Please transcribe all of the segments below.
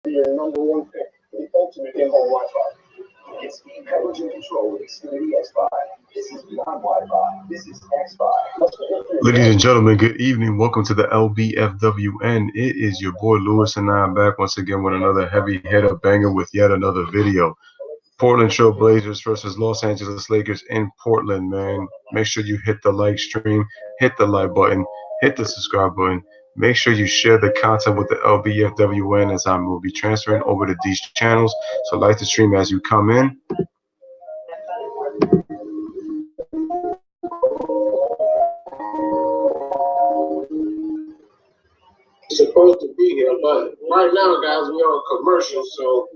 Your number one pick, the ultimate in-home Wi-Fi. It's intelligent control with Xfinity X5. This is beyond Wi-Fi. This is X5. Ladies and gentlemen, good evening. Welcome to the LBFWN. It is your boy Lewis, and I'm back once again with another heavy hitter banger with yet another video. Portland Trail Blazers versus Los Angeles Lakers in Portland, man. Make sure you hit the like stream, hit the like button, hit the subscribe button. Make sure you share the content with the LBFWN as I will be transferring over to these channels. So like the stream as you come in. Supposed to be here, but right now, guys, we on commercial, so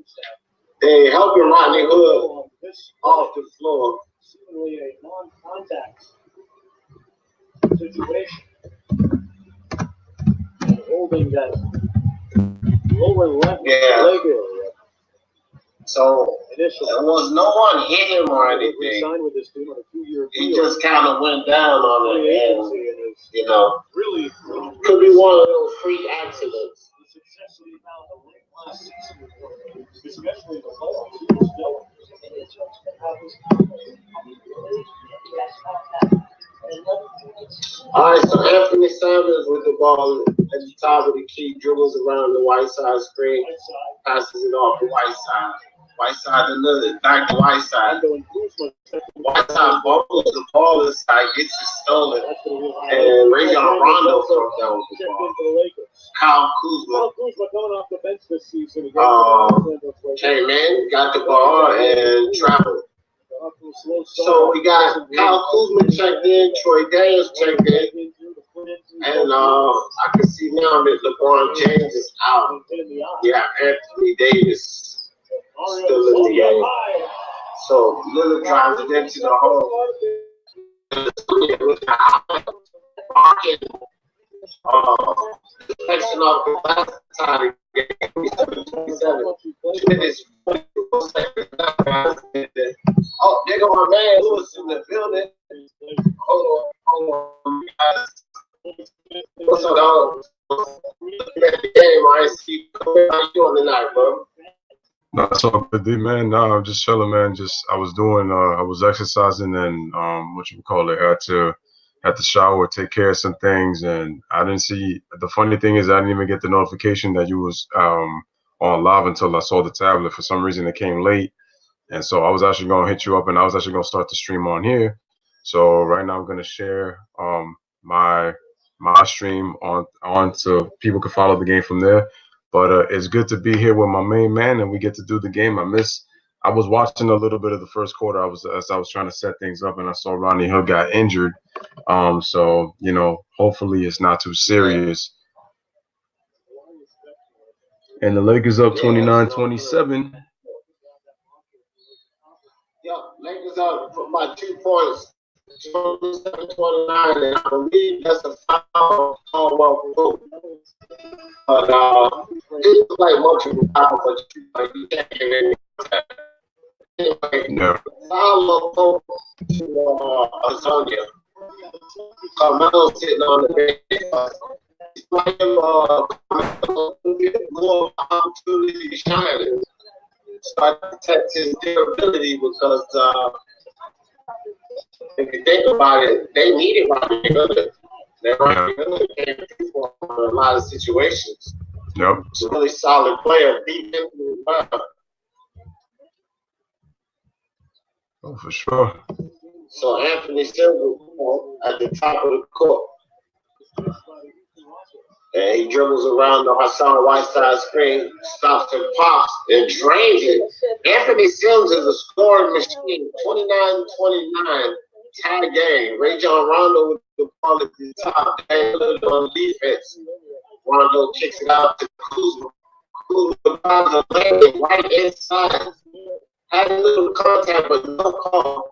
they helping Rodney Hood off the floor. Simply a non-contact situation. And holding that lower left leg area. So there was no one hit him or anything. He just kind of went down on it, and you know, really could be one of those freak accidents. Especially the playoffs. All right, so Anthony Simons with the ball at the top of the key, dribbles around the white side screen, passes it off the white side. White side another, back to white side. White side bubbles the ball inside, gets it stolen, and Rajon Rondo comes down with the ball. Kyle Kuzma going off the bench this season. Came in, got the ball, and traveled. So we got Kyle Kuzma checked in, Troy Daniels checked in, and I can see now that LeBron James is out. Yeah, Anthony Davis still in the game. So Lillard drives it into the hole. Deflection off the last side of the game. 27. Minutes. Oh, there go my man Lewis in the building. Hold on, guys. What's up, dog? At the game, I see. How you doing tonight, bro? No, that's all good, man. No, I'm just chilling, man. I was exercising and what you call it. Had to shower, take care of some things, and I didn't see. The funny thing is, I didn't even get the notification that you was on live until I saw the tablet. For some reason, it came late, and so I was actually gonna hit you up, and I was actually gonna start the stream on here. So right now, I'm gonna share my stream on so people can follow the game from there. But it's good to be here with my main man, and we get to do the game. I was watching a little bit of the first quarter. As I was trying to set things up, and I saw Rodney Hood got injured. So you know, hopefully it's not too serious. And the Lakers up 29-27. Yeah, Lakers up by 2 points. 27-29, and I believe that's a foul call. But it looks like multiple fouls, but you can't get any contact. Anyway, No. foul to Azonia. Carmelo's sitting on the bench. He's playing more opportunity to shine. Start to protect his durability because if you think about it, they needed Rodney Hood. Rodney Hood came through for a lot of situations. Yep. He's a really solid player. Defensively well. Oh, for sure. So Anthony Silver at the top of the court. And he dribbles around the Hassan Whiteside screen, stops and pops and drains it. Anthony Sims is a scoring machine, 29-29, tie game. Rajon Rondo with the ball at the top, on defense. Rondo kicks it out to Kuzma. Kuzma finds a landing right inside. Had a little contact, but no call.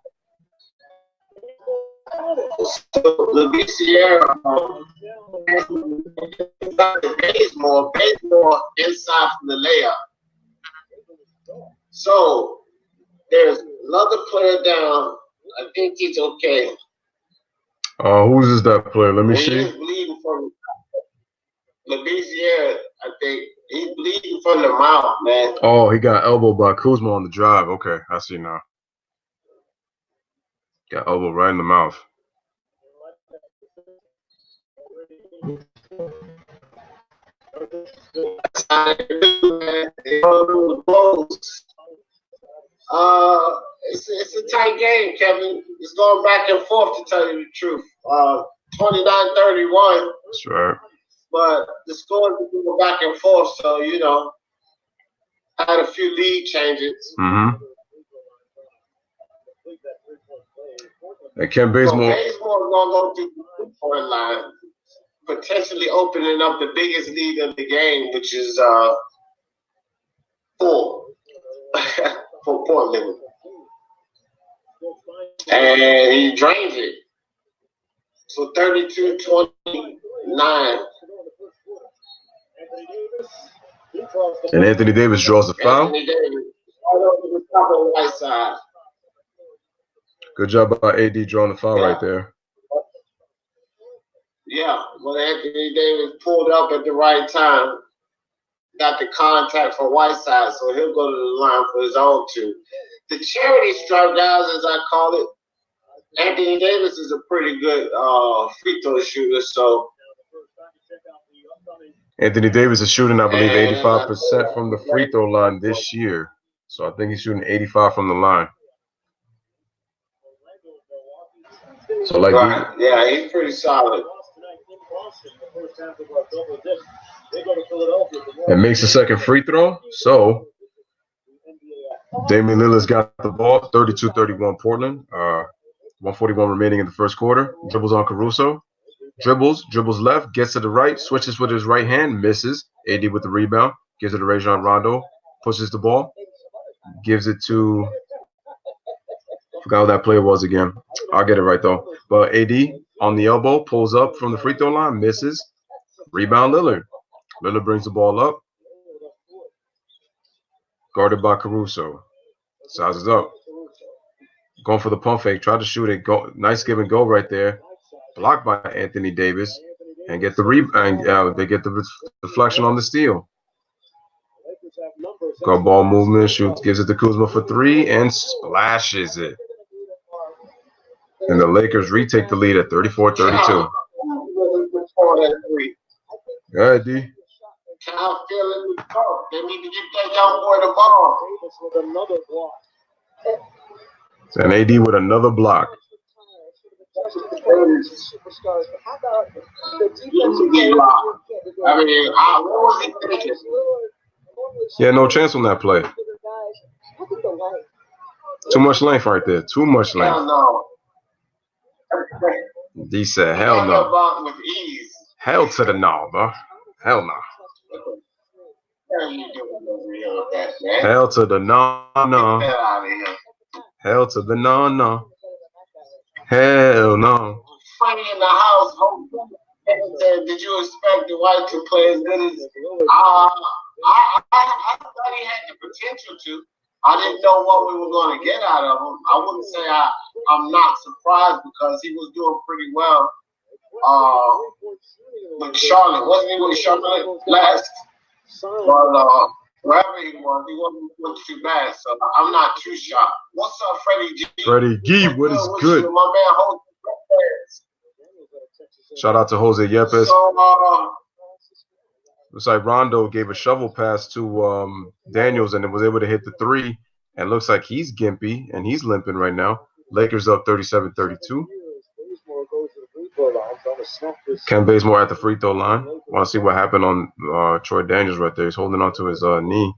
So Luis Sierra got the Bazemore inside from the layup. So there's another player down. I think he's okay. Whose is that player? Let me see. He's bleeding from Labissiere, I think he's bleeding from the mouth, man. Oh, he got elbowed by Kuzma on the drive. Okay, I see now. Got elbowed right in the mouth. It's a tight game, Kevin. It's going back and forth, to tell you the truth. 29-31. That's right. But the scores are going back and forth, so, you know, had a few lead changes. Mm-hmm. And Ken Bazemore. So Bazemore is going to go through the three-point line, potentially opening up the biggest lead of the game, which is 4 for Portland. And he drains it. So 32-29. And Anthony Davis draws the foul. Anthony Davis, right over the top of the right side. Good job by AD drawing the foul right there. Yeah, well, Anthony Davis pulled up at the right time. Got the contact for Whiteside, so he'll go to the line for his own 2. The charity stripe guys, as I call it, Anthony Davis is a pretty good free throw shooter, so. Anthony Davis is shooting, I believe, 85% from the free throw line this year. So I think he's shooting 85 from the line. So like right. Yeah, he's pretty solid. And makes the second free throw. So Damian Lillard's got the ball, 32-31 Portland. 141 remaining in the first quarter. Dribbles on Caruso. Dribbles left, gets to the right, switches with his right hand, misses. AD with the rebound, gives it to Rajon Rondo, pushes the ball, gives it to, forgot who that player was again. I'll get it right though. But AD on the elbow, pulls up from the free throw line, misses. Rebound Lillard. Lillard brings the ball up. Guarded by Caruso. Sizes up. Going for the pump fake, tried to shoot it. Go, nice give and go right there. Blocked by Anthony Davis, and get the rebound. They get the deflection on the steal. Go ball movement, shoots, gives it to Kuzma for 3, and splashes it. And the Lakers retake the lead at 34-32. Go ahead, D. Kyle feeling the talk. They need to get that young boy the ball. And AD with another block. I mean, what was he thinking? Yeah, no chance on that play. Too much length right there. Too much length. Hell no. D said, hell no. With ease. Hell to the no, bro. Hell no. Hell to the no. Hell to the no. Hell no. Funny in the house, said, did you expect the White to play as good as I thought he had the potential to. I didn't know what we were going to get out of him. I wouldn't say I'm not surprised because he was doing pretty well with Charlotte. Wasn't he with Charlotte last? But wherever he wasn't too bad. So I'm not too shocked. What's up, Freddie G? Freddie G, what is good? My man, Jose. Shout out to Jose Yepes. So, looks like Rondo gave a shovel pass to Daniels and was able to hit the 3. And looks like he's gimpy and he's limping right now. Lakers up 37-32. Ken Bazemore at the free throw line. Want to see what happened on Troy Daniels right there. He's holding on to his knee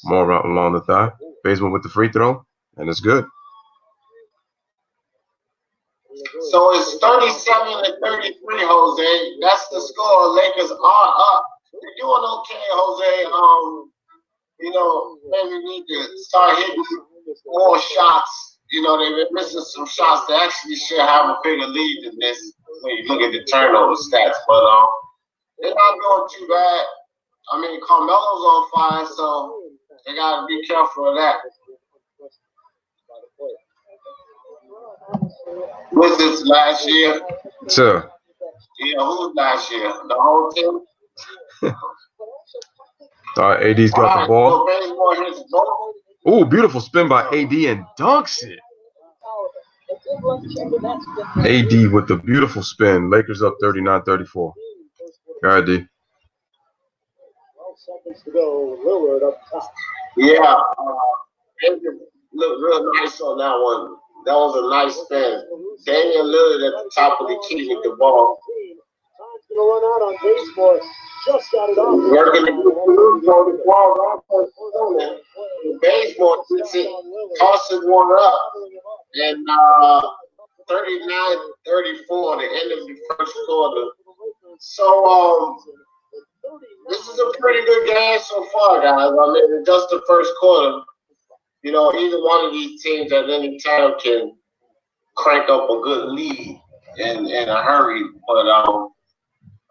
more along the thigh. Bazemore with the free throw, and it's good. So it's 37-33, Jose. That's the score. Lakers are up. You're doing okay, Jose. You know, maybe need to start hitting more shots. You know, they've been missing some shots that actually should have a bigger lead than this when you look at the turnover stats. But they're not doing too bad. I mean, Carmelo's on fire, so they got to be careful of that. Was this last year? Sure. Yeah, who was last year? The whole team? AD's got the ball. Ooh, beautiful spin by AD and dunks it. AD with the beautiful spin. Lakers up 39-34. Go ahead, D. Yeah, it looked real nice on that one. That was a nice spin. Damian Lillard at the top of the key with the ball. Working the ball off the baseball, tosses one up, and 39-34, the end of the first quarter. So this is a pretty good game so far, guys. I mean, just the first quarter. You know, either one of these teams at any time can crank up a good lead in a hurry. But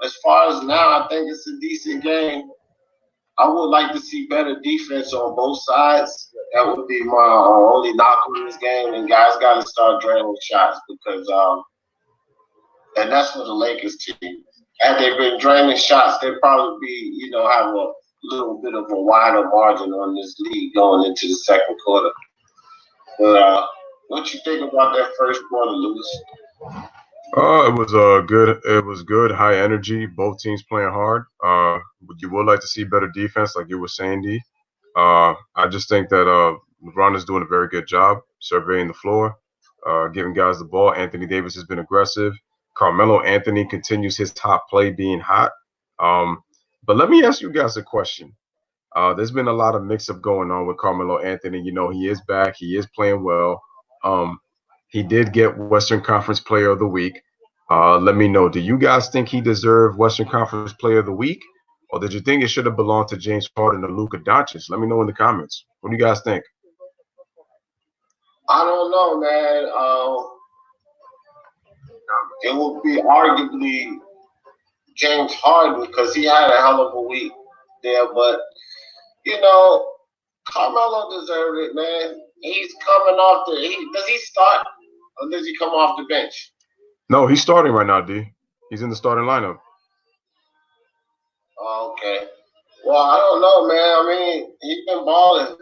as far as now, I think it's a decent game. I would like to see better defense on both sides. That would be my only knock on this game. And guys got to start draining shots because and that's for the Lakers team. Had they been draining shots, they'd probably be, have a little bit of a wider margin on this league going into the second quarter. But what you think about that first quarter, Lewis? It was good, high energy. Both teams playing hard. You would like to see better defense, like you were saying, D. I just think that LeBron is doing a very good job surveying the floor, giving guys the ball. Anthony Davis has been aggressive. Carmelo Anthony continues his top play being hot. But let me ask you guys a question. There's been a lot of mix-up going on with Carmelo Anthony. He is back. He is playing well. He did get Western Conference Player of the Week. Let me know. Do you guys think he deserved Western Conference Player of the Week? Or did you think it should have belonged to James Harden or Luka Doncic? Let me know in the comments. What do you guys think? I don't know, man. It would be arguably James Harden because he had a hell of a week there. But, Carmelo deserved it, man. He's coming off does he start or does he come off the bench? No, he's starting right now, D. He's in the starting lineup. Okay. Well, I don't know, man. I mean, he's been balling.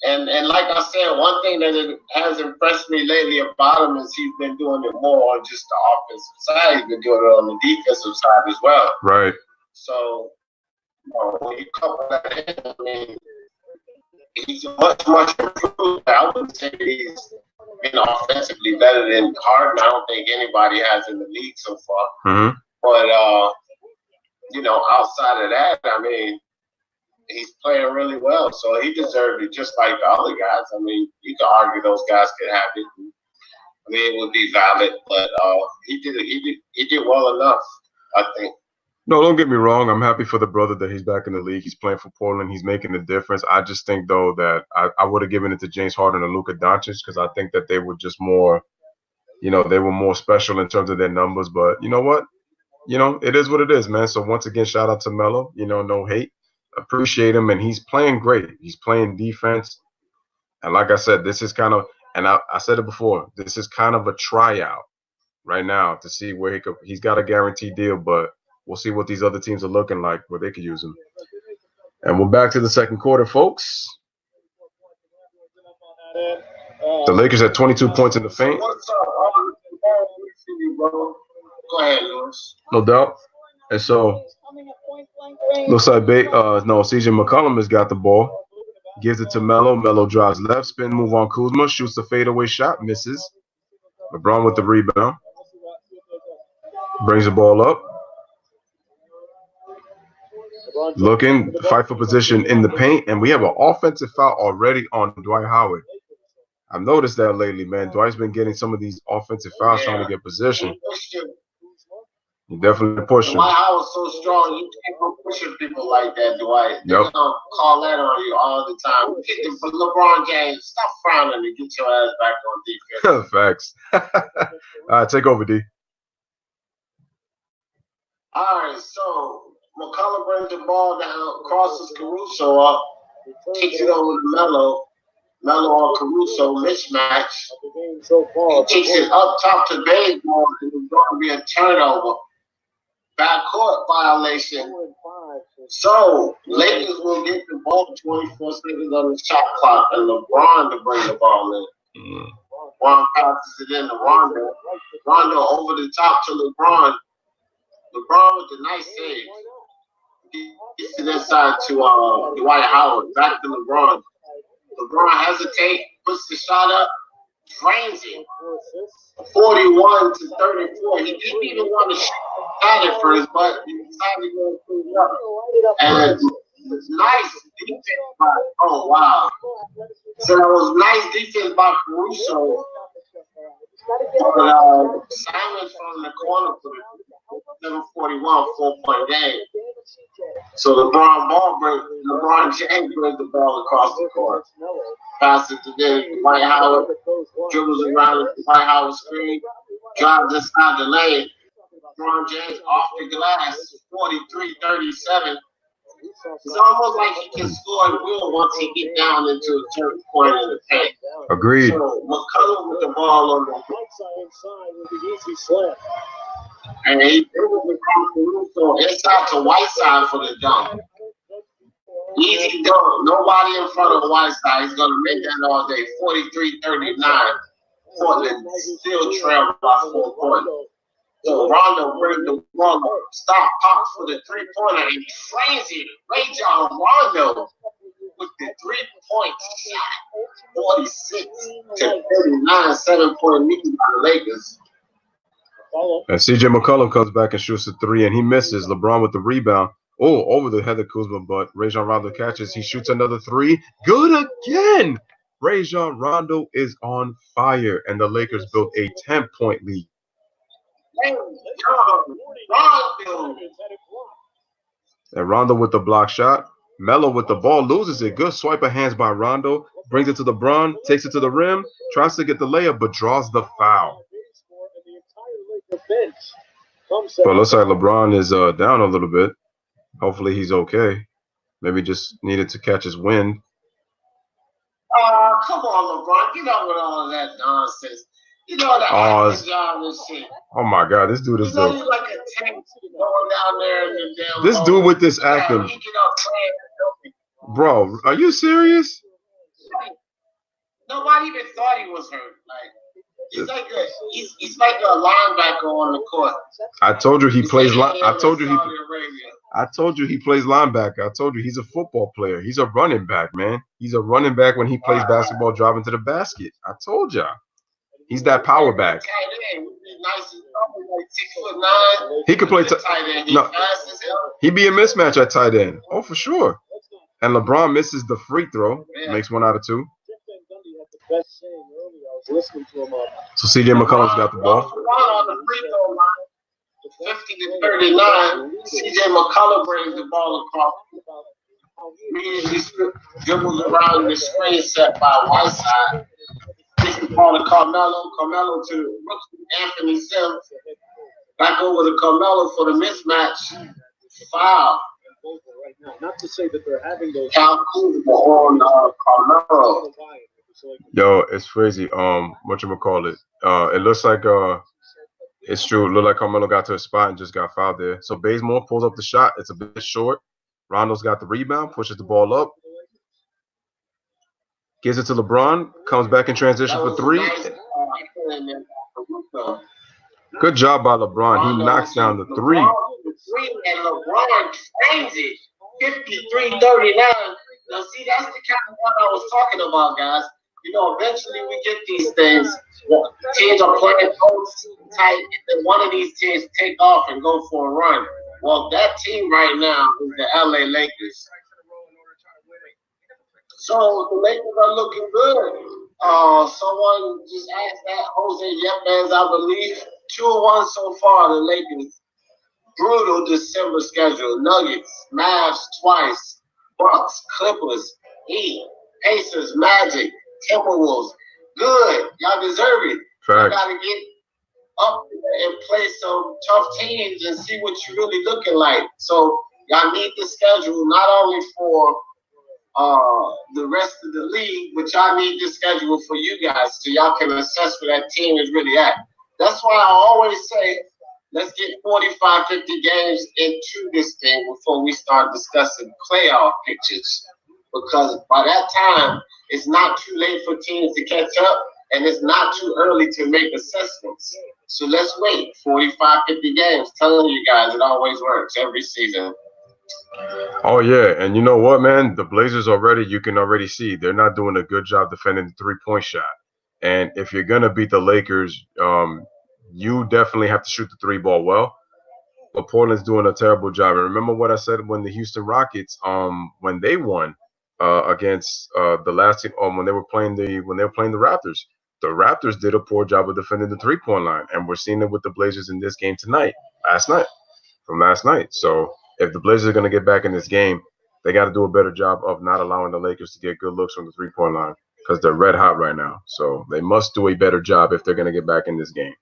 And like I said, one thing that has impressed me lately about him is he's been doing it more on just the offensive side. He's been doing it on the defensive side as well. Right. So, when you couple that in, I mean, he's much improved. I wouldn't say he's been offensively better than Harden. I don't think anybody has in the league so far. Mm-hmm. But, outside of that, I mean, he's playing really well. So he deserved it just like the other guys. I mean, you could argue those guys could have it. I mean, it would be valid, but he did well enough, I think. No, don't get me wrong. I'm happy for the brother that he's back in the league. He's playing for Portland. He's making a difference. I just think, though, that I would have given it to James Harden or Luka Doncic because I think that they were just more, they were more special in terms of their numbers. But you know what? It is what it is, man. So once again, shout out to Melo. No hate. Appreciate him. And he's playing great. He's playing defense. And like I said, this is kind of, and I said it before, this is kind of a tryout right now to see where he's got a guaranteed deal, but we'll see what these other teams are looking like where they could use him. And we're back to the second quarter, folks. The Lakers had 22 points in the paint. What's up? Go ahead, Lewis. No doubt. And so, looks like CJ McCollum has got the ball. Gives it to Melo. Melo drives left, spin move on Kuzma. Shoots the fadeaway shot, misses. LeBron with the rebound. Brings the ball up. Looking, fight for position in the paint. And we have an offensive foul already on Dwight Howard. I've noticed that lately, man. Dwight's been getting some of these offensive fouls trying to get position. He definitely pushing. Dwight Howard's so strong, you can't go pushing people like that, Dwight. They're going to call that on you all the time. For LeBron James, stop frowning and get your ass back on defense. Facts. All right, take over, D. All right, so McCollum brings the ball down, crosses Caruso up, kicks it over to Melo. Melo on Caruso, mismatch. He kicks it up top to Bazemore, and it's going to be a turnover. Backcourt violation. So Lakers will get the ball 24 seconds on the shot clock, and LeBron to bring the ball in. LeBron passes it in to Rondo. Rondo over the top to LeBron. LeBron with the nice save. Gets it inside to Dwight Howard. Back to LeBron. LeBron hesitates, puts the shot up, drains it. 41 to 34. He didn't even want to shot at first, but he decided to go through it up. And it's nice defense by, oh wow. So that was nice defense by Caruso. Simon from the corner for the 741 4-point game. So LeBron James brings the ball across the court. Passes to Dwight Howard, dribbles around the Dwight Howard screen, drives inside the lane. LeBron James off the glass, 43-37. It's almost like he can score at will once he get down into a certain point in the paint. Agreed. So McCollum with the ball on the and he dribbles across the roof, so inside to Whiteside for the dunk. Easy dunk. Nobody in front of Whiteside. He's going to make that all day. 43-39. Portland still trail by 4 points. So Rondo brings the ball up. Stop, pops for the three-pointer, and trains it. Rajon Rondo with the three-point shot. 46-39, 7-point lead by the Lakers. And CJ McCollum comes back and shoots a three, and he misses. LeBron with the rebound. Oh, over the head of Kuzma, but Rajon Rondo catches. He shoots another three. Good again. Rajon Rondo is on fire, and the Lakers built a 10-point lead. And Rondo with the block shot. Melo with the ball, loses it. Good swipe of hands by Rondo. Brings it to LeBron, takes it to the rim, tries to get the layup, but draws the foul. But looks like LeBron is down a little bit. Hopefully he's okay. Maybe just needed to catch his wind. Come on, LeBron. Get up with all of that nonsense. You know that job and shit. Oh my God, this dude is you like a tank going down there in the damn this hole. dude with this acting. He get up playing. Bro, are you serious? Nobody even thought he was hurt. Like he's like a linebacker on the court. I told you he plays I told you he plays linebacker. I told you he's a football player. He's a running back, man. He's a running back when he plays basketball driving to the basket. I told ya. He's that power back. He could play tight end. No, he'd be a mismatch at tight end. Oh, for sure. And LeBron misses the free throw. Makes 1 out of 2. So CJ McCollum's got the ball. On the free throw line, 50-39. CJ McCollum brings the ball across. Immediately dribbles around the screen set by Whiteside. Takes the ball to Carmelo. Carmelo to Anthony Sims. Back over to Carmelo for the mismatch. Foul. Not to say that they're having those. Cal Kuzma on Carmelo. Yo, it's crazy. Whatchamacallit? It looks like it's true. It looked like Carmelo got to a spot and just got fouled there. So Bazemore pulls up the shot. It's a bit short. Rondo's got the rebound, pushes the ball up. Gives it to LeBron, comes back in transition for three. Good job by LeBron. He knocks down the three. And LeBron frames it. 53-39. Now, see, that's the kind of one I was talking about, guys. You know, eventually we get these things. Teams are playing close, tight, and one of these teams take off and go for a run. Well, that team right now is the LA Lakers. So the Lakers are looking good. Someone just asked that. Jose Yepes, I believe. 2-1 so far, the Lakers. Brutal December schedule. Nuggets, Mavs twice. Bucks, Clippers, Heat, Pacers, Magic, Timberwolves. Good. Y'all deserve it. Y'all got to get up and play some tough teams and see what you're really looking like. So y'all need the schedule not only for the rest of the league, but y'all need the schedule for you guys so y'all can assess where that team is really at. That's why I always say let's get 45, 50 games into this thing before we start discussing playoff pictures. Because by that time, it's not too late for teams to catch up, and it's not too early to make assessments. So let's wait 45, 50 games. Telling you guys, it always works every season. Oh yeah, and you know what, man? The Blazers you can already see they're not doing a good job defending the three-point shot. And if you're gonna beat the Lakers, you definitely have to shoot the three ball well. But Portland's doing a terrible job. And remember what I said when the Houston Rockets, when they won against the last team, when they were playing the Raptors. The Raptors did a poor job of defending the three-point line, and we're seeing it with the Blazers in this game last night. So if the Blazers are going to get back in this game, they got to do a better job of not allowing the Lakers to get good looks from the three-point line because they're red hot right now. So they must do a better job if they're going to get back in this game.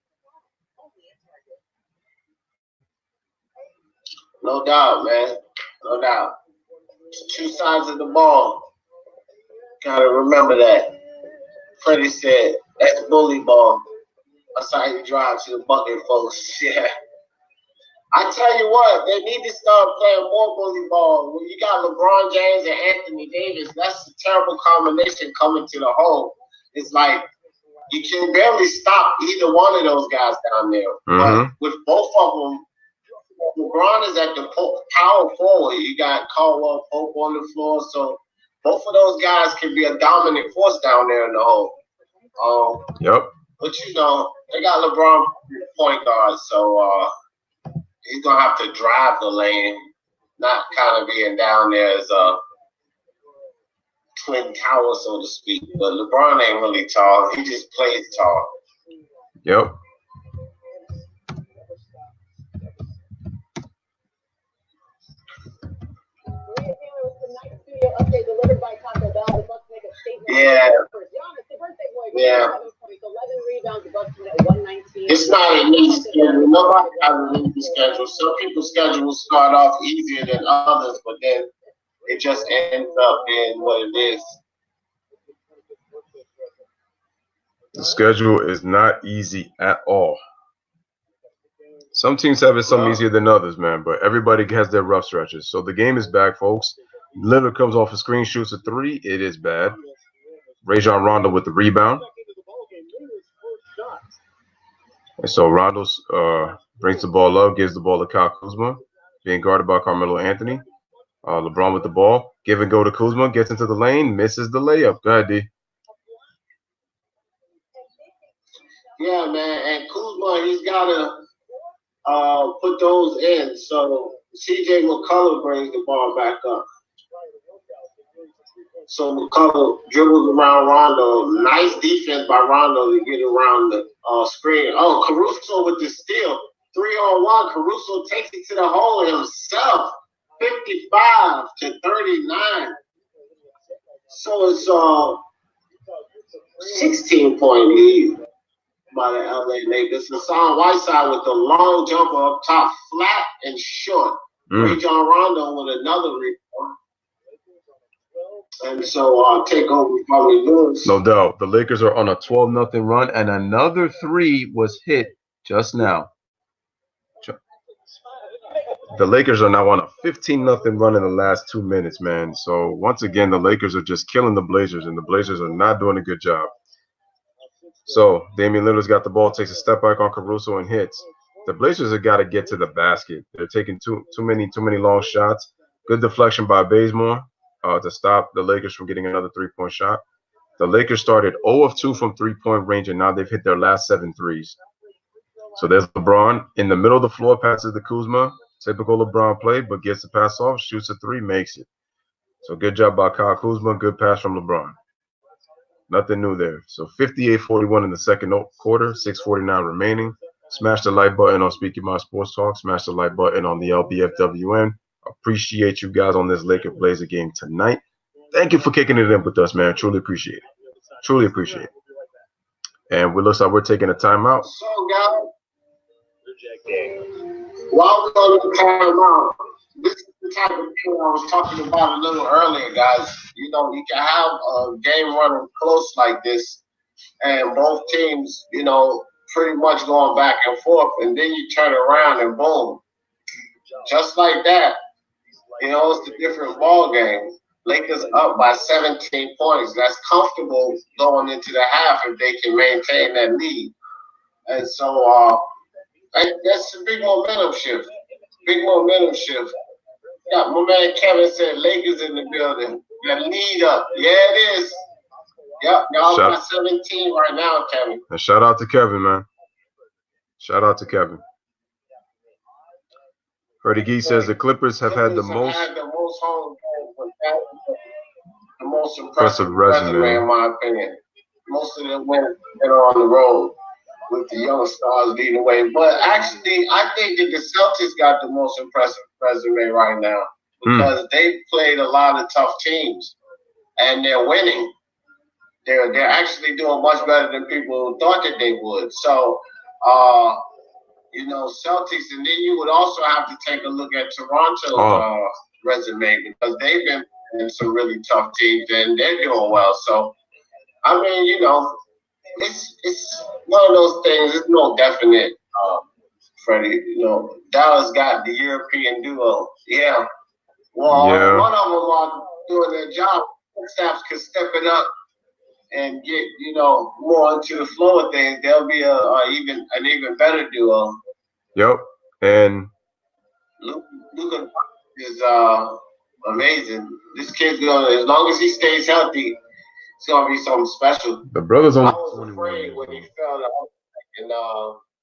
No doubt, man. No doubt. Two sides of the ball. Gotta remember that. Freddie said, that's bully ball. That's how you drive to the bucket, folks. Yeah. I tell you what, they need to start playing more bully ball. When you got LeBron James and Anthony Davis, that's a terrible combination coming to the hole. It's like you can barely stop either one of those guys down there. But with both of them, LeBron is at the power forward. You got Caldwell Pope on the floor, so both of those guys can be a dominant force down there in the hole. Yep. But you know, they got LeBron point guard, so he's gonna have to drive the lane, not kind of being down there as a twin tower, so to speak. But LeBron ain't really tall; he just plays tall. Yep. Yeah. Yeah. It's not an easy schedule. Nobody has an easy schedule. Some people's schedules start off easier than others, but then it just ends up being what it is. The schedule is not easy at all. Some teams have it some easier than others, man, but everybody has their rough stretches. So the game is back, folks. Lillard comes off a screen, shoots a three. It is bad. Rajon Rondo with the rebound. And so Rondo brings the ball up, gives the ball to Kyle Kuzma, being guarded by Carmelo Anthony. LeBron with the ball. Give and go to Kuzma, gets into the lane, misses the layup. Go ahead, D. Yeah, man, and Kuzma, he's got to put those in. So C.J. McCullough brings the ball back up. So McCullough dribbles around Rondo. Nice defense by Rondo to get around the screen. Oh, Caruso with the steal. 3-on-1. Caruso takes it to the hole himself. 55-39. So it's 16-point lead by the LA Lakers. Hassan Whiteside with the long jumper up top, flat and short. Rajon Rondo with another rebound. And so take over probably lose. No doubt. The Lakers are on a 12-0 run, and another three was hit just now. The Lakers are now on a 15-0 run in the last 2 minutes, man. So once again, the Lakers are just killing the Blazers, and the Blazers are not doing a good job. So Damian Lillard's got the ball, takes a step back on Caruso and hits. The Blazers have got to get to the basket. They're taking too many long shots. Good deflection by Bazemore to stop the Lakers from getting another three-point shot. The Lakers started 0 of 2 from three-point range, and now they've hit their last 7 threes. So there's LeBron in the middle of the floor, passes to Kuzma. Typical LeBron play, but gets the pass off, shoots a three, makes it. So good job by Kyle Kuzma. Good pass from LeBron. Nothing new there. So 58-41 in the second quarter, 6:49 remaining. Smash the like button on Speaking My Sports Talk. Smash the like button on the LBFWN. Appreciate you guys on this Laker Blazer game tonight. Thank you for kicking it in with us, man. Truly appreciate it. Truly appreciate it. And it looks like we're taking a timeout. So, guys, while we're on the timeout, this is the type of thing I was talking about a little earlier, guys. You know, you can have a game running close like this, and both teams, you know, pretty much going back and forth, and then you turn around and boom, just like that. You know, it's a different ball game. Lakers up by 17 points. That's comfortable going into the half if they can maintain that lead. And so that's a big momentum shift. Big momentum shift. Yeah, my man Kevin said Lakers in the building. That lead up. Yeah, it is. Yep, y'all by 17 right now, Kevin. And shout out to Kevin, man. Shout out to Kevin. Freddie Gee says the Clippers have had the most home games, the most impressive resume, in my opinion. Most of them went on the road with the young stars leading the way. But actually, I think that the Celtics got the most impressive resume right now because they played a lot of tough teams and they're winning. They're actually doing much better than people thought that they would. So, you know, Celtics, and then you would also have to take a look at Toronto's resume because they've been in some really tough teams and they're doing well. So, I mean, you know, it's one of those things. It's no definite, Freddie. You know, Dallas got the European duo. Yeah. Well, one of them are doing their job. Staffs can step it up and get, you know, more into the flow of things. They'll be an even better duo. Yep. And Luka is amazing. This kid's gonna, as long as he stays healthy, it's gonna be something special. The brother's on. I was afraid when he fell out, and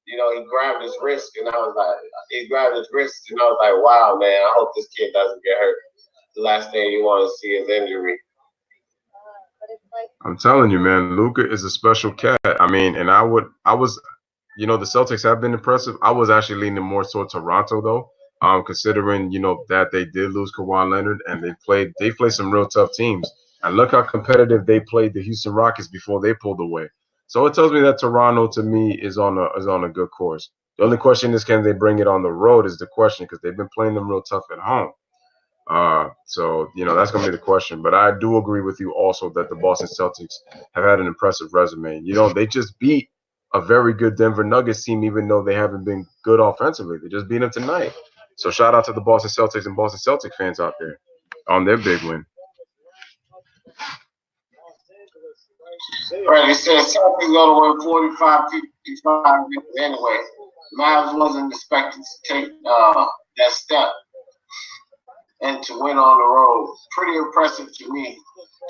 you know, he grabbed his wrist, and I was like, wow, man, I hope this kid doesn't get hurt. The last thing you want to see is injury. I'm telling you, man, Luka is a special cat. I mean, and I was, you know, the Celtics have been impressive. I was actually leaning more toward Toronto though, considering, you know, that they did lose Kawhi Leonard and they played some real tough teams. And look how competitive they played the Houston Rockets before they pulled away. So it tells me that Toronto, to me, is on a good course. The only question is, can they bring it on the road? Is the question, because they've been playing them real tough at home. So, you know, that's going to be the question. But I do agree with you also that the Boston Celtics have had an impressive resume. You know, they just beat a very good Denver Nuggets team, even though they haven't been good offensively. They just beat them tonight. So shout out to the Boston Celtics and Boston Celtic fans out there on their big win. Right, he said Celtics going to win 45-55 anyway. Mavs wasn't expected to take that step and to win on the road. Pretty impressive to me.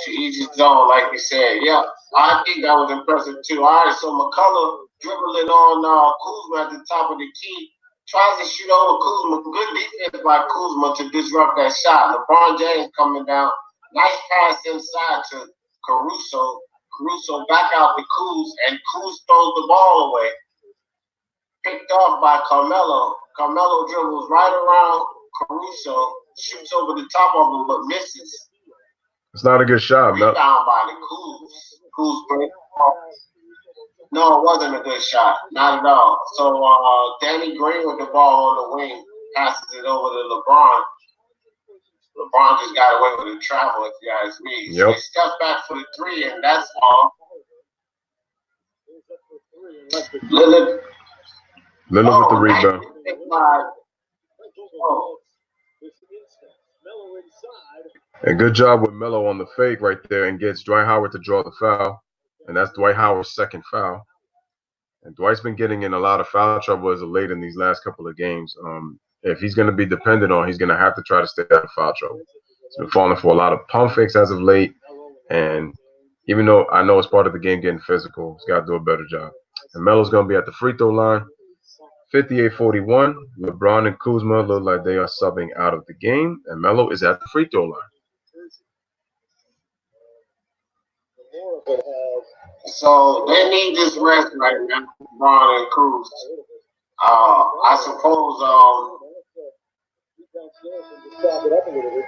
To each his own, like you said. Yeah, I think that was impressive too. All right, so McCullough dribbling on Kuzma at the top of the key. Tries to shoot over Kuzma. Good defense by Kuzma to disrupt that shot. LeBron James coming down. Nice pass inside to Caruso. Caruso back out to Kuz, and Kuz throws the ball away. Picked off by Carmelo. Carmelo dribbles right around Caruso, shoots over the top of him, but misses. It's not a good shot, man. Rebound by the Kuz. Kuz breaks off. No, it wasn't a good shot. Not at all. So Danny Green with the ball on the wing passes it over to LeBron. LeBron just got away with the travel, if you ask me. Yep. So he stepped back for the three, and that's all. Lillard with the rebound. And good job with Melo on the fake right there and gets Dwight Howard to draw the foul. And that's Dwight Howard's second foul. And Dwight's been getting in a lot of foul trouble as of late in these last couple of games. If he's going to be dependent on, he's going to have to try to stay out of foul trouble. He's been falling for a lot of pump fakes as of late. And even though I know it's part of the game getting physical, he's got to do a better job. And Melo's going to be at the free throw line. 58-41. LeBron and Kuzma look like they are subbing out of the game. And Melo is at the free throw line. So they need this rest right now, LeBron and Kuz. I suppose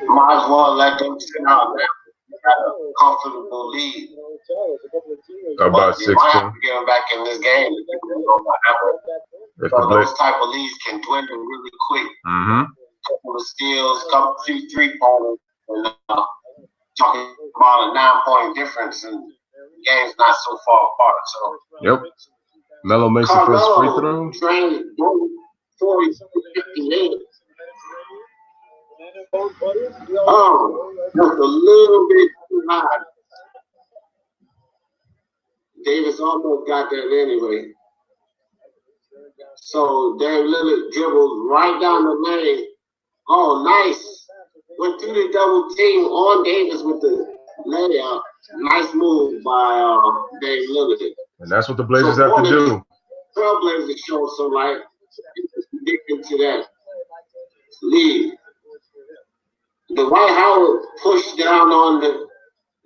might as well let them sit out now. Got a comfortable lead. About 16. You might have to get them back in this game. So those type of leads can dwindle really quick. Mm-hmm. Couple of steals, few three-pointers, and talking about a 9-point difference, and the game's not so far apart. So yep. Melo makes the first free throw. Drained 40-58. Just a little bit too high. Davis almost got that anyway. So Dame Lillard dribbles right down the lane. Oh, nice. Went through the double team on Davis with the layup. Nice move by Dame Lillard. And that's what the Blazers have to do. Trailblazers show some light. Addicted to that lead. Dwight Howard pushed down on the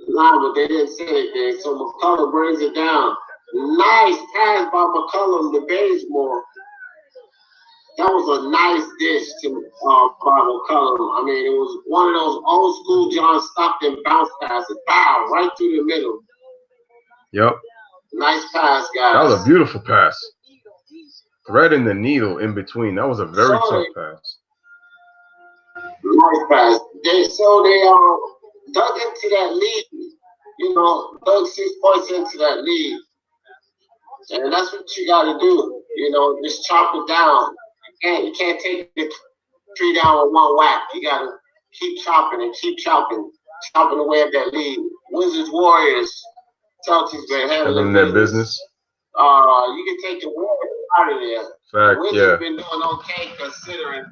line, but they didn't say anything. So McCollum brings it down. Nice pass by McCollum to Bazemore. That was a nice dish to by McCollum. I mean, it was one of those old school John Stockton bounce passes. Bow, right through the middle. Yep. Nice pass, guys. That was a beautiful pass. Threading the needle in between. That was a very tough pass. Nice pass. They dug into that lead. You know, dug 6 points into that lead. And that's what you got to do. You know, just chop it down. You can't take the tree down with one whack. You got to keep chopping and keep chopping away at that lead. Wizards, Warriors, Celtics been handling their business. You can take the Warriors out of there. Fact, Wizards been doing okay considering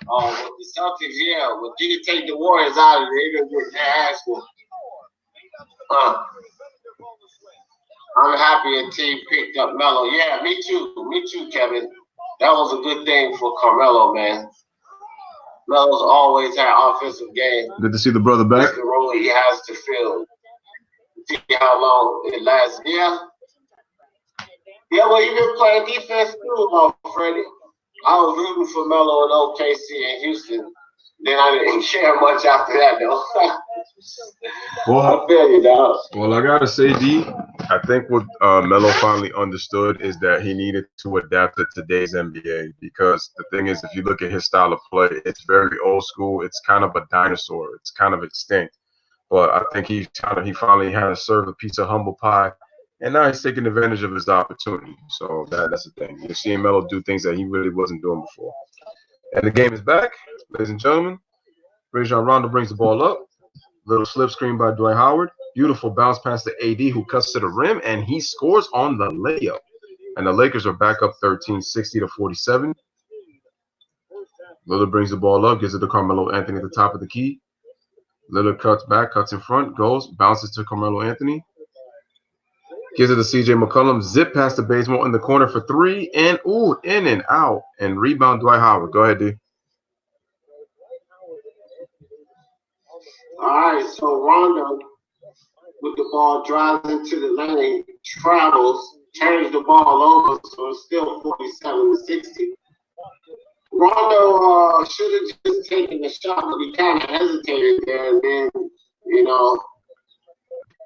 with the Celtics, but you can take the Warriors out of there. They're going to get their ass whooped. I'm happy a team picked up Melo. Yeah, me too, Kevin. That was a good thing for Carmelo, man. Melo's always had offensive game. Good to see the brother back. That's the role he has to fill. See how long it lasts. Yeah, well, you've been playing defense too, Freddie. I was rooting for Melo in OKC and Houston. Then I didn't care much after that, though. I feel you, dog. Well, I gotta say, D, I think what Melo finally understood is that he needed to adapt to today's NBA, because the thing is, if you look at his style of play, it's very old school. It's kind of a dinosaur. It's kind of extinct. But I think he finally had to serve a piece of humble pie, and now he's taking advantage of his opportunity. So that's the thing. You're seeing Melo do things that he really wasn't doing before. And the game is back, ladies and gentlemen. Rajon Rondo brings the ball up. Little slip screen by Dwight Howard. Beautiful bounce pass to AD, who cuts to the rim, and he scores on the layup. And the Lakers are back up 13, 60-47. Lillard brings the ball up, gives it to Carmelo Anthony at the top of the key. Lillard cuts back, cuts in front, goes, bounces to Carmelo Anthony. Gives it to CJ McCollum. Zip past the Bazemore in the corner for three. And, in and out. And rebound Dwight Howard. Go ahead, D. All right, so Rondo with the ball drives into the lane, travels, turns the ball over, so it's still 47-60. Rondo should have just taken the shot, but he kind of hesitated there, and then,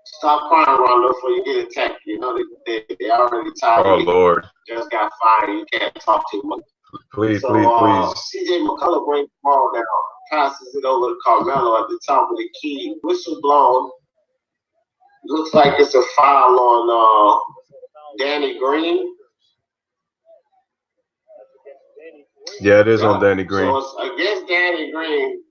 stop crying, Rondo, before you get attacked. They already tied. Oh, Lord. Just got fined. You can't talk too much. Please. CJ McCollum brings the ball down, passes it over to Carmelo at the top of the key. Whistle blown. Looks like it's a foul on Danny Green. Yeah, it is on Danny Green. So it's against Danny Green.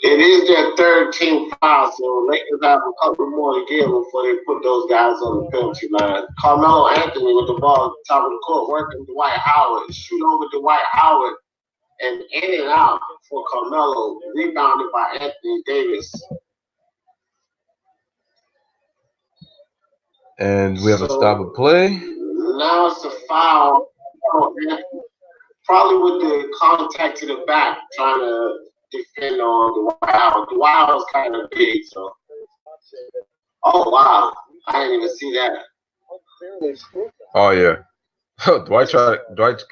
It is their third team foul, so Lakers have a couple more to give before they put those guys on the penalty line. Carmelo Anthony with the ball at the top of the court, working Dwight Howard. Shoot over Dwight Howard and in and out for Carmelo, rebounded by Anthony Davis. And we have a stop of play. Now it's a foul. Probably with the contact to the back, trying to defend on Dwight Howard. Dwight Howard's kind of big, so. Oh, wow. I didn't even see that. Oh, yeah. Dwight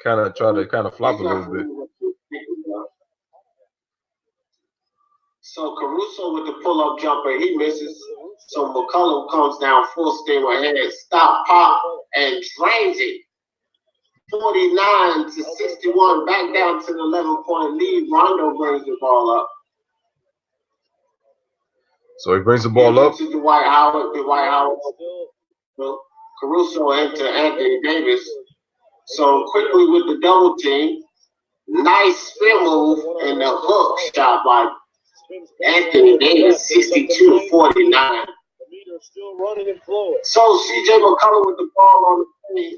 kind of tried to flop a little bit. So Caruso with the pull-up jumper, he misses. So McCollum comes down full steam ahead, stop, pop, and drains it. 49-61, back down to the 11-point lead. Rondo brings the ball up. So he brings the ball up. To Dwight Howard. Caruso into Anthony Davis. So quickly with the double team, nice spin move and the hook shot by Anthony Davis, 62-49. So CJ McCollum with the ball on the plane,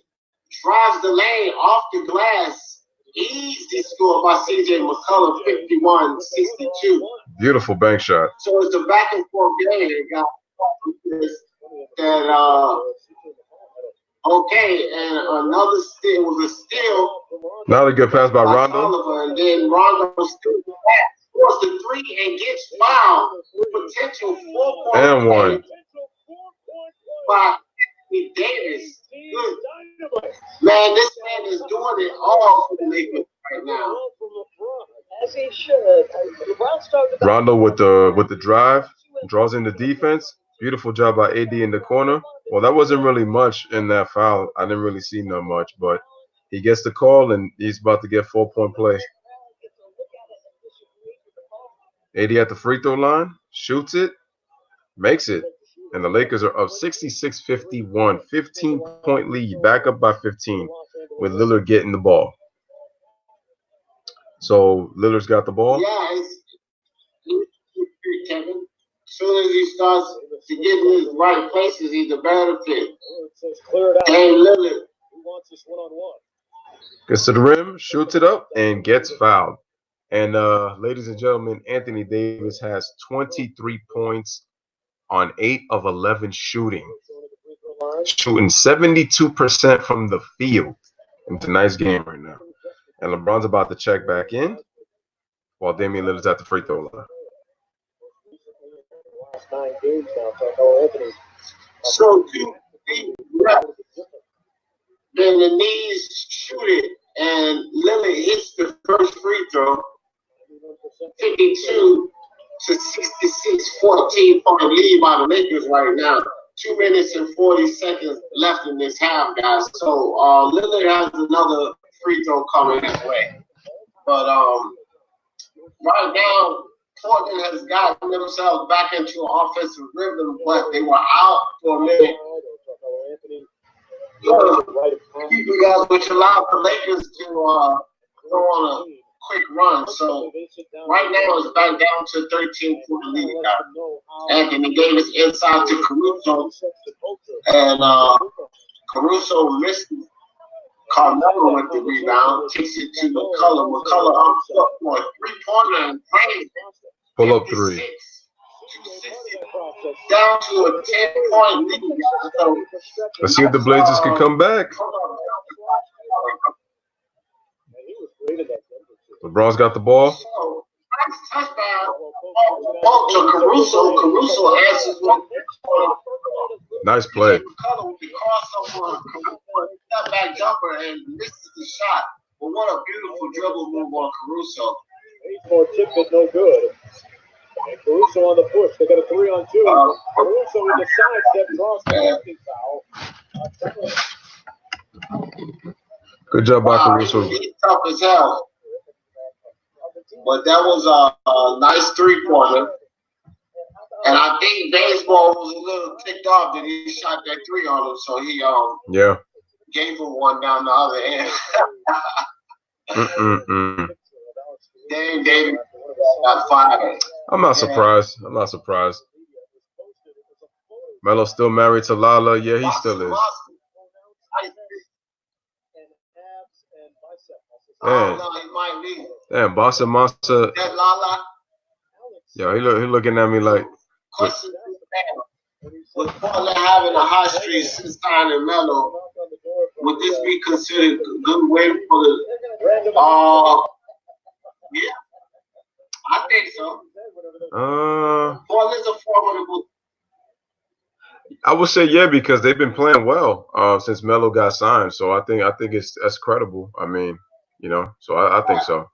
drives the lane off the glass. Easy score by CJ McCollum, 51-62. Beautiful bank shot. So it's a back and forth game. That okay, and another steal was a steal. Now they get passed by Rondo. Oliver, and then Rondo still scores the three and gets fouled. Potential 4-point And one. by Anthony Davis. Good. Man, this man is doing it all for the Lakers right now. As he should. Rondo with the drive, draws in the defense. Beautiful job by AD in the corner. Well, that wasn't really much in that foul. I didn't really see no much, but he gets the call and he's about to get 4-point play. AD at the free throw line, shoots it, makes it. And the Lakers are up 66-51, 15-point lead, back up by 15 with Lillard getting the ball. So Lillard's got the ball. Yeah, it's Kevin. As soon as he starts to get in his right places, he's a better fit. Dame Lillard. Gets to the rim, shoots it up, and gets fouled. And ladies and gentlemen, Anthony Davis has 23 points on 8 of 11 shooting. Shooting 72% from the field. It's a nice game right now. And LeBron's about to check back in while Damian Lillard's at the free throw line. So 2 left. Then the knees shoot it, and Lillard hits the first free throw. 52-66, 14-point lead by the Lakers right now. 2 minutes and 40 seconds left in this half, guys. So Lillard has another free throw coming his way. But right now, Portland has gotten themselves back into an offensive rhythm, but they were out for a minute. You guys, which allowed the Lakers to go on a quick run. So right now it's back down to 13-point lead. Anthony Davis inside to Caruso, and Caruso missed Carmelo with the rebound, takes it to McCullough. McCullough up for a 3-pointer and plays. Pull up 3. Down to a 10-point lead. So, Let's see if the Blazers can come back. LeBron's got the ball. So, nice touchdown. To Caruso. Caruso answers one. Nice play. McCullough with the crossover, step back jumper, and misses the shot. But what a beautiful dribble move on Caruso. More tip is no good. And Caruso on the push. They got a 3-on-2. Caruso with the sidestep draws the foul. Good job by Caruso. He's tough as hell. But that was a nice 3-pointer. And I think baseball was a little ticked off that he shot that 3 on him, so he gave him one down the other end. Dame Davis got 5. I'm not surprised. Melo's still married to Lala. Yeah, he still is. Damn, Boss and Monster. That Lala. Yo, he looking at me like. With Portland having a hot streak since signing Melo, would this be considered a good way for the? Yeah, I think so. Portland's a formidable. I would say yeah, because they've been playing well since Melo got signed. So I think that's credible. I mean, so I think so.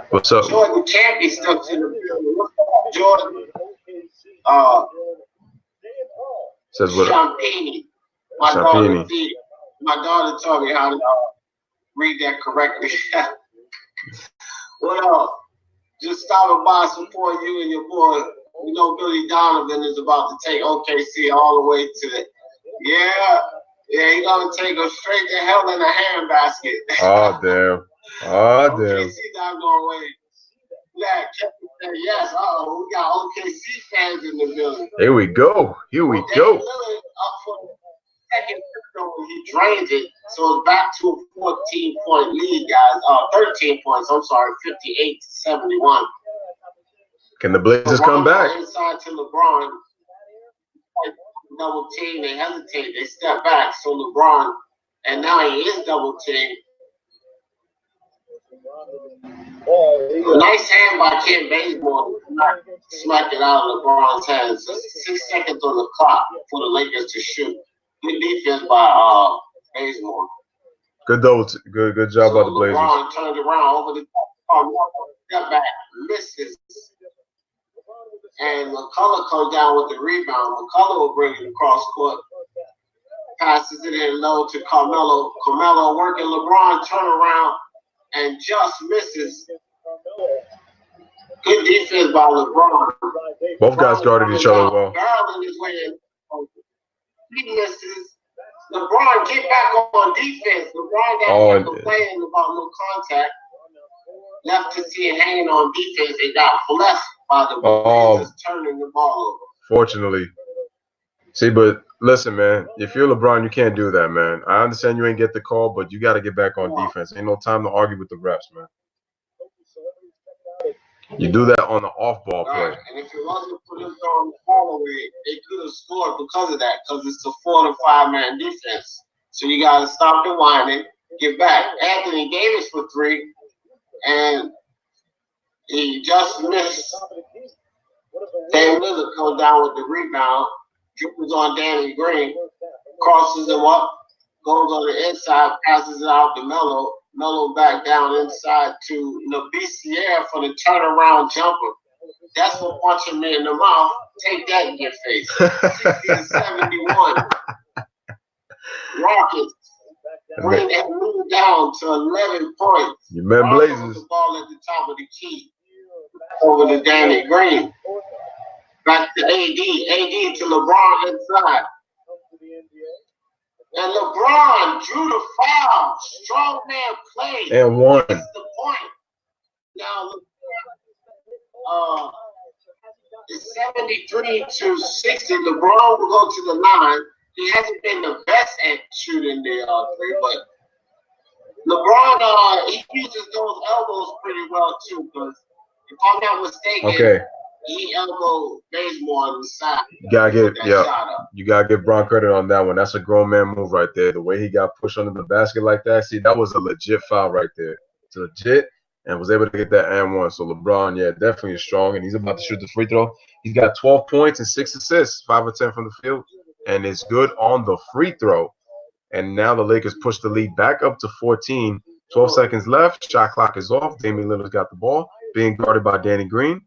What's up? Jordan can't be stuck to the field. Jordan says what? Champini. My daughter taught me how to read that correctly. What else? Just stopping by, support you and your boy You know, Billy Donovan is about to take OKC all the way to the. Yeah, he's gonna take them straight to hell in a handbasket. Oh damn. Oh damn. OKC not going away. Yeah, Kevin said yes. We got OKC fans in the building. Here we go. Here we go. Lillard up for the second when he drains it, so it's back to a 14-point lead, guys. 13 points. I'm sorry, 58-71. Can the Blazers come back? Inside to LeBron. Double team. They hesitate. They step back. So LeBron, and now he is double teamed. Nice hand by Ken Bazemore to smack it out of LeBron's hands. 6 seconds on the clock for the Lakers to shoot. Good defense by Bazemore. Good job by the Blazers. LeBron turned around over the top. Step back. Misses. And McCullough comes down with the rebound. McCullough will bring it across court. Passes it in low to Carmelo. Carmelo working LeBron, turn around and just misses. Good defense by LeBron. Both guys guarded each other well. Barreling his way in. He misses. LeBron, get back on defense. LeBron got complaining about no contact. Left to see it hanging on defense. They got blessed by the Blazers turning the ball over. Fortunately. See, but listen, man, if you're LeBron, you can't do that, man. I understand you ain't get the call, but you got to get back on defense. Ain't no time to argue with the refs, man. You do that on the off-ball play. Right. And if it wasn't for them throwing the ball away, they could have scored because of that, because it's a 4 to 5 man defense. So you got to stop the whining, get back. Anthony Davis for 3, and he just missed. Dame Lillard comes down with the rebound, dribbles on Danny Green, crosses him up, goes on the inside, passes it out to Melo. Melo back down inside to Nabisiere for the turnaround jumper. That's what punching me in the mouth. Take that in your face. 60-71. Rockets bring that move down to 11 points. You men Blazers. The ball at the top of the key. Over to Danny Green. Back to AD. AD to LeBron inside. And LeBron drew the foul. Strong man play. And won. That's the point. Now, it's 73-60. LeBron will go to the line. He hasn't been the best at shooting the three, but LeBron, he uses those elbows pretty well too. Because if I'm not mistaken, he elbowed Bazemore on the side. You gotta give Bron credit on that one. That's a grown man move right there. The way he got pushed under the basket like that, see, that was a legit foul right there. It's legit, and was able to get that and one. So LeBron, definitely is strong, and he's about to shoot the free throw. He's got 12 points and 6 assists, 5 of 10 from the field, and it's good on the free throw. And now the Lakers push the lead back up to 14. 12 seconds left. Shot clock is off. Damian Lillard's got the ball, being guarded by Danny Green.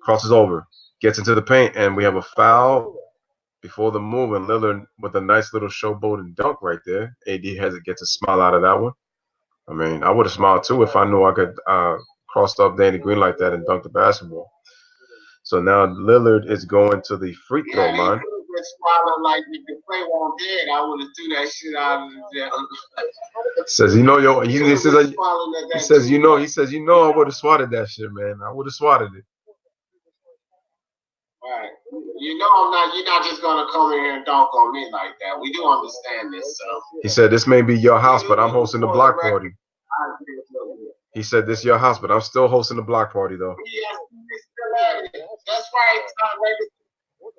Crosses over, gets into the paint, and we have a foul before the move. And Lillard with a nice little showboat and dunk right there. AD gets a smile out of that one. I mean, I would have smiled too if I knew I could cross up Danny Green like that and dunk the basketball. So now Lillard is going to the free throw line. Smiling like if the play won't dead, I would have threw that shit out of the jail. Says, you know, he says, I would have swatted that shit, man. I would have swatted it. Right. You know you're not just gonna come in here and dunk on me like that. We do understand this, so. He said, this may be your house, but I'm hosting the block party. He said, this is your house, but I'm still hosting the block party though. That's right,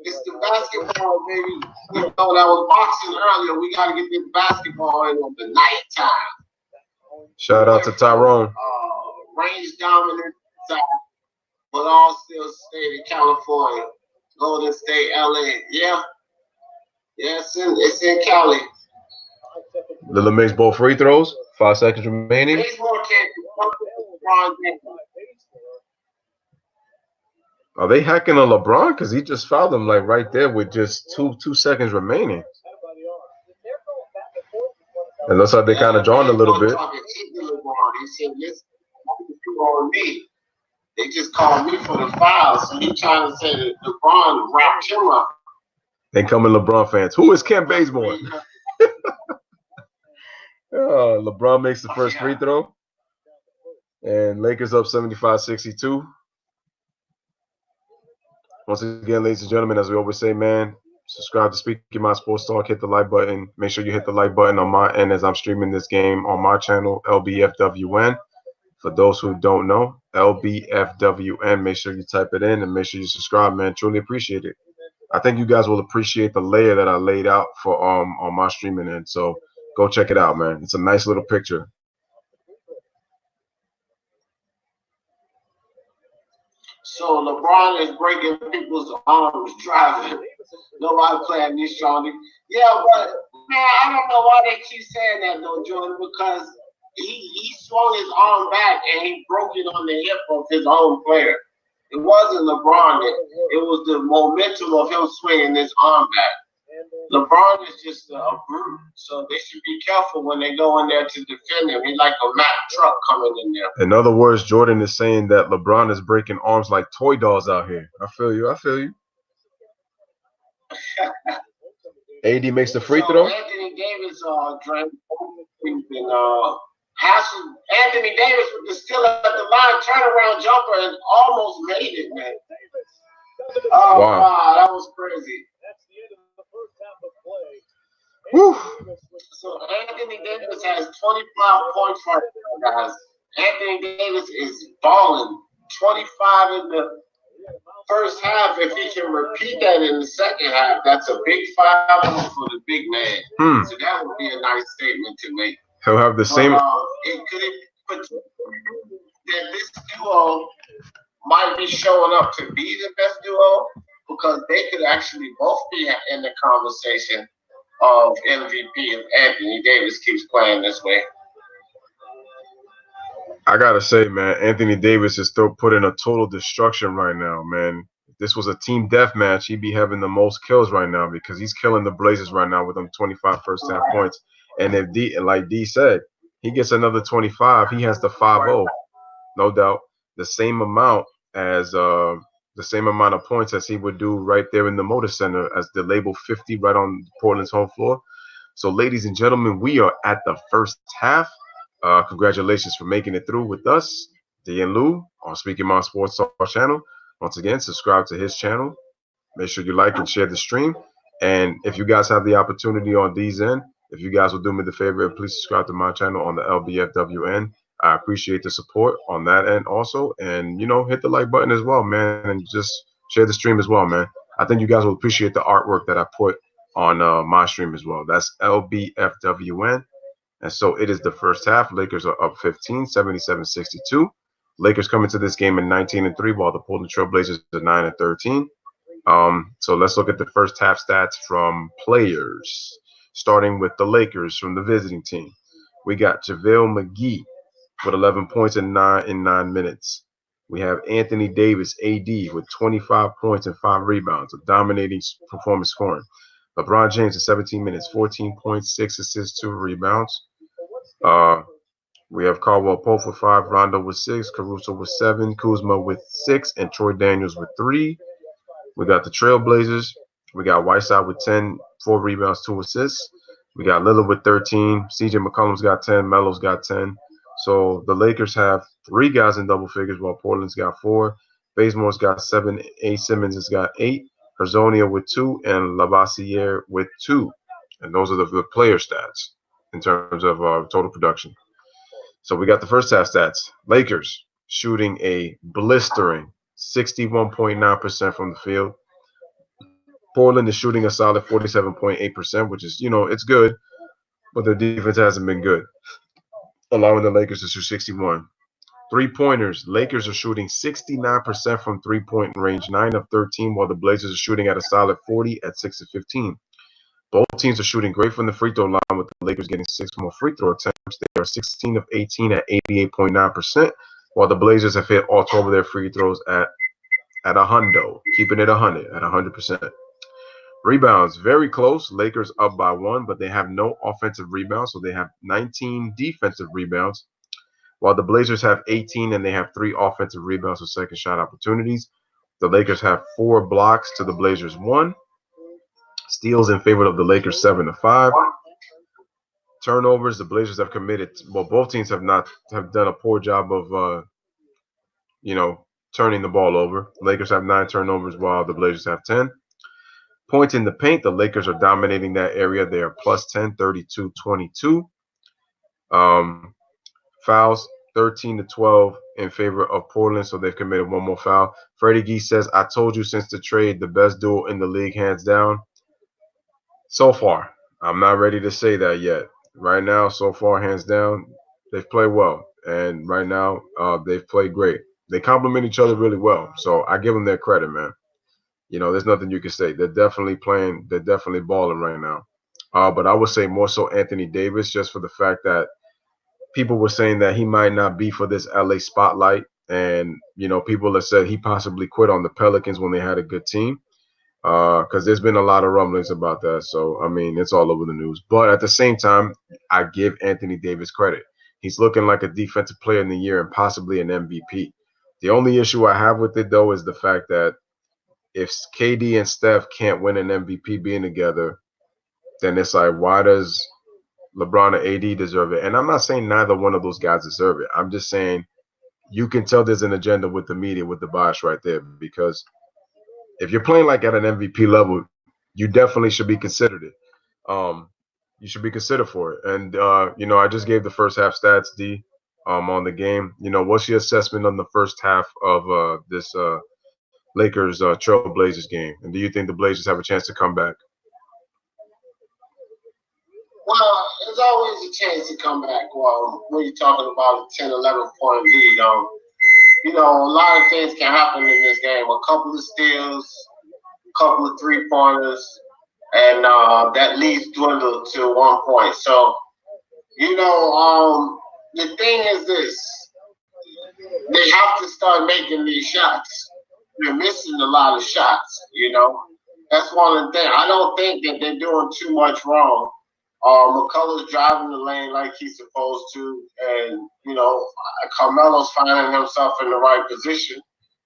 it's the basketball, baby. You know, that was boxing earlier. We got to get this basketball in on the nighttime. Shout out to Tyrone. Range dominant, but all still stayed in California. Golden State, LA. Yeah, it's in Cali. Lillard makes both free throws. 5 seconds remaining. Bazemore can't do LeBron James. Are they hacking on LeBron? Because he just fouled him like right there with just two seconds remaining. It looks like they kind of drawn a little bit. He said, "This on me." They just called me for the foul, so he trying to say that LeBron wrapped him up. They coming LeBron fans. Who is Kent Bazemore? LeBron makes the first free throw. And Lakers up 75-62. Once again, ladies and gentlemen, as we always say, man, subscribe to Speaking My Sports Talk. Hit the like button. Make sure you hit the like button on my end as I'm streaming this game on my channel, LBFWN. For those who don't know, LBFWN, make sure you type it in and make sure you subscribe, man. Truly appreciate it. I think you guys will appreciate the layer that I laid out for on my streaming end. So go check it out, man. It's a nice little picture. So LeBron is breaking people's arms driving. Nobody playing this, Shawnee. Yeah, but man, I don't know why they keep saying that though, Jordan, because he swung his arm back and he broke it on the hip of his own player. It wasn't LeBron. It was the momentum of him swinging his arm back. LeBron is just a brute, so they should be careful when they go in there to defend him. He's like a Mack truck coming in there. In other words, Jordan is saying that LeBron is breaking arms like toy dolls out here. I feel you. I feel you. AD makes the free throw. Anthony Davis drank and Anthony Davis with the still at the line turnaround jumper and almost made it, man. Oh wow, that was crazy. That's the end of the first half of play. Woo. So Anthony Davis has 25 points for guys. Anthony Davis is balling. 25 in the first half. If he can repeat that in the second half, that's a big 5 for the big man. So that would be a nice statement to make. He'll have the same. That this duo might be showing up to be the best duo because they could actually both be in the conversation of MVP if Anthony Davis keeps playing this way. I gotta say, man, Anthony Davis is still putting a total destruction right now, man. If this was a team death match, he'd be having the most kills right now because he's killing the Blazers right now with them 25 first half points. And if D, like D said, he gets another 25, he has the 5-0, no doubt. The same amount of points as he would do right there in the Motor Center as the label 50 right on Portland's home floor. So, ladies and gentlemen, we are at the first half. Congratulations for making it through with us, D and Lou, on Speaking My Sports Talk channel. Once again, subscribe to his channel. Make sure you like and share the stream. And if you guys have the opportunity on D's end, if you guys will do me the favor, please subscribe to my channel on the LBFWN. I appreciate the support on that end also. And, you know, hit the like button as well, man. And just share the stream as well, man. I think you guys will appreciate the artwork that I put on my stream as well. That's LBFWN. And so it is the first half. Lakers are up 15, 77-62. Lakers coming to this game at 19-3, while the Portland Trail Blazers are 9-13. So let's look at the first half stats from players. Starting with the Lakers from the visiting team. We got JaVale McGee with 11 points in 9 minutes. We have Anthony Davis, AD, with 25 points and 5 rebounds, a dominating performance scoring. LeBron James at 17 minutes, 14 points, 6 assists, 2 rebounds. We have Caldwell Pope with 5, Rondo with 6, Caruso with 7, Kuzma with 6, and Troy Daniels with 3. We got the Trailblazers. We got Whiteside with 10, 4 rebounds, 2 assists. We got Lillard with 13. CJ McCollum's got 10. Melo's got 10. So the Lakers have 3 guys in double figures, while Portland's got 4. Bazemore's got 7. A. Simmons has got 8. Herzonia with 2, and Lavassiere with 2. And those are the player stats in terms of total production. So we got the first half stats. Lakers shooting a blistering 61.9% from the field. Portland is shooting a solid 47.8%, which is, you know, it's good, but their defense hasn't been good, allowing the Lakers to shoot 61. 3-pointers, Lakers are shooting 69% from 3-point range, 9 of 13, while the Blazers are shooting at a solid 40 at 6 of 15. Both teams are shooting great from the free throw line, with the Lakers getting 6 more free throw attempts. They are 16 of 18 at 88.9%, while the Blazers have hit all 12 of their free throws at a hundo, keeping it 100 at 100%. Rebounds, very close. Lakers up by 1, but they have no offensive rebounds, so they have 19 defensive rebounds, While the Blazers have 18 and they have 3 offensive rebounds or second shot opportunities, the Lakers have 4 blocks to the Blazers 1. Steals in favor of the Lakers 7-5. Turnovers, the Blazers have committed. Well, both teams have done a poor job of turning the ball over. The Lakers have 9 turnovers while the Blazers have 10. Points in the paint, the Lakers are dominating that area. They are plus 10, 32-22. Fouls, 13-12 in favor of Portland, so they've committed 1 more foul. Freddie Gee says, I told you since the trade, the best duo in the league, hands down. So far, I'm not ready to say that yet. Right now, so far, hands down, they've played well. And right now, they've played great. They complement each other really well. So I give them their credit, man. There's nothing you can say. They're definitely playing. They're definitely balling right now. But I would say more so Anthony Davis, just for the fact that people were saying that he might not be for this LA spotlight. And, people have said he possibly quit on the Pelicans when they had a good team. Because there's been a lot of rumblings about that. So, I mean, it's all over the news. But at the same time, I give Anthony Davis credit. He's looking like a defensive player in the year and possibly an MVP. The only issue I have with it, though, is the fact that if KD and Steph can't win an MVP being together, then it's like, why does LeBron and AD deserve it? And I'm not saying neither one of those guys deserve it. I'm just saying you can tell there's an agenda with the media, with the bias right there, because if you're playing like at an MVP level, you definitely should be considered it. You should be considered for it. And, I just gave the first half stats, D, on the game. What's your assessment on the first half of this Lakers Trail Blazers game? And do you think the Blazers have a chance to come back? Well, there's always a chance to come back. Well, when you're talking about a 10, 11-point lead, a lot of things can happen in this game. A couple of steals, a couple of 3-pointers, and that lead's dwindled to 1 point. So, the thing is this. They have to start making these shots. They're missing a lot of shots, That's one of the things. I don't think that they're doing too much wrong. McCullough's driving the lane like he's supposed to, and Carmelo's finding himself in the right position.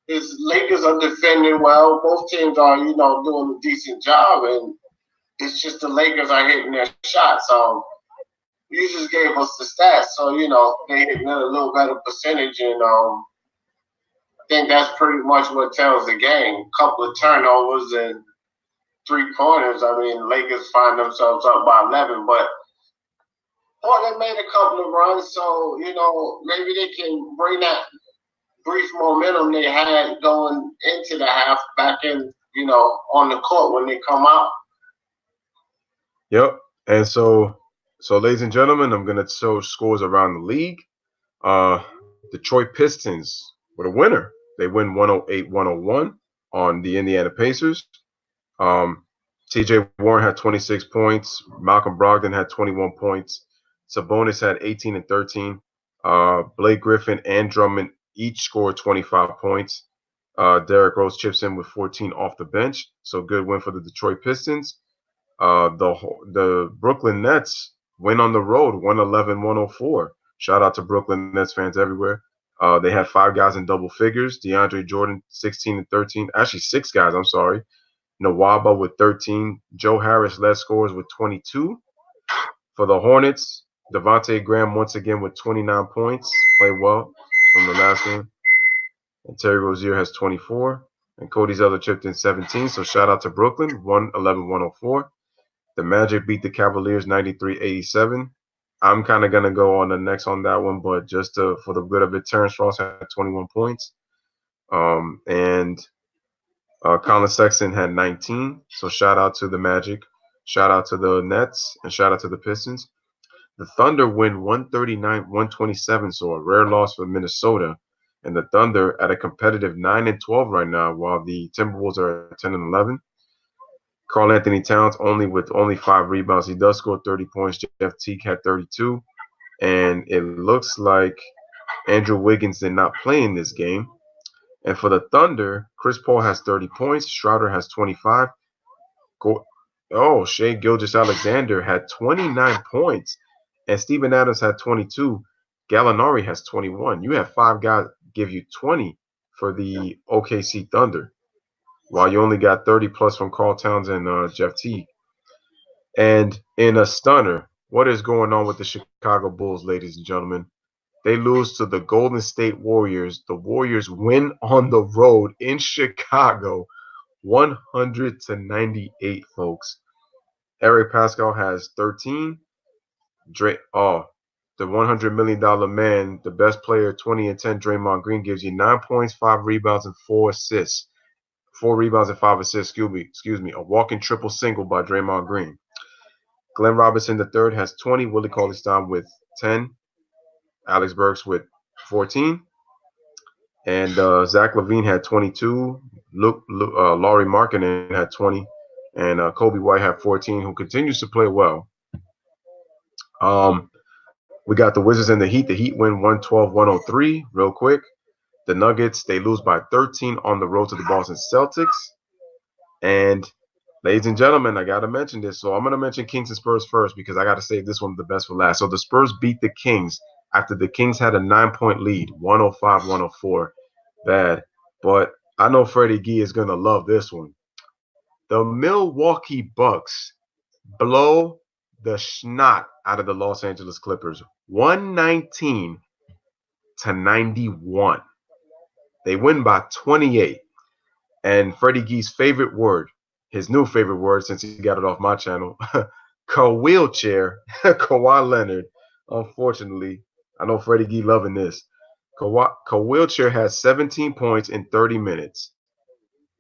His Lakers are defending well. Both teams are, doing a decent job, and it's just the Lakers are hitting their shots. You just gave us the stats, so they hitting a little better percentage, and I think that's pretty much what tells the game. A couple of turnovers and 3-pointers. I mean, Lakers find themselves up by 11, but Portland made a couple of runs, so maybe they can bring that brief momentum they had going into the half back in, on the court when they come out. Yep. And so ladies and gentlemen, I'm gonna show scores around the league. Detroit Pistons were the winner. They win 108-101 on the Indiana Pacers. TJ Warren had 26 points. Malcolm Brogdon had 21 points. Sabonis had 18 and 13. Blake Griffin and Drummond each scored 25 points. Derrick Rose chips in with 14 off the bench. So good win for the Detroit Pistons. The Brooklyn Nets win on the road, 111-104. Shout out to Brooklyn Nets fans everywhere. They had 5 guys in double figures. DeAndre Jordan, 16 and 13. Actually, 6 guys, I'm sorry. Nwaba with 13. Joe Harris led scores with 22. For the Hornets, Devontae Graham once again with 29 points. Played well from the last one. And Terry Rozier has 24. And Cody Zeller chipped in 17. So shout out to Brooklyn, 111-104. The Magic beat the Cavaliers 93-87. I'm kind of going to go on the next on that one, but just for the good of it, Terrence Ross had 21 points. And Colin Sexton had 19. So shout out to the Magic. Shout out to the Nets. And shout out to the Pistons. The Thunder win 139-127, so a rare loss for Minnesota. And the Thunder at a competitive 9-12 right now, while the Timberwolves are at 10-11. Karl Anthony Towns with only 5 rebounds. He does score 30 points. Jeff Teague had 32. And it looks like Andrew Wiggins did not play in this game. And for the Thunder, Chris Paul has 30 points. Schroeder has 25. Shai Gilgeous-Alexander had 29 points. And Steven Adams had 22. Gallinari has 21. You have 5 guys give you 20 for the OKC Thunder, while you only got 30 plus from Karl Towns and Jeff Teague. And in a stunner, what is going on with the Chicago Bulls, ladies and gentlemen? They lose to the Golden State Warriors. The Warriors win on the road in Chicago, 100-98, folks. Eric Pascal has 13. The $100 million man, the best player, 20 and 10, Draymond Green, gives you 9 points, 5 rebounds, and 4 assists. 4 rebounds and 5 assists, excuse me. A walking triple single by Draymond Green. Glenn Robinson III has 20. Willie Cauley-Stein with 10. Alex Burks with 14. And Zach LaVine had 22. Laurie Markkinen had 20. And Kobe White had 14, who continues to play well. We got the Wizards and the Heat. The Heat win 112-103 real quick. The Nuggets, they lose by 13 on the road to the Boston Celtics. And ladies and gentlemen, I got to mention this. So I'm going to mention Kings and Spurs first because I got to save this one the best for last. So the Spurs beat the Kings after the Kings had a 9-point lead, 105-104. Bad. But I know Freddie Gee is going to love this one. The Milwaukee Bucks blow the snot out of the Los Angeles Clippers, 119-91. They win by 28. And Freddie Gee's favorite word, his new favorite word since he got it off my channel, wheelchair, Kawhi Leonard. Unfortunately, I know Freddie Gee loving this. Wheelchair has 17 points in 30 minutes.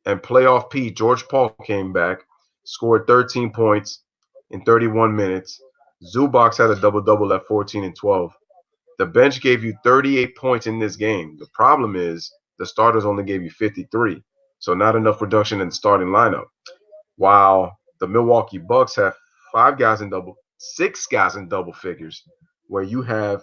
And playoff Pete, George Paul, came back, scored 13 points in 31 minutes. Zubac had a double-double at 14 and 12. The bench gave you 38 points in this game. The problem is the starters only gave you 53. So not enough production in the starting lineup. While the Milwaukee Bucks have 6 guys in double figures, where you have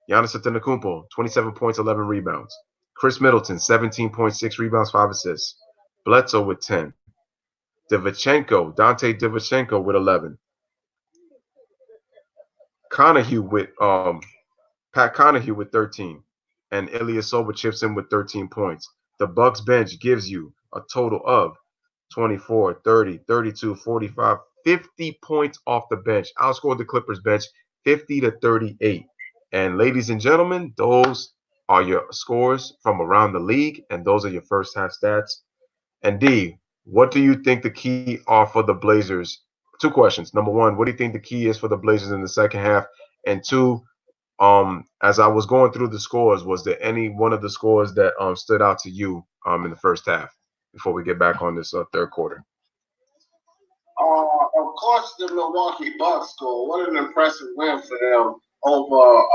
Giannis Antetokounmpo, 27 points, 11 rebounds. Chris Middleton, 17.6 rebounds, 5 assists. Bledsoe with 10. Dante DiVincenzo with 11. Pat Connaughue with 13. And Ilyasova chips in with 13 points. The Bucks bench gives you a total of 24, 30, 32, 45, 50 points off the bench. Outscored the Clippers bench 50-38. And ladies and gentlemen, those are your scores from around the league, and those are your first half stats. And D, what do you think the key are for the Blazers? 2 questions. Number 1, what do you think the key is for the Blazers in the second half? And 2, as I was going through the scores, was there any one of the scores that stood out to you in the first half before we get back on this third quarter? Of course, the Milwaukee Bucks score. What an impressive win for them over,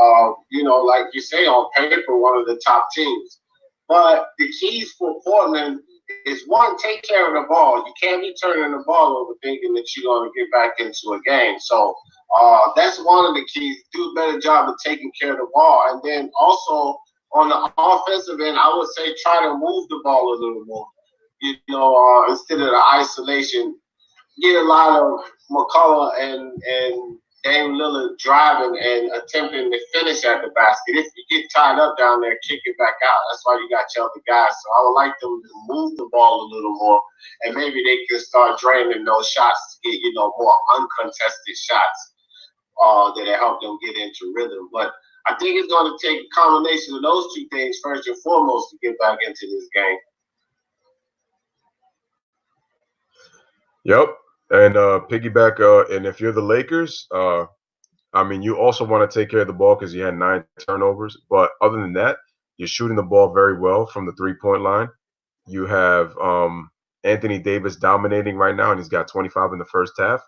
like you say, on paper, one of the top teams. But the keys for Portland is, 1, take care of the ball. You can't be turning the ball over thinking that you're going to get back into a game. So that's one of the keys. Do a better job of taking care of the ball. And then also on the offensive end, I would say try to move the ball a little more. Instead of the isolation, get a lot of McCullough and Dame Lillard driving and attempting to finish at the basket. If you get tied up down there, kick it back out. That's why you got your other guys. So I would like them to move the ball a little more, and maybe they can start draining those shots to get, more uncontested shots that'll help them get into rhythm. But I think it's going to take a combination of those 2 things first and foremost to get back into this game. Yep. And piggyback, and if you're the Lakers, you also want to take care of the ball because you had 9 turnovers. But other than that, you're shooting the ball very well from the 3-point line. You have Anthony Davis dominating right now, and he's got 25 in the first half.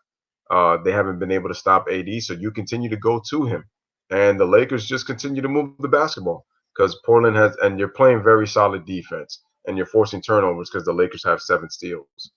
They haven't been able to stop AD, so you continue to go to him. And the Lakers just continue to move the basketball because Portland has, and you're playing very solid defense, and you're forcing turnovers because the Lakers have 7 steals.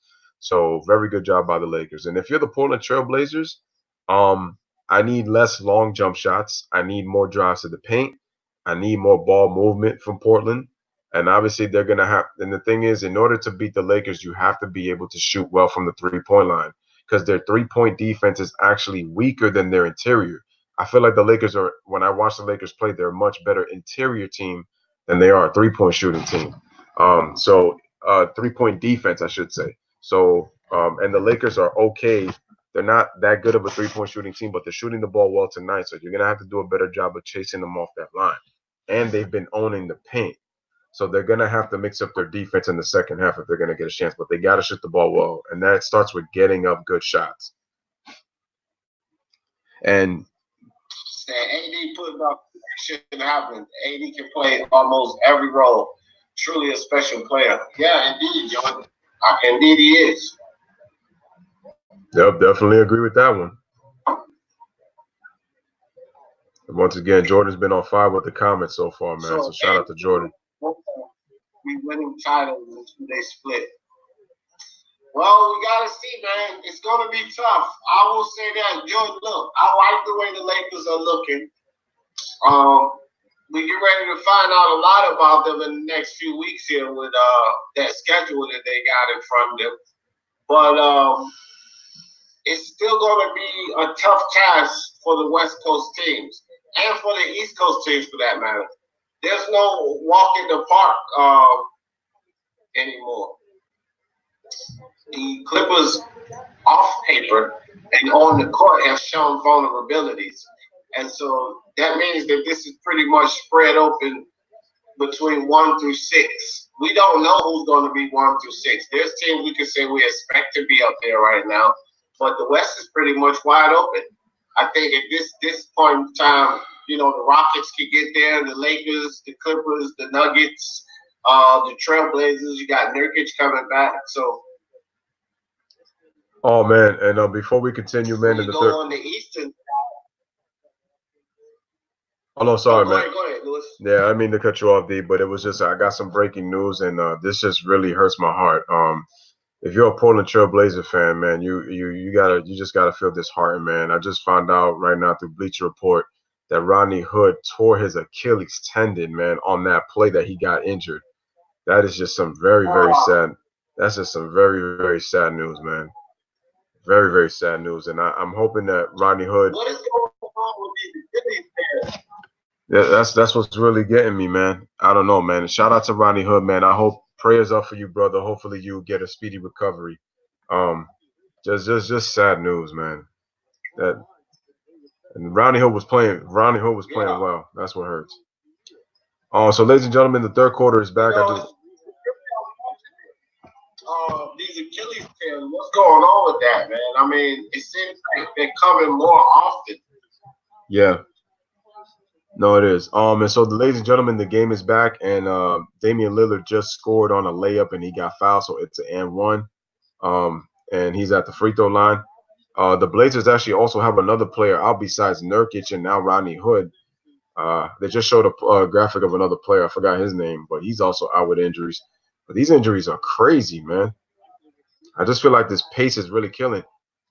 So very good job by the Lakers. And if you're the Portland Trail Blazers, I need less long jump shots. I need more drives to the paint. I need more ball movement from Portland. And obviously they're going to have – and the thing is, in order to beat the Lakers, you have to be able to shoot well from the 3-point line because their 3-point defense is actually weaker than their interior. I feel like the Lakers are, when I watch the Lakers play, they're a much better interior team than they are a three-point shooting team. So 3-point defense, I should say. So, and the Lakers are okay. They're not that good of a three-point shooting team, but they're shooting the ball well tonight. So you're going to have to do a better job of chasing them off that line. And they've been owning the paint. So they're going to have to mix up their defense in the second half if they're going to get a chance. But they got to shoot the ball well. And that starts with getting up good shots. And AD put up shouldn't happen. AD can play almost every role. Truly a special player. Yeah, indeed, Jordan. Indeed, he is. Yep, definitely agree with that one. And once again, Jordan's been on fire with the comments so far, man. So shout out to Jordan. We winning titles they split. Well, we gotta see, man. It's gonna be tough. I will say that, Jordan. Look, I like the way the Lakers are looking. We get ready to find out a lot about them in the next few weeks here with that schedule that they got in front of them. But it's still gonna be a tough task for the West Coast teams and for the East Coast teams, for that matter. There's no walk in the park anymore. The Clippers, off paper and on the court, have shown vulnerabilities. And so that means that this is pretty much spread open between 1 through 6. We don't know who's going to be 1 through 6. There's teams we can say we expect to be up there right now, but the West is pretty much wide open. I think at this point in time, you know, the Rockets could get there, the Lakers, the Clippers, the Nuggets, the Trailblazers. You got Nurkic coming back, so. Oh man, and before we continue, man, in the third. On the Eastern. Oh no, sorry, man. Go ahead, Louis. Yeah, I mean to cut you off, D, but it was just I got some breaking news, and this just really hurts my heart. If you're a Portland Trailblazer fan, man, you just gotta feel disheartened, man. I just found out right now through Bleacher Report that Rodney Hood tore his Achilles tendon, man, on that play that he got injured. That is just some very, very sad. That's just some very, very sad news, man. Very, very sad news, and I'm hoping that Rodney Hood. What is going on with these Achilles tears? Yeah, that's what's really getting me, man. I don't know, man. Shout out to Rodney Hood, man. I hope prayers up for you, brother. Hopefully you get a speedy recovery. Just sad news, man. That and Rodney Hood was playing well. That's what hurts. So ladies and gentlemen, the third quarter is back. These Achilles tears, what's going on with that, man? I mean, it seems like they're coming more often. Yeah. No, it is. And so, ladies and gentlemen, the game is back, and Damian Lillard just scored on a layup, and he got fouled, so it's an and one. And he's at the free throw line. The Blazers actually also have another player out besides Nurkic and now Rodney Hood. They just showed a graphic of another player. I forgot his name, but he's also out with injuries. But these injuries are crazy, man. I just feel like this pace is really killing.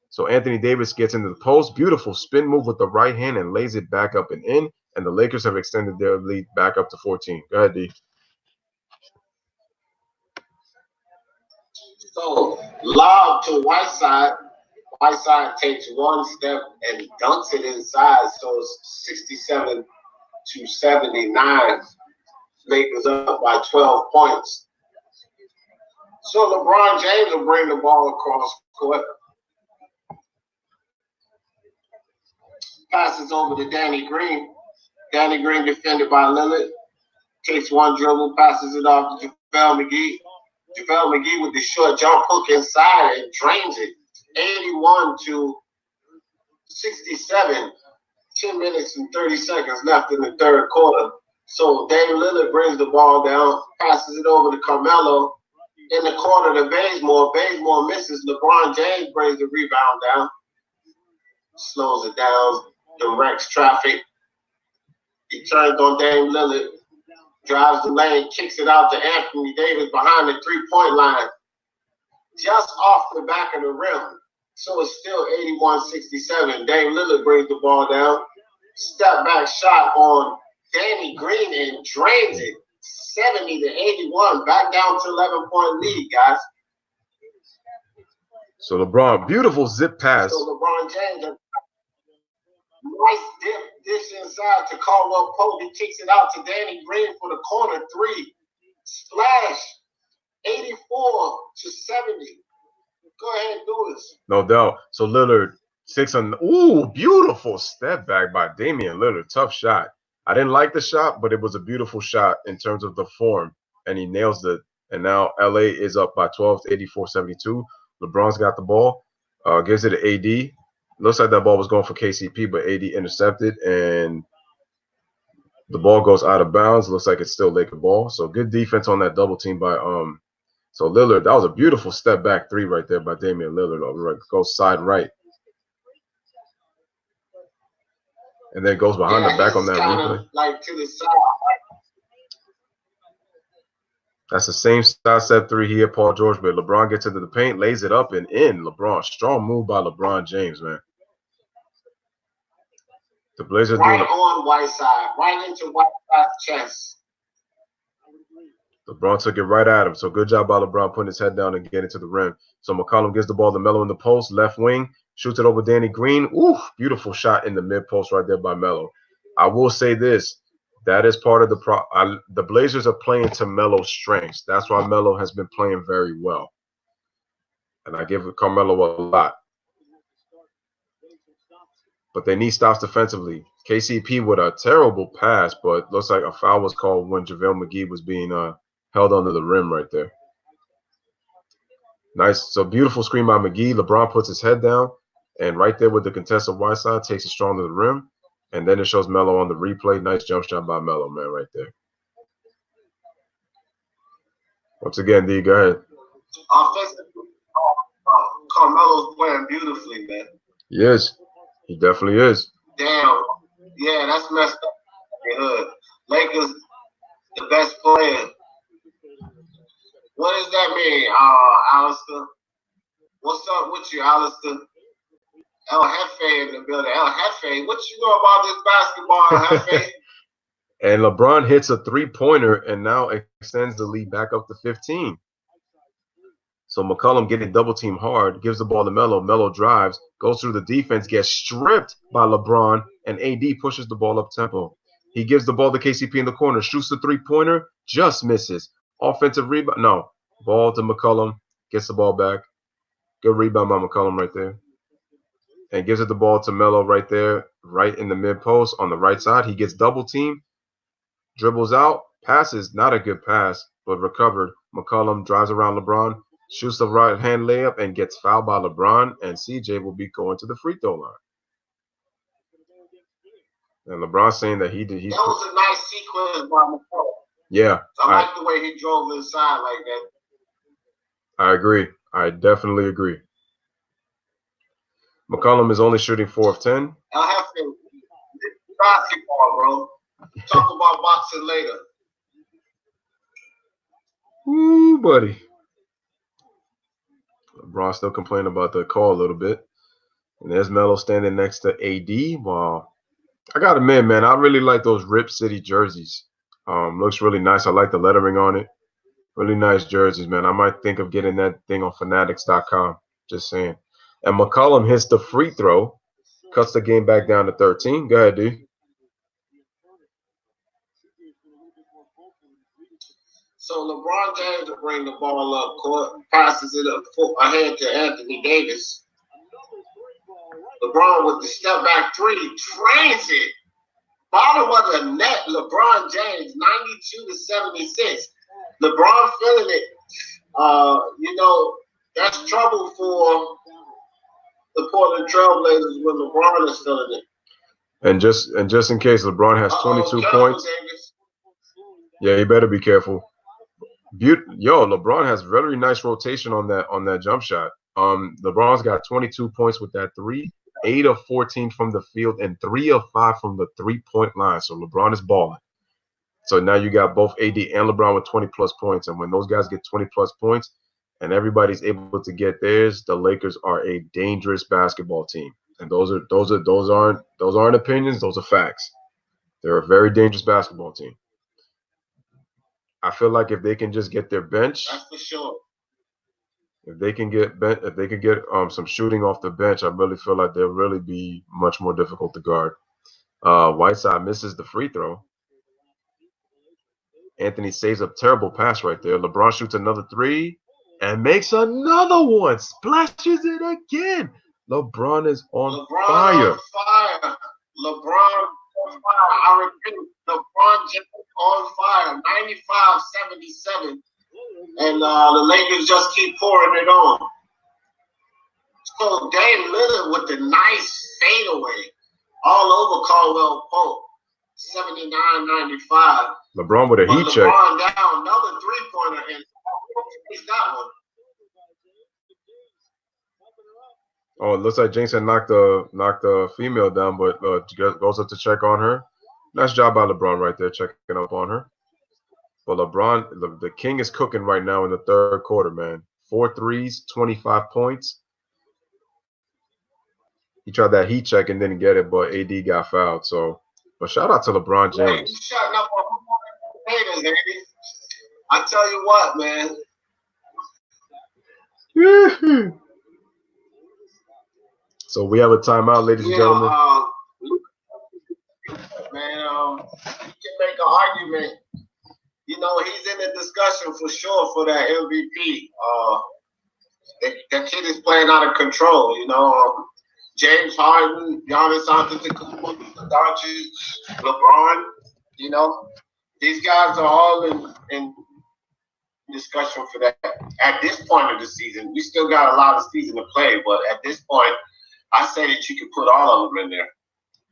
So Anthony Davis gets into the post. Beautiful spin move with the right hand and lays it back up and in. And the Lakers have extended their lead back up to 14. Go ahead, D. So, lob to Whiteside. Whiteside takes one step and dunks it inside. So it's 67-79. Lakers up by 12 points. So LeBron James will bring the ball across court. Passes over to Danny Green. Danny Green defended by Lillard. Takes one dribble, passes it off to JaVale McGee. JaVale McGee with the short jump hook inside and drains it. 81-67. 10 minutes and 30 seconds left in the third quarter. So Dame Lillard brings the ball down, passes it over to Carmelo. In the corner to Bazemore. Bazemore misses. LeBron James brings the rebound down. Slows it down. Directs traffic. He turns on Dame Lillard. Drives the lane. Kicks it out to Anthony Davis behind the three-point line. Just off the back of the rim. So it's still 81-67. Dame Lillard brings the ball down. Step back shot on Danny Green and drains it. 70-81, back down to 11-point lead, guys. So LeBron, beautiful zip pass. So LeBron James, Nice dip dish inside to Caldwell Pope. He kicks it out to Danny Green for the corner three. Splash. 84-70. Go ahead, Lewis. No doubt. So Lillard 6 on. Ooh, beautiful step back by Damian Lillard. Tough shot. I didn't like the shot, but it was a beautiful shot in terms of the form, and he nails it. And now LA is up by 12 to 84-72. LeBron's got the ball, gives it to AD. Looks like that ball was going for KCP, but AD intercepted, and the ball goes out of bounds. Looks like it's still Laker ball. So good defense on that double team by So Lillard, that was a beautiful step back three right there by Damian Lillard. Goes side right. And then goes behind the back on that replay. Like to the side. That's the same side step three he had Paul George, but LeBron gets into the paint, lays it up and in. LeBron, strong move by LeBron James, man. The Blazers right doing on Whiteside, right into Whiteside's chest. LeBron took it right at him. So good job by LeBron putting his head down and getting to the rim. So McCollum gives the ball to Melo in the post, left wing, shoots it over Danny Green. Ooh, beautiful shot in the mid post right there by Melo. I will say this. That is part of the Blazers are playing to Melo's strengths. That's why Melo has been playing very well. And I give Carmelo a lot. But they need stops defensively. KCP with a terrible pass, but looks like a foul was called when JaVale McGee was being held under the rim right there. Nice. So beautiful screen by McGee. LeBron puts his head down, and right there with the contested Whiteside, takes it strong to the rim. And then it shows Melo on the replay. Nice jump shot by Melo, man, right there. Once again, D, go ahead. Offensively, Carmelo's playing beautifully, man. He is. He definitely is. Damn. Yeah, that's messed up. Hood. Lakers, the best player. What does that mean, Alistair? What's up with you, Alistair? El Jefe in the building. El Jefe, what you know about this basketball, El Jefe? And LeBron hits a three-pointer and now extends the lead back up to 15. So McCollum getting double team hard, gives the ball to Melo. Melo drives, goes through the defense, gets stripped by LeBron, and AD pushes the ball up tempo. He gives the ball to KCP in the corner, shoots the three-pointer, just misses. Offensive rebound, no. Ball to McCollum, gets the ball back. Good rebound by McCollum right there. And gives it the ball to Melo right there, right in the mid-post on the right side. He gets double team, dribbles out, passes, not a good pass, but recovered. McCollum drives around LeBron, shoots the right-hand layup, and gets fouled by LeBron, and CJ will be going to the free throw line. And LeBron saying that he did. That was a nice sequence by McCollum. Yeah. I like the way he drove inside like that. I agree. I definitely agree. McCollum is only shooting 4 of 10. I'll have to basketball, bro. Talk about boxing later. Ooh, buddy. LeBron still complaining about the call a little bit. And there's Melo standing next to AD. Wow. I got to admit, man, I really like those Rip City jerseys. Looks really nice. I like the lettering on it. Really nice jerseys, man. I might think of getting that thing on Fanatics.com. Just saying. And McCollum hits the free throw, cuts the game back down to 13. Go ahead, D. So LeBron James to bring the ball up court, passes it up ahead to Anthony Davis. LeBron with the step back three, trains it. Bottom of the net, LeBron James, 92-76. LeBron feeling it. That's trouble for the Portland Trailblazers when LeBron is feeling it. And just in case, LeBron has 22 points. Davis. Yeah, you better be careful. LeBron has very nice rotation on that jump shot. LeBron's got 22 points with that three, 8 of 14 from the field, and 3 of 5 from the three-point line. So LeBron is balling. So now you got both AD and LeBron with 20-plus points. And when those guys get 20-plus points and everybody's able to get theirs, the Lakers are a dangerous basketball team. And those aren't opinions, those are facts. They're a very dangerous basketball team. I feel like if they can just get their bench, that's for sure. If they can get some shooting off the bench, I really feel like they'll really be much more difficult to guard. Whiteside misses the free throw. Anthony saves a terrible pass right there. LeBron shoots another three and makes another one. Splashes it again. LeBron is on fire. LeBron on fire. I repeat, LeBron James on fire. 95-77. And the Lakers just keep pouring it on. So Dame Lillard with the nice fadeaway all over Caldwell Pope. 79-95. LeBron with a heat check. LeBron down another three-pointer and he's that one. Oh, it looks like Jinx had knocked the female down, but goes up to check on her. Nice job by LeBron right there, checking up on her. But LeBron, the king is cooking right now in the third quarter, man. 4 threes, 25 points. He tried that heat check and didn't get it, but AD got fouled. So, but shout out to LeBron James. You shutting up on haters, Andy. I tell you what, man. So we have a timeout, ladies and gentlemen. Man, you can make an argument. You know, he's in the discussion for sure for that MVP. That kid is playing out of control. You know, James Harden, Giannis Antetokounmpo, Doncic, LeBron. You know, these guys are all in discussion for that. At this point of the season, we still got a lot of season to play, but at this point, I say that you can put all of them in there.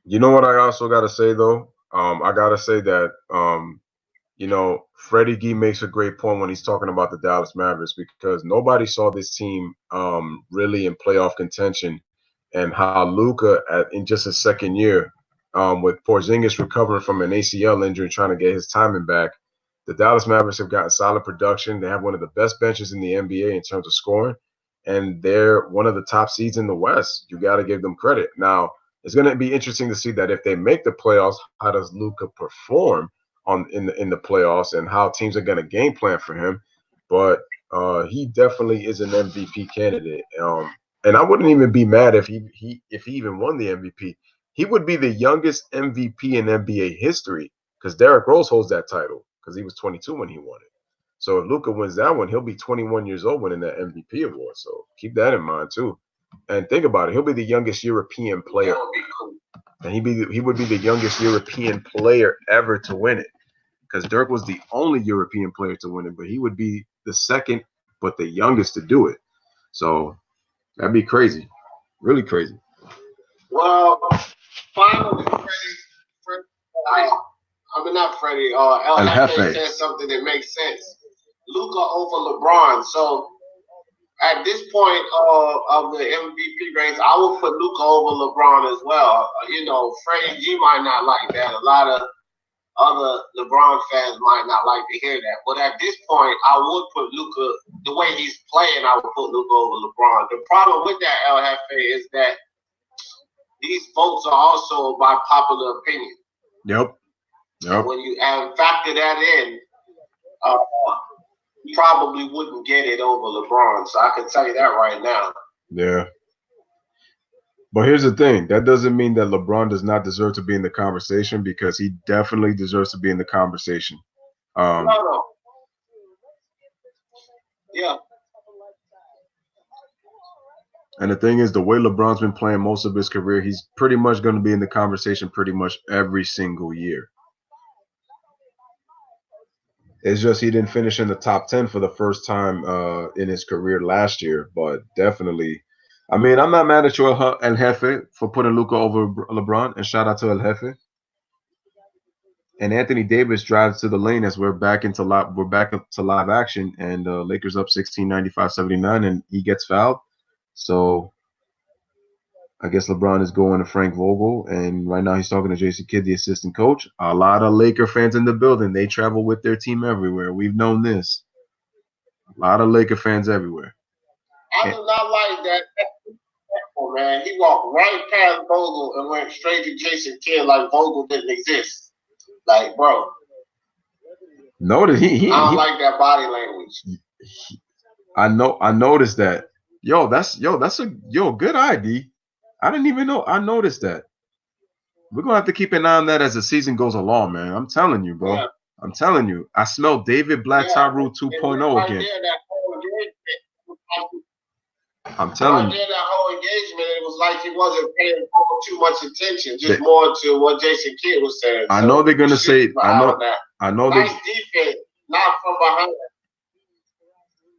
You know what I also got to say, though? I got to say that, you know, Freddie Gee makes a great point when he's talking about the Dallas Mavericks, because nobody saw this team really in playoff contention, and how Luka, in just his second year, with Porzingis recovering from an ACL injury, trying to get his timing back, the Dallas Mavericks have gotten solid production. They have one of the best benches in the NBA in terms of scoring, and they're one of the top seeds in the West. You got to give them credit. Now, it's going to be interesting to see that if they make the playoffs, how does Luka perform in the playoffs, and how teams are going to game plan for him. But he definitely is an MVP candidate. And I wouldn't even be mad if he even won the MVP. He would be the youngest MVP in NBA history, because Derrick Rose holds that title because he was 22 when he won it. So if Luka wins that one, he'll be 21 years old winning that MVP award. So keep that in mind too. And think about it. He'll be the youngest European player. And he would be the youngest European player ever to win it, because Dirk was the only European player to win it, but he would be the second, but the youngest to do it. So that'd be crazy. Really crazy. Well, finally, Freddie. El Jefe said something that makes sense. Luka over LeBron. So at this point of the MVP race, I will put Luka over LeBron as well. You know, Freddie G might not like that. A lot of other LeBron fans might not like to hear that. But at this point, I would put Luka, the way he's playing, I would put Luka over LeBron. The problem with that, El Jefe, is that these votes are also by popular opinion. Yep. When you factor that in, you probably wouldn't get it over LeBron. So I can tell you that right now. Yeah. But here's the thing. That doesn't mean that LeBron does not deserve to be in the conversation, because he definitely deserves to be in the conversation. No. Yeah. And the thing is, the way LeBron's been playing most of his career, he's pretty much going to be in the conversation pretty much every single year. It's just he didn't finish in the top 10 for the first time in his career last year. But definitely, I mean, I'm not mad at you, El Jefe, for putting Luka over LeBron. And shout out to El Jefe. And Anthony Davis drives to the lane as we're back into live action, and Lakers up 16-95-79, and he gets fouled. So I guess LeBron is going to Frank Vogel, and right now he's talking to Jason Kidd, the assistant coach. A lot of Laker fans in the building. They travel with their team everywhere. We've known this. A lot of Laker fans everywhere. I do not like that. Man, he walked right past Vogel and went straight to Jason Kidd like Vogel didn't exist. Like, bro. No, I don't like that body language. I noticed that. That's a good ID. I didn't even know. I noticed that. We're gonna have to keep an eye on that as the season goes along, man. I'm telling you, bro. Yeah. I'm telling you. I smell David Black Tyru 2.0 right again. there, that whole engagement, I'm telling right you. there, that whole engagement, it was like he wasn't paying too much attention, just more to what Jason Kidd was saying. I know they're gonna say. I know. Nice defense, not from behind.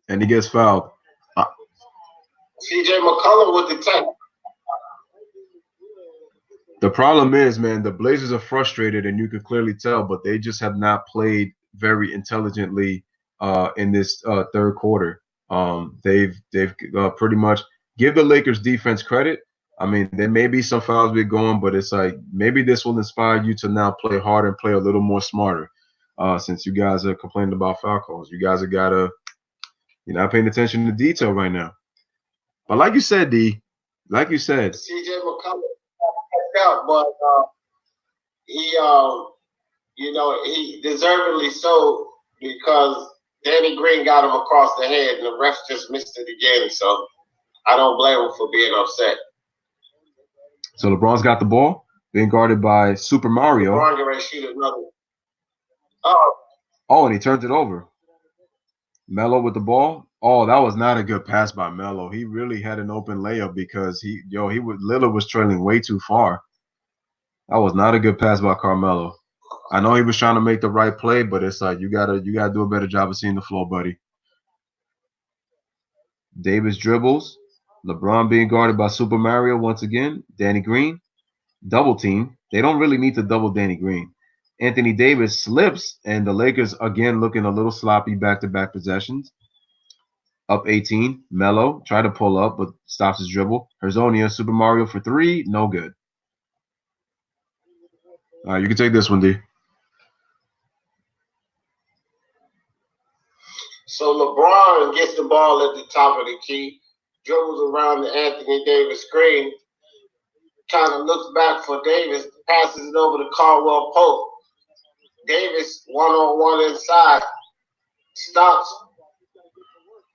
And he gets fouled. CJ McCollum with the tech. The problem is, man, the Blazers are frustrated, and you could clearly tell, but they just have not played very intelligently in this third quarter. They've pretty much give the Lakers defense credit. I mean, there may be some fouls be going, but it's like maybe this will inspire you to now play harder and play a little more smarter. Since you guys are complaining about foul calls, you guys have you're not paying attention to detail right now. But like you said, D, like you said, CJ McCollum. But he deservedly so, because Danny Green got him across the head and the refs just missed it again. So I don't blame him for being upset. So LeBron's got the ball, being guarded by Super Mario. LeBron getting ready to shoot another. Oh, and he turns it over. Melo with the ball. Oh, that was not a good pass by Melo. He really had an open layup because Lillard was trailing way too far. That was not a good pass by Carmelo. I know he was trying to make the right play, but it's like you gotta do a better job of seeing the floor, buddy. Davis dribbles. LeBron being guarded by Super Mario once again. Danny Green. Double team. They don't really need to double Danny Green. Anthony Davis slips, and the Lakers again looking a little sloppy back-to-back possessions. Up 18. Melo tried to pull up, but stops his dribble. Hezonja, Super Mario for three. No good. All right, you can take this one, D. So LeBron gets the ball at the top of the key, dribbles around the Anthony Davis screen, kind of looks back for Davis, passes it over to Caldwell Pope. Davis one-on-one inside, stops.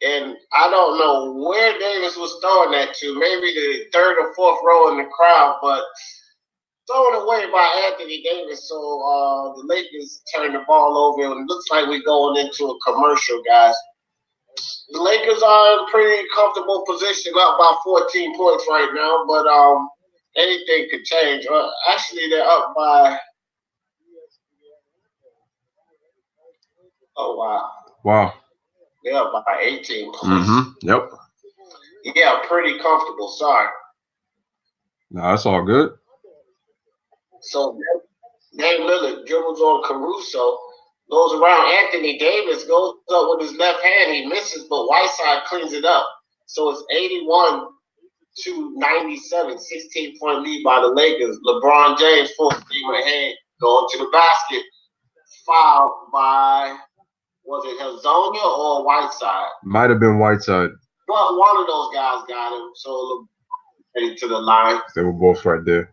And I don't know where Davis was throwing that to, maybe the third or fourth row in the crowd, but thrown away by Anthony Davis. So the Lakers turn the ball over, and it looks like we're going into a commercial, guys. The Lakers are in a pretty comfortable position, up by 14 points right now, but anything could change. Actually, they're up by... Oh, wow. Wow. They're up by 18 points. Mm-hmm. Yep. Yeah, pretty comfortable. Sorry. No, that's all good. So Dame Lillard dribbles on Caruso, goes around Anthony Davis, goes up with his left hand. He misses, but Whiteside cleans it up. So it's 81-97, 16-point lead by the Lakers. LeBron James full steam ahead, going to the basket. Fouled by, was it Hezonja or Whiteside? Might have been Whiteside. But one of those guys got him. So headed to the line. They were both right there.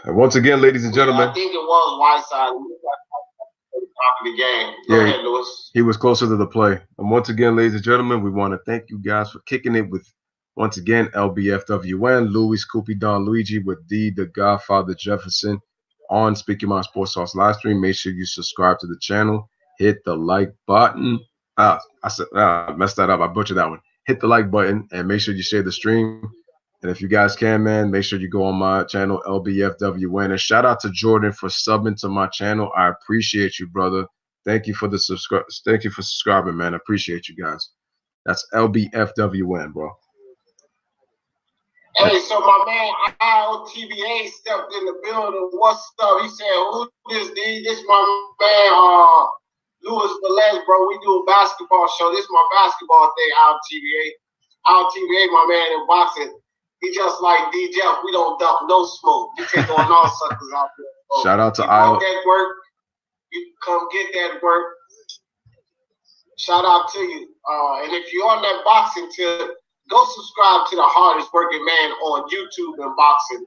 And once again, ladies and gentlemen, I think it was Whiteside. Top of the game. Go ahead, Lewis. He was closer to the play. And once again, ladies and gentlemen, we want to thank you guys for kicking it with, once again, LBFWN, Louis Scoopy Don Luigi with D, the Godfather Jefferson on Speak Your Mind Sports Sauce live stream. Make sure you subscribe to the channel. Hit the like button. I messed that up. I butchered that one. Hit the like button and make sure you share the stream. And if you guys can, man, make sure you go on my channel, LBFWN. And shout out to Jordan for subbing to my channel. I appreciate you, brother. Thank you for the Thank you for subscribing, man. I appreciate you guys. That's LBFWN, bro. Hey, so my man IOTBA stepped in the building. What's up? He said, "Who this, D? This my man, Louis Velez, bro. We do a basketball show. This is my basketball thing, IOTBA. IOTBA, my man in boxing. He just like D Jeff. We don't dump no smoke. We take on all suckers out there. So shout out to IO. That work. You come get that work. Shout out to you. And if you're on that boxing tip, go subscribe to the hardest working man on YouTube in boxing,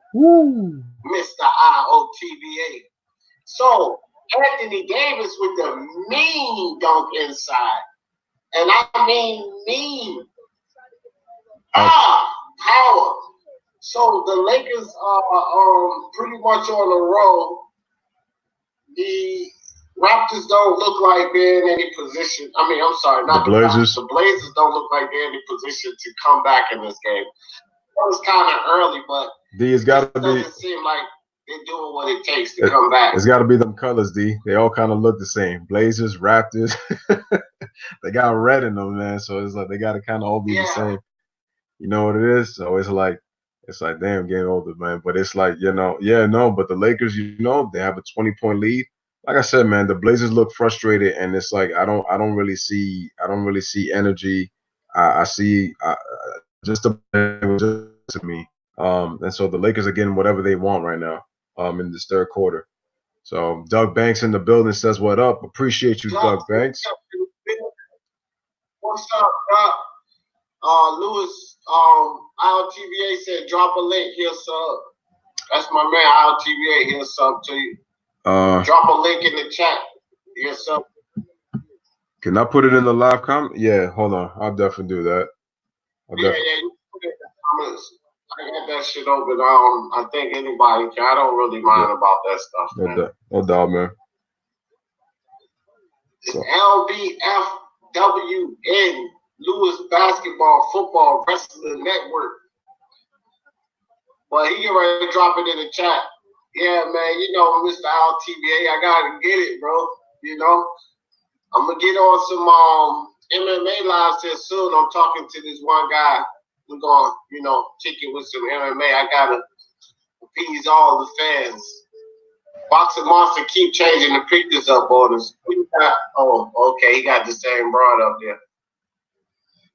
Mr. IOTBA. So Anthony Davis with the mean dunk inside, and I mean mean. Power. So the Lakers are pretty much on a roll. The Raptors don't look like they're in any position. I mean, I'm sorry, not The Blazers. The Blazers don't look like they're in any position to come back in this game. That was kind of early, but D, it's got to be. Doesn't seem like they're doing what it takes to come back. It's got to be them colors, D. They all kind of look the same. Blazers, Raptors. They got red in them, man. So it's like they got to kind of all be the same. You know what it is? So it's like damn, getting older, man. But it's like, but the Lakers, they have a 20-point lead. Like I said, man, the Blazers look frustrated, and it's like I don't really see energy. I see just to me. And so the Lakers are getting whatever they want right now in this third quarter. So Doug Banks in the building says, "What up? Appreciate you, Doug Banks." What's up, Doc? Lewis, ILTVA said, drop a link. He'll sub. That's my man, ILTVA. He'll sub to you. Drop a link in the chat. He'll sub. Can I put it in the live comment? Yeah, hold on. I'll definitely do that. You put it in the comments. I got that shit open. I think anybody can. I don't really mind about that stuff, man. No doubt, man. It's LBFWN. Lewis Basketball Football Wrestling Network. But he get ready to drop it in the chat. Yeah, man, Mr. LTBA, I gotta get it, bro. I'm gonna get on some MMA lives here soon. I'm talking to this one guy. We're gonna, kick it with some MMA. I gotta appease all the fans. Boxing Monster keep changing the pictures up on us. Oh, okay, he got the same broad up there.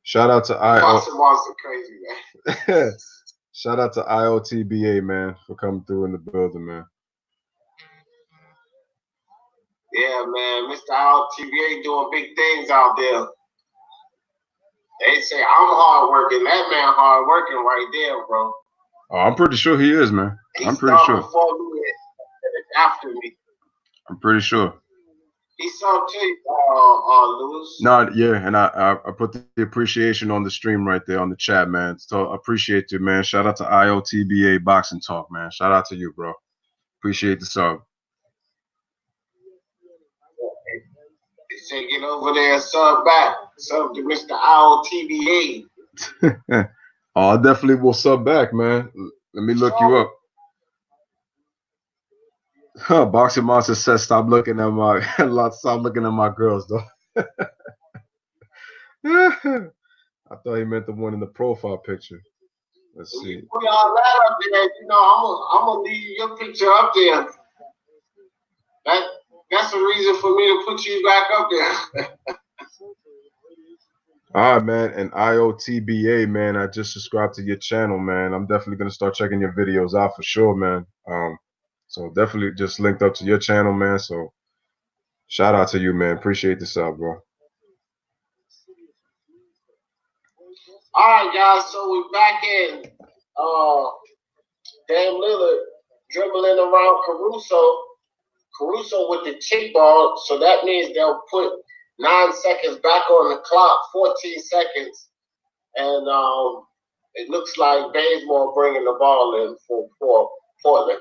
Shout out to Boxing Monster crazy, man. Shout out to IOTBA, man, for coming through in the building, man. Yeah, man, Mr. IOTBA doing big things out there. They say I'm hard working. That man hard working right there, bro. Oh, I'm pretty sure he is, man. I'm pretty sure. Before me and after me. I'm pretty sure. He subbed to you, Lewis. No, yeah, and I put the appreciation on the stream right there on the chat, man. So I appreciate you, man. Shout out to IOTBA Boxing Talk, man. Shout out to you, bro. Appreciate the sub. They say get over there and sub back. Sub to Mr. IOTBA. Oh, I definitely will sub back, man. Let me look you up. Boxing Monster says stop looking at my girls though. I thought he meant the one in the profile picture. Let's see. Put all that up there, I'm gonna leave your picture up there. That's a reason for me to put you back up there. All right, man. And IOTBA, man, I just subscribed to your channel, man. I'm definitely gonna start checking your videos out for sure, man. So definitely just linked up to your channel, man. So shout out to you, man. Appreciate the sub, bro. All right, guys. So we're back in. Dame Lillard dribbling around Caruso. Caruso with the kickball. So that means they'll put 9 seconds back on the clock, 14 seconds. And it looks like Bazemore bringing the ball in for Portland.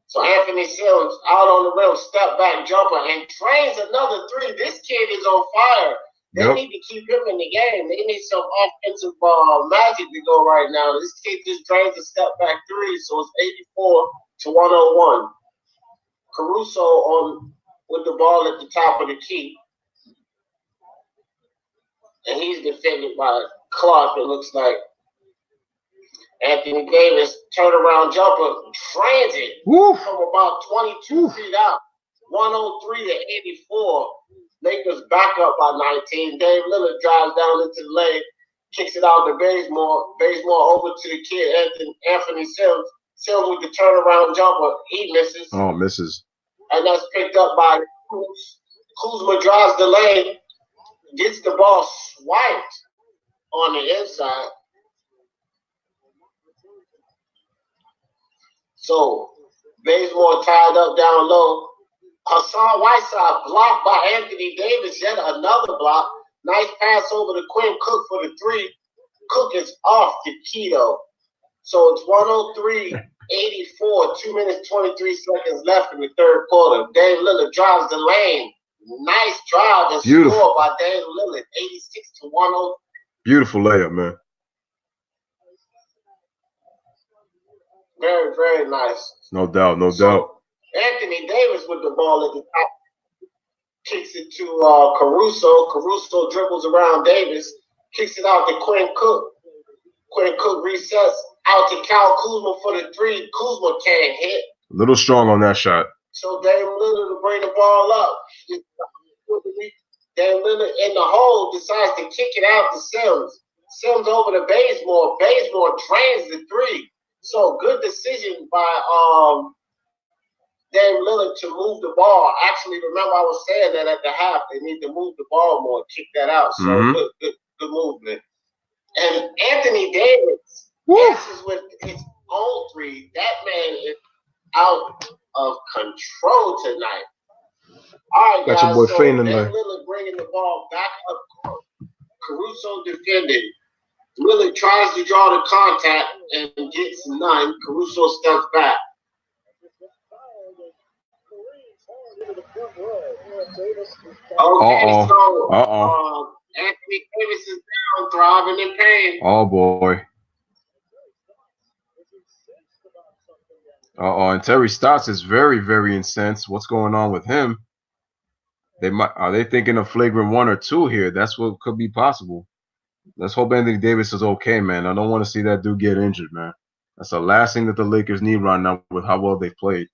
So Anthony Sims out on the rim, step back jumper, and trains another three. This kid is on fire. They need to keep him in the game. They need some offensive magic to go right now. This kid just drains a step back three, so it's 84-101. Caruso with the ball at the top of the key. And he's defended by Clark, it looks like. Anthony Davis, turnaround jumper, trains it from about 22 feet out. 103-84. Lakers back up by 19. Dame Lillard drives down into the lane, kicks it out to Bazemore. Bazemore over to the kid, Anthony Sims. Sims with the turnaround jumper. He misses. Oh, misses. And that's picked up by Kuzma drives the lane, gets the ball swiped on the inside. So Bazemore tied up down low. Hassan Whiteside blocked by Anthony Davis. Yet another block. Nice pass over to Quinn Cook for the three. Cook is off the key though. So it's 103-84, 2 minutes, 23 seconds left in the third quarter. Dame Lillard drives the lane. Nice drive and score by Dame Lillard, 86-103. Beautiful layup, man. Very, very nice. No doubt, no doubt. Anthony Davis with the ball at the top. Kicks it to Caruso. Caruso dribbles around Davis. Kicks it out to Quinn Cook. Quinn Cook resets out to Kyle Kuzma for the three. Kuzma can't hit. A little strong on that shot. So Dame Lillard will bring the ball up. Dame Lillard in the hole decides to kick it out to Sims. Sims over to Bazemore. Bazemore drains the three. So good decision by Dame Lillard to move the ball. Actually, remember I was saying that at the half they need to move the ball more, kick that out. So good movement. And Anthony Davis answers with his own three. That man is out of control tonight. All right, guys. Got your boy so feigning Dame there. Lillard bringing the ball back up court. Caruso defending. Lillard tries to draw the contact and gets none. Caruso steps back. Okay, so Anthony Davis is down, throbbing in pain. Oh boy. And Terry Stotts is very, very incensed. What's going on with him? Are they thinking of flagrant 1 or 2 here? That's what could be possible. Let's hope Anthony Davis is okay, man. I don't want to see that dude get injured, man. That's the last thing that the Lakers need right now with how well they've played.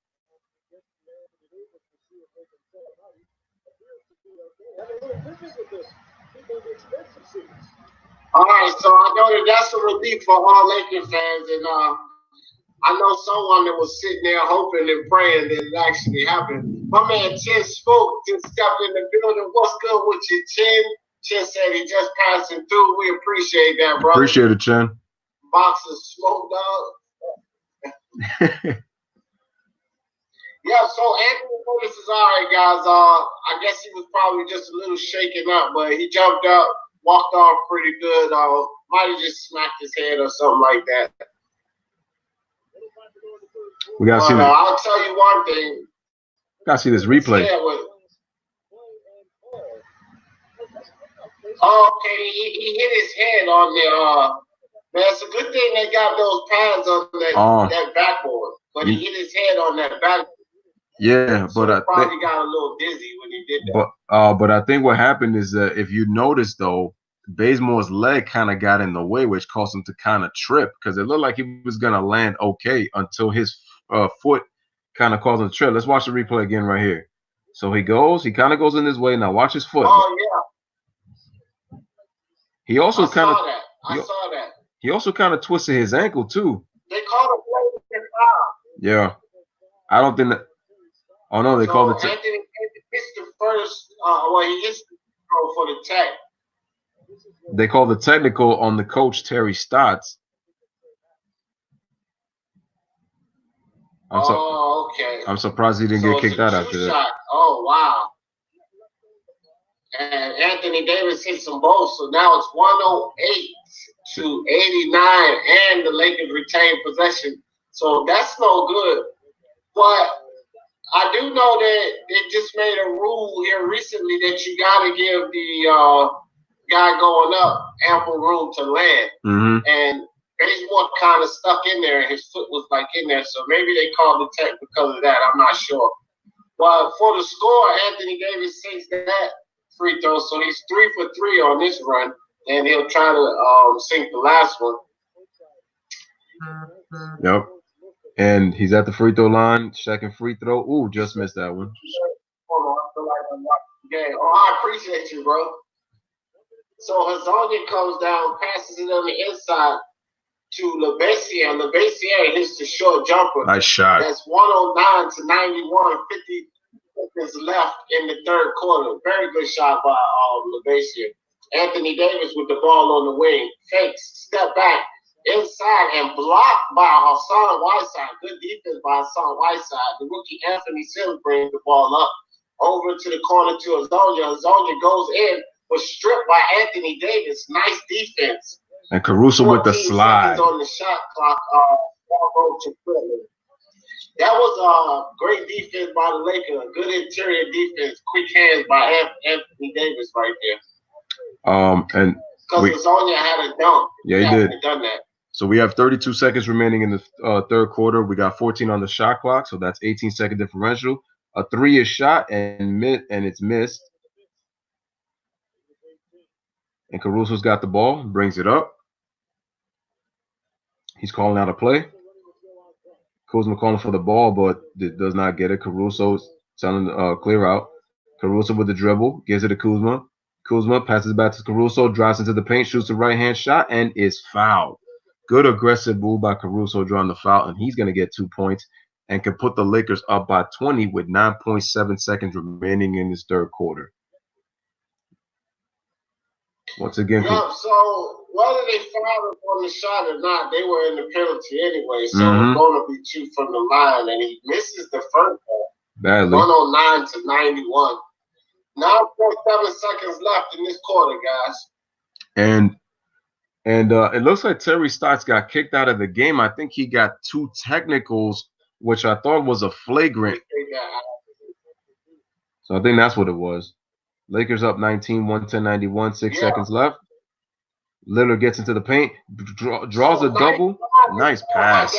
All right, so I know that's a relief for all Lakers fans, and I know someone that was sitting there hoping and praying that it actually happened. My man Chin Spoke just stepped in the building. What's good with you, Chin? Chin said he just passing through. We appreciate that, bro. Appreciate it, Chin. Box of smoke, dog. Yeah, so Anthony Davis is all right, guys. I guess he was probably just a little shaken up, but he jumped up, walked off pretty good. Might have just smacked his head or something like that. We gotta see this. I'll tell you one thing. Gotta see this replay. Okay, he hit his head on the. Man, it's a good thing they got those pads on that backboard, but he hit his head on that backboard. Yeah, so but I probably got a little dizzy when he did that. But I think what happened is that if you notice though, Bazemore's leg kind of got in the way, which caused him to kind of trip because it looked like he was gonna land okay until his foot kind of caused him to trip. Let's watch the replay again right here. So he kind of goes in his way. Now watch his foot. Oh yeah. He also kind of. I saw that. He also kind of twisted his ankle too. They called a play foul. Yeah, I don't think that. Oh no, they called it. Anthony hits the first. He hits the for the tech. They called the technical on the coach Terry Stotts. Okay. I'm surprised he didn't get kicked out after that. Oh wow. And Anthony Davis hits them both, so now it's 108-89, and the Lakers retain possession. So that's no good. But I do know that they just made a rule here recently that you got to give the guy going up ample room to land. And Bazemore kind of stuck in there, and his foot was like in there. So maybe they called the tech because of that. I'm not sure. But for the score, Anthony Davis sinks that free throw. So he's 3 for 3 on this run, and he'll try to sink the last one. Yep. And he's at the free throw line, second free throw. Ooh, just missed that one. Hold on, I feel like I'm watching the game. I appreciate you, bro. So Hazonia comes down, passes it on the inside to LaBessiere. LaBessiere hits the short jumper. Nice shot. That's 109-91, 50 seconds left in the third quarter. Very good shot by LaBessiere. Anthony Davis with the ball on the wing. Fakes, step back, inside, and blocked by Hassan Whiteside. Good defense by Hassan Whiteside. The rookie Anthony Sims brings the ball up over to the corner to Hazonia. Hazonia goes in, was stripped by Anthony Davis. Nice defense. And Caruso with the 14 slide. seconds on the shot clock. That was a great defense by the Lakers. A good interior defense. Quick hands by Anthony Davis right there. And because Lasonia had a dunk. Yeah, he did. Done that. So we have 32 seconds remaining in the third quarter. We got 14 on the shot clock, so that's 18-second differential. A 3 is shot and it's missed. And Caruso's got the ball, brings it up. He's calling out a play. Kuzma calling for the ball, but does not get it. Caruso's telling clear out. Caruso with the dribble, gives it to Kuzma. Kuzma passes back to Caruso, drives into the paint, shoots a right-hand shot, and is fouled. Good aggressive move by Caruso drawing the foul, and he's going to get 2 points and can put the Lakers up by 20 with 9.7 seconds remaining in this third quarter. Once again, so whether they fouled him on the shot or not, they were in the penalty anyway, so it's going to be 2 from the line, and he misses the first ball. Badly. 109 to 91. 9.7 seconds left in this quarter, guys. And it looks like Terry Stotts got kicked out of the game. I think he got 2 technicals, which I thought was a flagrant. So I think that's what it was. Lakers up 19, 110-91, 6 seconds left. Lillard gets into the paint, draws a double. Nice pass.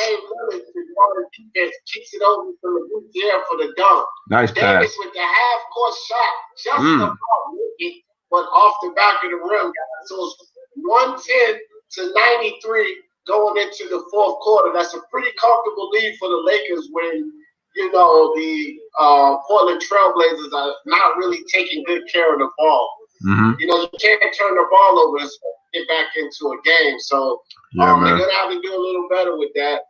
Kicks it over from the air for the dunk. Nice pass. Davis with the half-court shot, just about it, but off the back of the rim. So it's 110 to 93 going into the fourth quarter. That's a pretty comfortable lead for the Lakers when, you know, the Portland Trailblazers are not really taking good care of the ball. You know, you can't turn the ball over and get back into a game. So they're going to have to do a little better with that.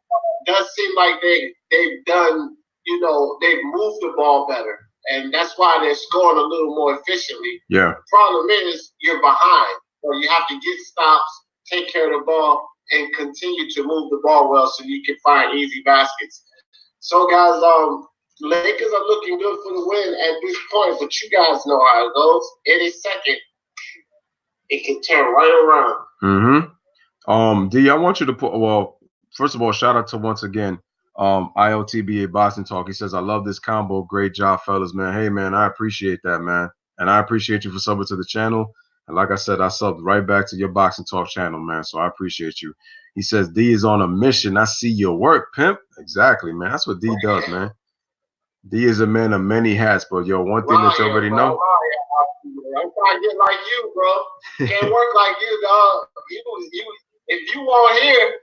It does seem like they've done, you know, they've moved the ball better. And that's why they're scoring a little more efficiently. Yeah. The problem is you're behind. So you have to get stops, take care of the ball, and continue to move the ball well so you can find easy baskets. So, guys, Lakers are looking good for the win at this point, but you guys know how it goes. Any second, it can turn right around. D, I want you to put, well, first of all, shout out to once again, IOTBA Boston Talk. He says, I love this combo. Great job, fellas, man. Hey, man, I appreciate that, man. And I appreciate you for subbing to the channel. And like I said, I subbed right back to your Boxing Talk channel, man. So I appreciate you. He says, D is on a mission. I see your work, pimp. Exactly, man. That's what D does, man. D is a man of many hats, but yo, one thing that you already know. I'm trying to get like you, bro. Can't work like you, dog. If you weren't here,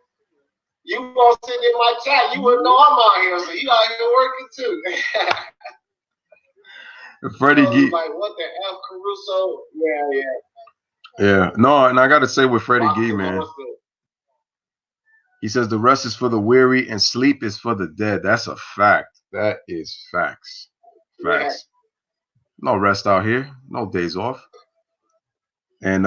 you won't sit in my chat. You wouldn't know I'm out here, so you out here working too. Freddie G. Like, what the F, Caruso? Yeah. No, and I got to say with Freddie G, man. He says the rest is for the weary and sleep is for the dead. That's a fact. That is facts. Facts. Yeah. No rest out here. No days off. And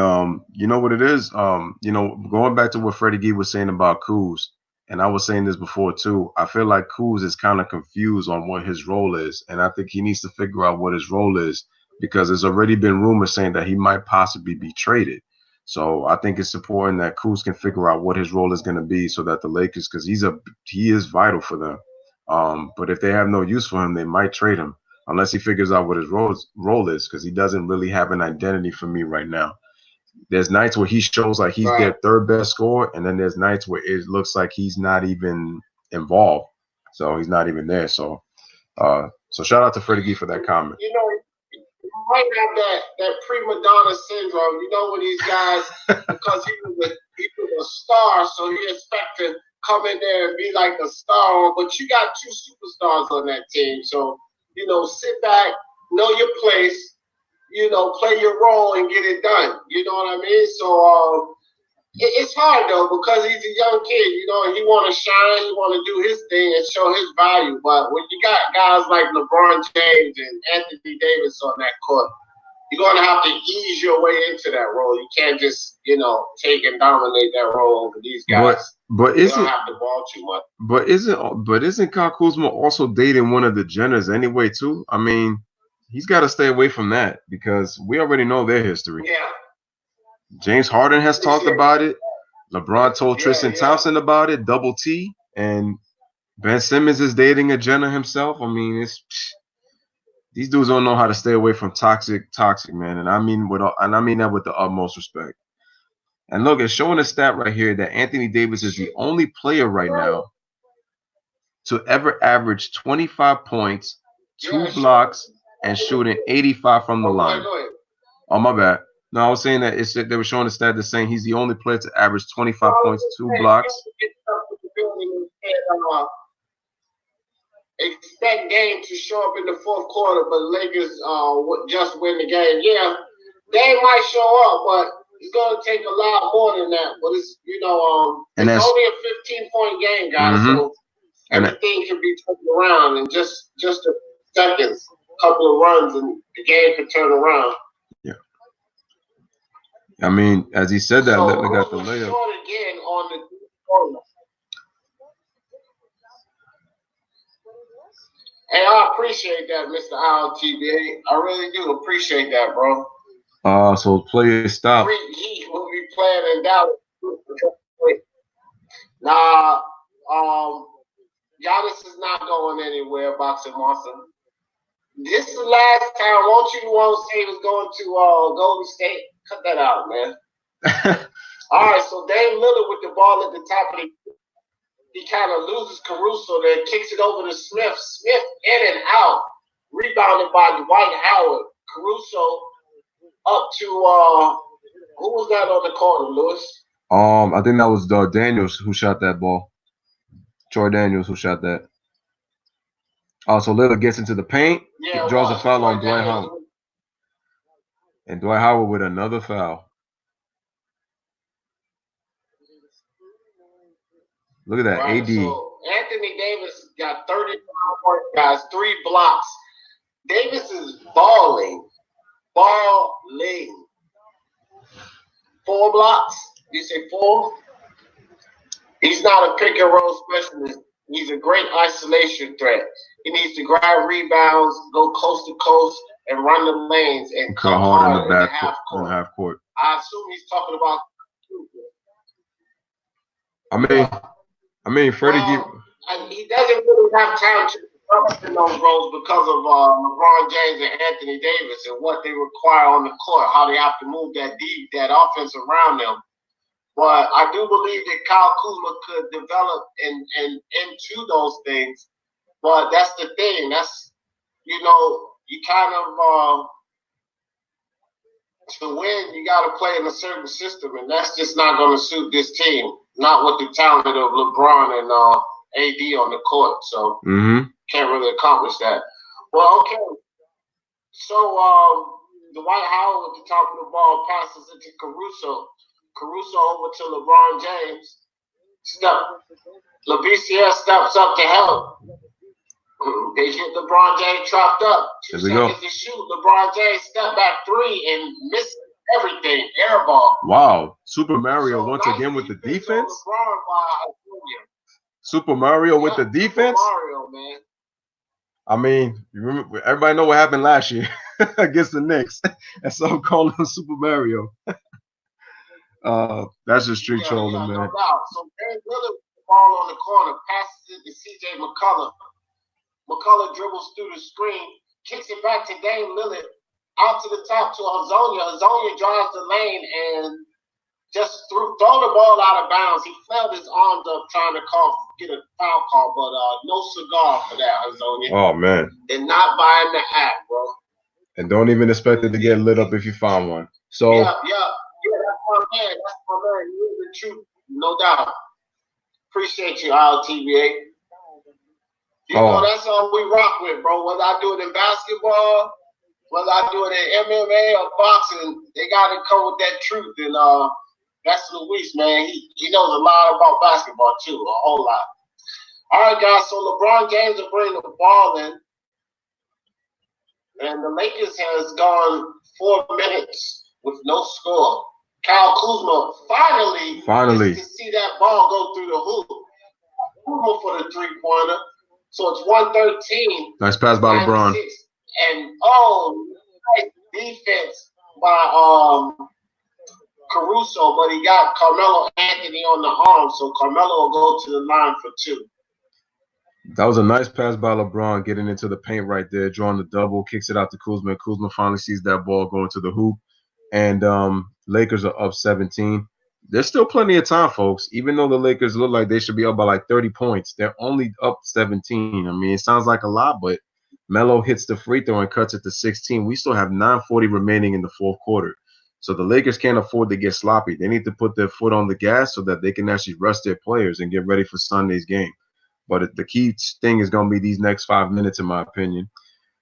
you know what it is? You know, going back to what Freddie G was saying about Kuz, and I was saying this before too, I feel like Kuz is kind of confused on what his role is. And I think he needs to figure out what his role is because there's already been rumors saying that he might possibly be traded. So I think it's important that Kuz can figure out what his role is going to be so that the Lakers, because he is vital for them. But if they have no use for him, they might trade him unless he figures out what his role is, because he doesn't really have an identity for me right now. There's nights where he shows like he's their third best scorer, and then there's nights where it looks like he's not even involved. So he's not even there. So so shout out to Freddie G for that comment. You know, you might have that prima donna syndrome, you know, with these guys, because he was a star, so he expect to come in there and be like a star. But you got 2 superstars on that team. So, you know, sit back, know your place, you know, play your role and get it done. You know what I mean? So it's hard though because he's a young kid, you know, and he want to shine, he want to do his thing and show his value. But when you got guys like LeBron James and Anthony Davis on that court, you're going to have to ease your way into that role. You can't just, you know, take and dominate that role over these guys. But isn't, they don't have the ball too much. But isn't Kyle Kuzma also dating one of the Jenners anyway too? I mean, he's got to stay away from that because we already know their history. Yeah. James Harden has talked about it. LeBron told Tristan Thompson about it, Double T, and Ben Simmons is dating a Jenner himself. I mean, these dudes don't know how to stay away from toxic, man. And I mean that with the utmost respect. And look, it's showing a stat right here that Anthony Davis is the only player right now to ever average 25 points, 2 blocks, and shooting 85 from the line. Oh, my bad. No, I was saying that they were showing a stat that's saying he's the only player to average 25 points, 2 blocks. Expect game to show up in the fourth quarter, but Lakers just win the game. Yeah, they might show up, but it's going to take a lot more than that. But it's it's only a 15-point game, guys. Mm-hmm. So everything can be turned around in just a seconds, couple of runs, and the game can turn around. Yeah. I mean, as he said that, so we got the layup. Short again on the corner. Hey, I appreciate that, Mr. ILTBA. I really do appreciate that, bro. So player stop. He will be playing in Dallas. Nah, Giannis is not going anywhere, Boxing Monster. This is the last time. Won't say he was going to Golden State? Cut that out, man. All right, so Dame Lillard with the ball at the top of the. He kind of loses Caruso, then kicks it over to Smith. Smith in and out, rebounded by Dwight Howard. Caruso up to who was that on the corner, Lewis? I think that was Daniels who shot that ball. Troy Daniels who shot that. So Lillard gets into the paint, draws a foul on Dwight Howard, and Dwight Howard with another foul. Look at that, right, AD. So Anthony Davis got 35 points, guys, 3 blocks. Davis is balling. 4 blocks? You say 4? He's not a pick and roll specialist. He's a great isolation threat. He needs to grab rebounds, go coast to coast, and run the lanes and come hard in the half court. I assume he's talking about. I mean, Freddie. He doesn't really have time to develop in those roles because of LeBron James and Anthony Davis and what they require on the court, how they have to move that offense around them. But I do believe that Kyle Kuzma could develop into those things. But that's the thing. That's you kind of to win, you got to play in a certain system, and that's just not going to suit this team. Not with the talent of LeBron and AD on the court, so can't really accomplish that. Well, okay. So Dwight Howard at the top of the ball passes it to Caruso. Caruso over to LeBron James. LaBCS steps up to help. They hit LeBron James trapped up. 2 seconds to shoot. LeBron James step back 3 and miss everything. Air ball. Wow. Super Mario once again with the defense. Super Mario with the defense. Super Mario, man. I mean, you remember, everybody know what happened last year against the Knicks. And so I'm calling him Super Mario. That's just street trolling, man. No doubt. So Dame Lillard with the ball on the corner, passes it to C.J. McCollum. McCullough dribbles through the screen, kicks it back to Dame Lillard, out to the top to Hezonja. Hezonja drives the lane and just throw the ball out of bounds. He felt his arms up trying to get a foul call, but no cigar for that, Hezonja. Oh, man. They're not buying the act, bro. And don't even expect it to get lit up if you find one. So Yeah, that's my man. That's my man. He is the truth, no doubt. Appreciate you, ILTBA. You know, that's all we rock with, bro. Whether I do it in basketball, whether I do it in MMA or boxing, they got to come with that truth. And that's Luis, man. He knows a lot about basketball, too, a whole lot. All right, guys, so LeBron James will bring the ball in. And the Lakers has gone 4 minutes with no score. Kyle Kuzma finally gets to see that ball go through the hoop. Kuzma for the 3-pointer. So it's 113. Nice pass by LeBron. And nice defense by Caruso, but he got Carmelo Anthony on the arm, so Carmelo will go to the line for 2. That was a nice pass by LeBron, getting into the paint right there, drawing the double, kicks it out to Kuzma. Kuzma finally sees that ball going to the hoop, and Lakers are up 17. There's still plenty of time, folks. Even though the Lakers look like they should be up by like 30 points, they're only up 17. I mean, it sounds like a lot, but Melo hits the free throw and cuts it to 16. We still have 9:40 remaining in the fourth quarter. So the Lakers can't afford to get sloppy. They need to put their foot on the gas so that they can actually rest their players and get ready for Sunday's game. But the key thing is going to be these next 5 minutes, in my opinion.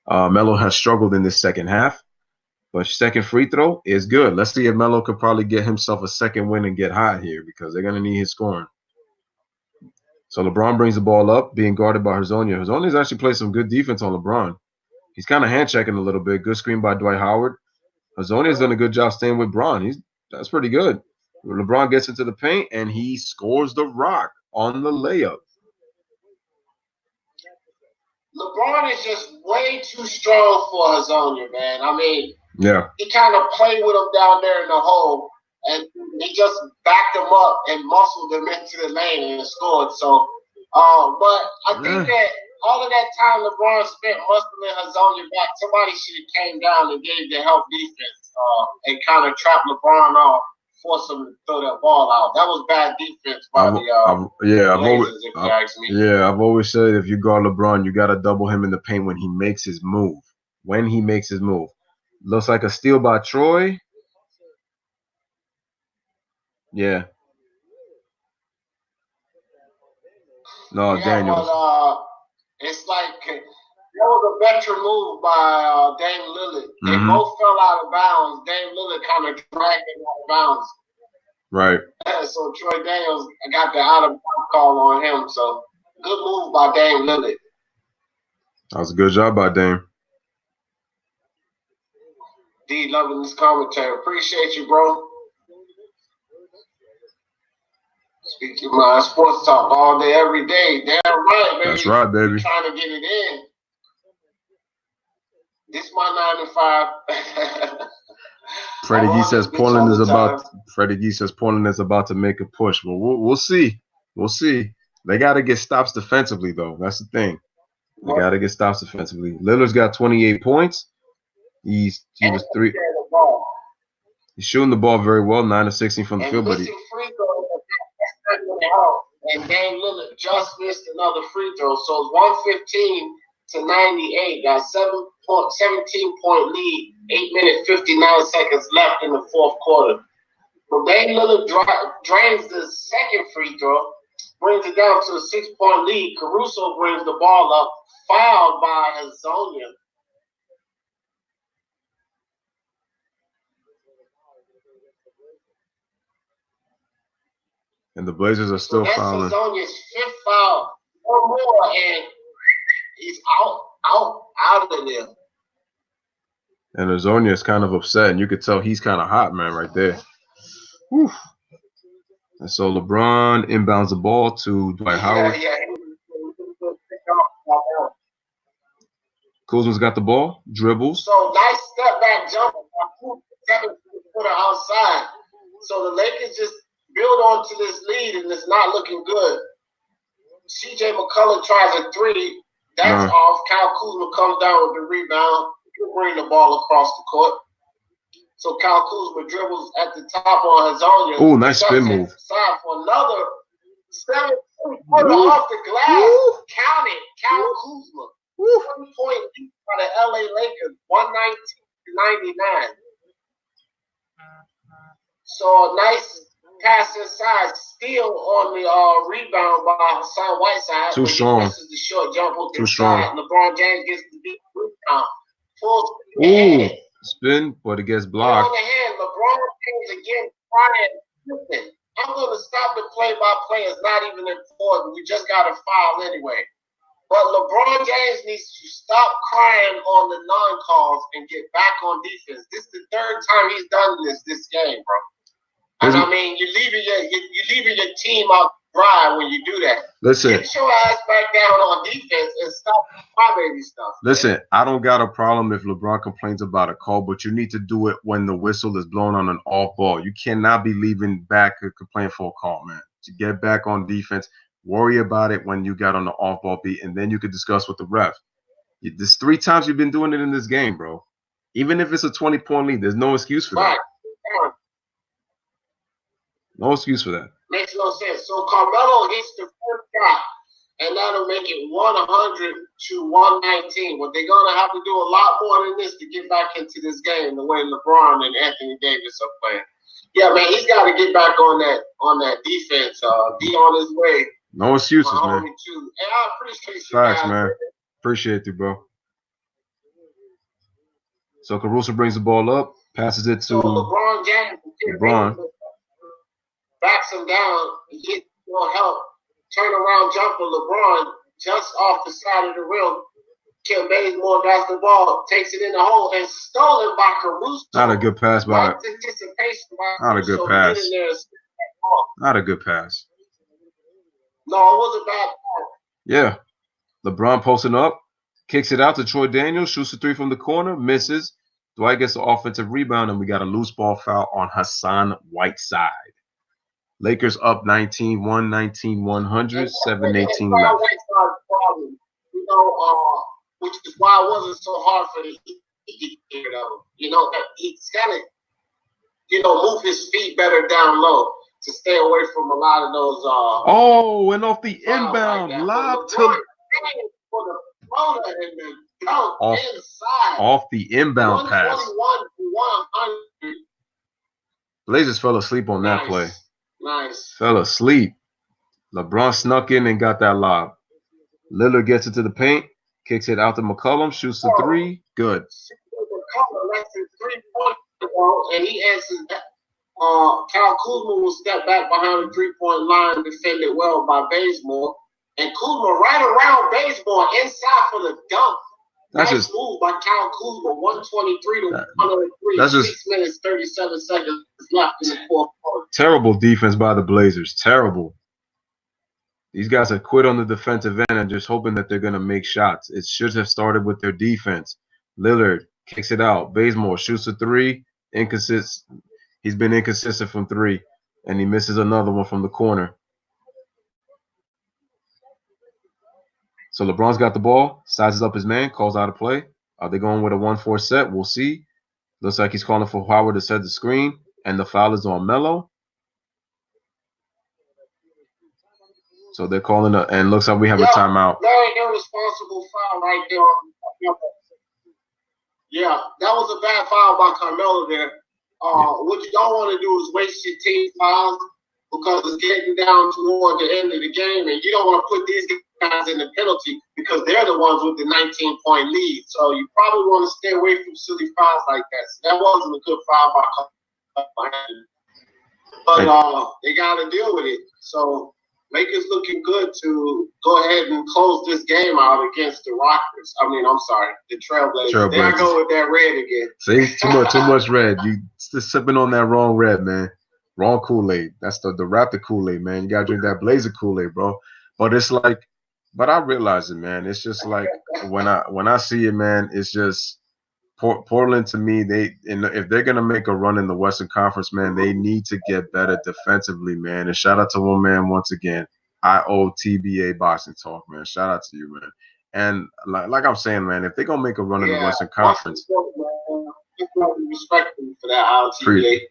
Melo has struggled in this second half, but second free throw is good. Let's see if Melo could probably get himself a second win and get hot here because they're going to need his scoring. So LeBron brings the ball up, being guarded by Hezonja. Hezonja's actually played some good defense on LeBron. He's kind of hand-checking a little bit. Good screen by Dwight Howard. Hezonja's done a good job staying with Bron. That's pretty good. LeBron gets into the paint, and he scores the rock on the layup. LeBron is just way too strong for Hezonja, man. I mean, yeah, he kind of played with him down there in the hole, and he just backed him up and muscled him into the lane and scored. So, but I think that all of that time LeBron spent muscling Hezonja back, somebody should have came down and gave the help defense and kind of trapped LeBron off, force him to throw that ball out. That was bad defense by I've always said if you guard LeBron, you got to double him in the paint when he makes his move. Looks like a steal by Troy. Yeah. No, Daniels. It's like that was a veteran move by Dame Lillard. They both fell out of bounds. Dame Lillard kind of dragged him out of bounds. Right. So Troy Daniels got the out of bounds call on him. So good move by Dame Lillard. That was a good job by Dame. D, loving this commentary. Appreciate you, bro. Speaking my sports talk all day, every day. Damn right, baby. That's right, baby. Trying to get it in. This my 9 to 5. Freddie Gee says Portland is about to make a push. Well, we'll see. We'll see. They got to get stops defensively, though. That's the thing. They got to get stops defensively. Lillard's got 28 points. He was 3. He's shooting the ball very well, 9 of 16 from the field, but and Dame Lillard just missed another free throw, so it's 115-98. Got 17-point lead. 8 minutes 59 seconds left in the fourth quarter. So Dame Lillard drains the second free throw, brings it down to a 6-point lead. Caruso brings the ball up, fouled by Hezonja. And the Blazers are still fouling. That's Hezonja's 5th foul. One more, and he's out of there. And Hezonja is kind of upset, and you could tell he's kind of hot, man, right there. Whew. And so LeBron inbounds the ball to Dwight Howard. Kuzma's got the ball, dribbles. So nice step back jump, 7-footer outside. So the Lakers just build on to this lead, and it's not looking good. C.J. McCollum tries a 3. That's off. Kyle Kuzma comes down with the rebound. He'll bring the ball across the court. So Kyle Kuzma dribbles at the top on Hezonja. Oh, nice spin move. Side for another 7-footer off the glass. Woo. Count it. Kyle Kuzma. 1-point lead by the LA Lakers, 119-99. So a nice pass inside, steal on the rebound by Hassan Whiteside. Too strong. Misses the short jump hook. Too strong. LeBron James gets the deep rebound. Full spin. Spin, but it gets blocked. On the hand, LeBron James again crying. Listen, I'm going to stop the play-by-play. It's not even important. We just got a foul anyway. But LeBron James needs to stop crying on the non-calls and get back on defense. This is the 3rd time he's done this game, bro. And I mean, you're leaving your team out dry when you do that. Listen. Get your ass back down on defense and stop crybaby stuff. Listen, man. I don't got a problem if LeBron complains about a call, but you need to do it when the whistle is blown on an off ball. You cannot be leaving back and complaining for a call, man. To get back on defense, worry about it when you got on the off ball beat, and then you can discuss with the ref. There's 3 times you've been doing it in this game, bro. Even if it's a 20-point lead, there's no excuse for that. No excuse for that. Makes no sense. So Carmelo hits the first shot, and that'll make it 100 to 119. But they're gonna have to do a lot more than this to get back into this game. The way LeBron and Anthony Davis are playing. Yeah, man, he's got to get back on that defense. Be on his way. No excuses, man. And I appreciate you. Facts, guys. man. Appreciate you, bro. So Caruso brings the ball up, passes it to LeBron James. LeBron. Backs him down. He gets more help. Turnaround jumper. LeBron just off the side of the rim. Kim Bazemore basketball, takes it in the hole, and stolen by Caruso. Not a good pass by. Not a good pass. Not a good pass. No, it was a bad pass. Yeah. LeBron posting up, kicks it out to Troy Daniels, shoots a 3 from the corner, misses. Dwight gets the offensive rebound, and we got a loose ball foul on Hassan Whiteside. Lakers up 19-1, 19-100, 7:18 left. You know, which is why it wasn't so hard for the Heat to get rid of him. You know, he's got to, move his feet better down low to stay away from a lot of those. And off the inbound, lob to off the inbound pass. Blazers fell asleep on that play. Nice. Fell asleep. LeBron snuck in and got that lob. Lillard gets it to the paint, kicks it out to McCollum, shoots the 3. Good. And he answers that. Kyle Kuzma will step back behind the 3-point line, defended well by Bazemore. And Kuzma right around Bazemore inside for the dunk. That's nice move by Kyle Kuzma, 123 to 103. That's 6 minutes, 37 seconds left in the fourth quarter. Terrible defense by the Blazers. Terrible. These guys have quit on the defensive end and just hoping that they're going to make shots. It should have started with their defense. Lillard kicks it out. Bazemore shoots a 3. Inconsistent. He's been inconsistent from 3, and he misses another one from the corner. So LeBron's got the ball, sizes up his man, calls out a play. Are they going with a 1-4 set? We'll see. Looks like he's calling for Howard to set the screen, and the foul is on Melo. So they're calling it, and looks like we have a timeout. Very irresponsible foul right there. Yeah, that was a bad foul by Carmelo there. What you don't want to do is waste your team fouls because it's getting down toward the end of the game, and you don't want to put these guys in the penalty because they're the ones with the 19-point lead. So you probably want to stay away from silly fouls like that. So that wasn't a good foul by Carmelo. But they got to deal with it. So Lakers looking good to go ahead and close this game out against the Rockets. The Trailblazers. There I go with that red again. See, too much red. You still sipping on that wrong red, man. Wrong Kool-Aid. That's the Raptor Kool-Aid, man. You gotta drink that Blazer Kool-Aid, bro. But it's like, but I realize it, man. It's just like when I see it, man. It's just Portland to me. If they're gonna make a run in the Western Conference, man, they need to get better defensively, man. And shout out to one man once again. IOTBA Boxing Talk, man. Shout out to you, man. And like I'm saying, man, if they're gonna make a run in the Western Conference, respect for that IOTBA.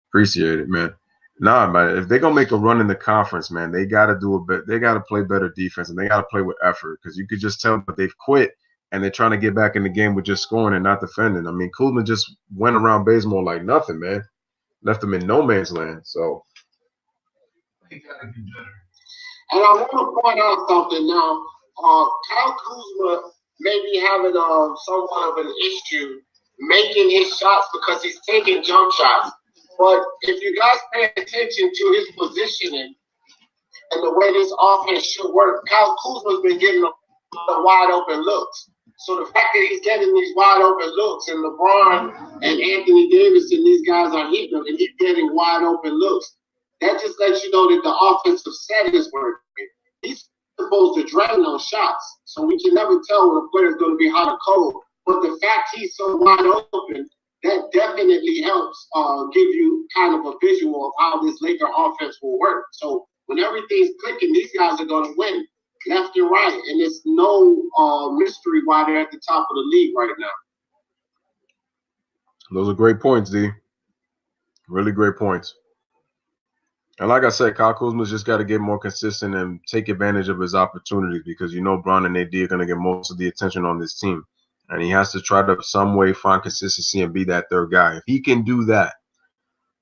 Appreciate it, man. Nah, man. If they're gonna make a run in the conference, man, they gotta do a bit. They gotta play better defense, and they gotta play with effort. Because you could just tell that they've quit, and they're trying to get back in the game with just scoring and not defending. I mean, Kuzma just went around Bazemore like nothing, man. Left them in no man's land. So they gotta be better. And I want to point out something now. Kyle Kuzma may be having somewhat of an issue making his shots because he's taking jump shots. But if you guys pay attention to his positioning and the way this offense should work, Kyle Kuzma's been getting the wide open looks. So the fact that he's getting these wide open looks, and LeBron and Anthony Davis and these guys are hitting him, and he's getting wide open looks, that just lets you know that the offensive set is working. He's supposed to drain those shots, so we can never tell when a player's going to be hot or cold. But the fact he's so wide open, that definitely helps give you kind of a visual of how this Laker offense will work. So when everything's clicking, these guys are going to win left and right, and it's no mystery why they're at the top of the league right now. Those are great points, D. Really great points. And like I said, Kyle Kuzma's just got to get more consistent and take advantage of his opportunities because you know Bron and AD are going to get most of the attention on this team. And he has to try to some way find consistency and be that third guy. If he can do that,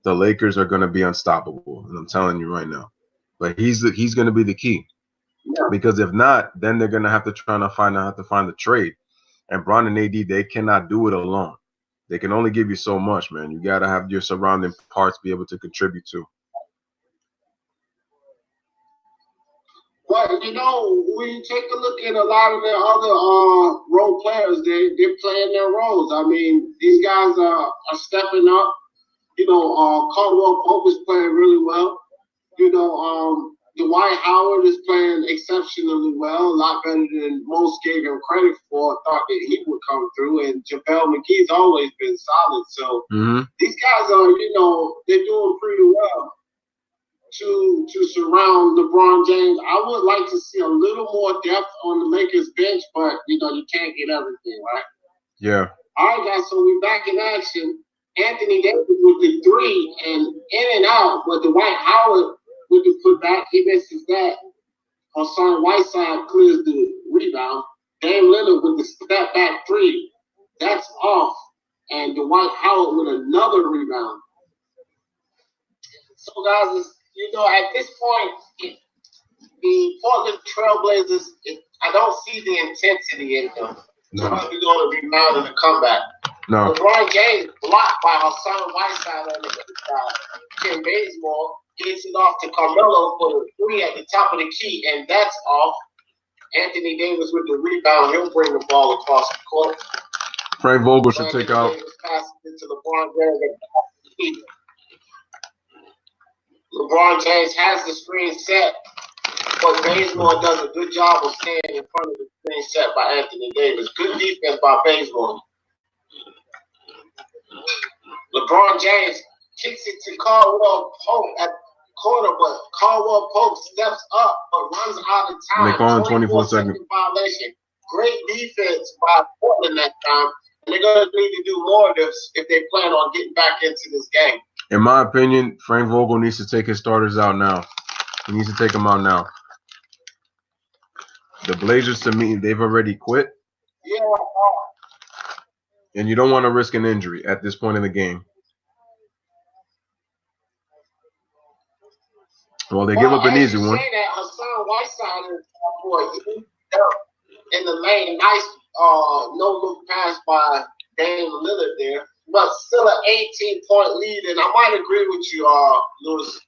the Lakers are going to be unstoppable. And I'm telling you right now. But he's going to be the key. Yeah. Because if not, then they're going to have to find the trade. And Bron and AD, they cannot do it alone. They can only give you so much, man. You got to have your surrounding parts be able to contribute to. Well, you know, when you take a look at a lot of the other role players, they're playing their roles. I mean, these guys are stepping up. You know, Caldwell Pope is playing really well. You know, Dwight Howard is playing exceptionally well, a lot better than most gave him credit for. Thought that he would come through, and JaVale McGee's always been solid. So these guys are, you know, they're doing pretty well to surround LeBron James. I would like to see a little more depth on the Lakers bench, but you know, you can't get everything, right? Yeah. All right, guys. So we're back in action. Anthony Davis with the three and in and out, but Dwight Howard with the putback, he misses that. Hassan Whiteside clears the rebound. Dame Lillard with the step back three, that's off, and Dwight Howard with another rebound. So, guys, you know, at this point, the Portland Trailblazers, I don't see the intensity in them. No. We're going to rebound in the comeback. No. LeBron James blocked by Hassan Whiteside on the other side. Tim Bazemore gets it off to Carmelo for the three at the top of the key, and that's off. Anthony Davis with the rebound. He'll bring the ball across the court. Frank Vogel should take out. Passes it to LeBron James. LeBron James has the screen set, but Bazemore does a good job of staying in front of the screen set by Anthony Davis. Good defense by Bazemore. LeBron James kicks it to Caldwell Pope at corner, but Caldwell Pope steps up but runs out of time. They call him 24-second violation. Great defense by Portland that time. And they're going to need to do more of this if they plan on getting back into this game. In my opinion, Frank Vogel needs to take his starters out now. He needs to take them out now. The Blazers, to me, they've already quit. Yeah. And you don't want to risk an injury at this point in the game. Well, they give up an easy one. That Hassan Whiteside is in the lane. Nice no-look pass by Dame Lillard there. But still an 18-point lead. And I might agree with you, Lewis.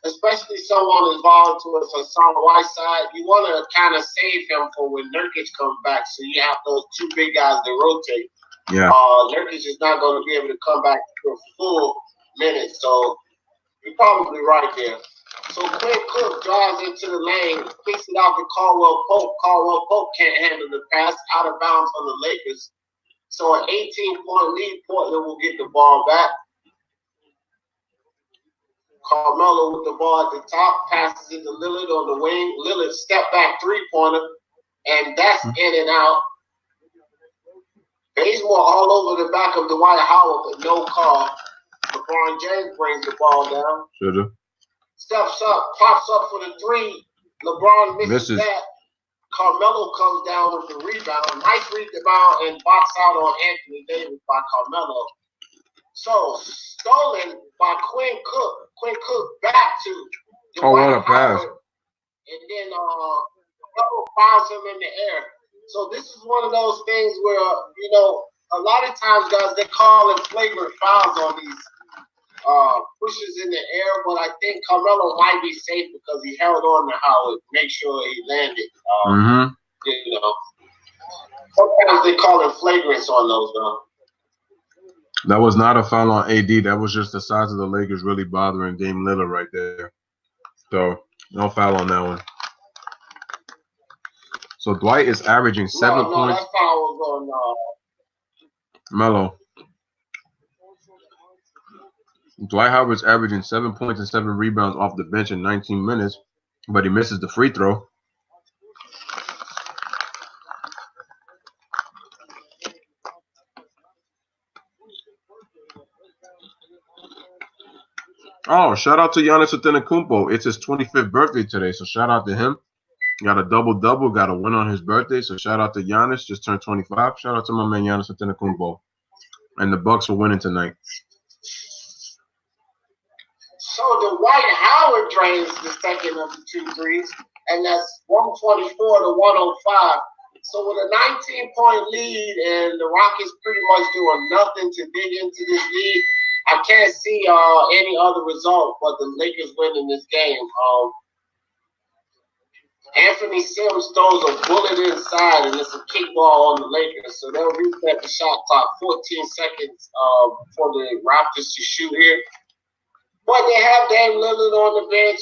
Especially someone as volatile as Hassan Whiteside. You want to kind of save him for when Nurkic comes back. So you have those two big guys that rotate. Yeah. Nurkic is not going to be able to come back for a full minute. So you're probably right there. So Quinn Cook drives into the lane, kicks it out to Caldwell Pope. Caldwell Pope can't handle the pass, out of bounds on the Lakers. So an 18-point lead, Portland will get the ball back. Carmelo with the ball at the top, passes it to Lillard on the wing. Lillard step back three-pointer, and that's in and out. Bazemore all over the back of Dwight Howard, but no call. LeBron James brings the ball down. Shoulda. Steps up, pops up for the three. LeBron misses that. Carmelo comes down with the rebound. Nice rebound and box out on Anthony Davis by Carmelo. So stolen by Quinn Cook. Quinn Cook back to Dwight what a pass. And then Carmelo fouls him in the air. So this is one of those things where, you know, a lot of times, guys, they're calling flagrant fouls on these pushes in the air, but I think Carmelo might be safe because he held on to Howard, make sure he landed. You know, sometimes they call it flagrants on those, though. That was not a foul on AD. That was just the size of the Lakers really bothering Dame Lillard right there. So no foul on that one. So Dwight is averaging 7 points. No, that foul was on Melo. Dwight Howard's averaging 7 points and 7 rebounds off the bench in 19 minutes, but he misses the free throw. Oh, shout out to Giannis Antetokounmpo. It's his 25th birthday today, so shout out to him. Got a double-double, got a win on his birthday, so shout out to Giannis. Just turned 25. Shout out to my man Giannis Antetokounmpo. And the Bucks are winning tonight. So the Dwight Howard drains the second of the 2 threes, and that's 124 to 105. So with a 19-point lead and the Rockets pretty much doing nothing to dig into this lead, I can't see any other result but the Lakers winning this game. Anthony Sims throws a bullet inside, and it's a kickball on the Lakers. So they'll reset the shot clock 14 seconds for the Raptors to shoot here. But they have Dame Lillard on the bench.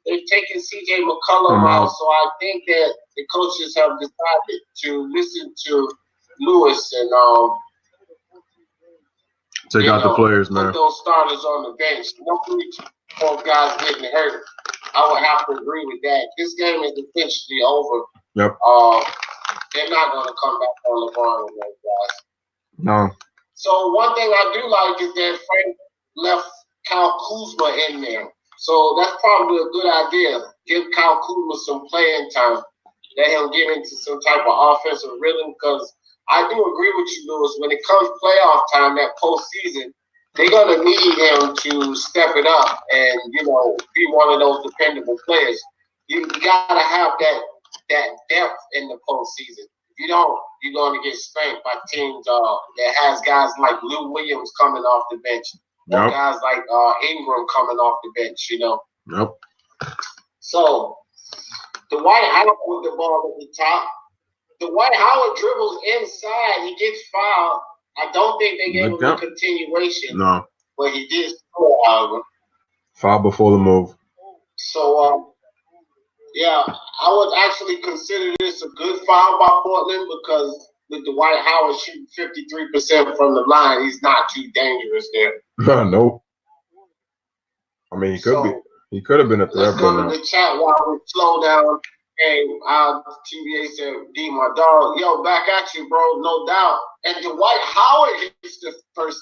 They've taken C.J. McCollum out, so I think that the coaches have decided to listen to Lewis and take out the players, man. Put those starters on the bench. Nobody more guys getting hurt. I would have to agree with that. This game is officially over. Yep. They're not going to come back on LeBron and those guys. No. So one thing I do like is that Frank left Kyle Kuzma in there. So that's probably a good idea. Give Kyle Kuzma some playing time. Let him get into some type of offensive rhythm, because I do agree with you, Lewis. When it comes playoff time, that postseason, they're going to need him to step it up and, be one of those dependable players. You got to have that depth in the postseason. If you don't, you're going to get spanked by teams that has guys like Lou Williams coming off the bench. Or guys like Ingram coming off the bench, Yep. So, Dwight Howard with the ball at the top. Dwight Howard dribbles inside. He gets fouled. I don't think they gave him a continuation. No. But he did score, however. Foul before the move. So, yeah, I would actually consider this a good foul by Portland, because with Dwight Howard shooting 53% from the line, he's not too dangerous there. Nope. I mean, he could have been a threat. Let's go to the chat while we slow down. Hey, TVA said, D, my dog, yo, back at you, bro, no doubt. And Dwight Howard hits the first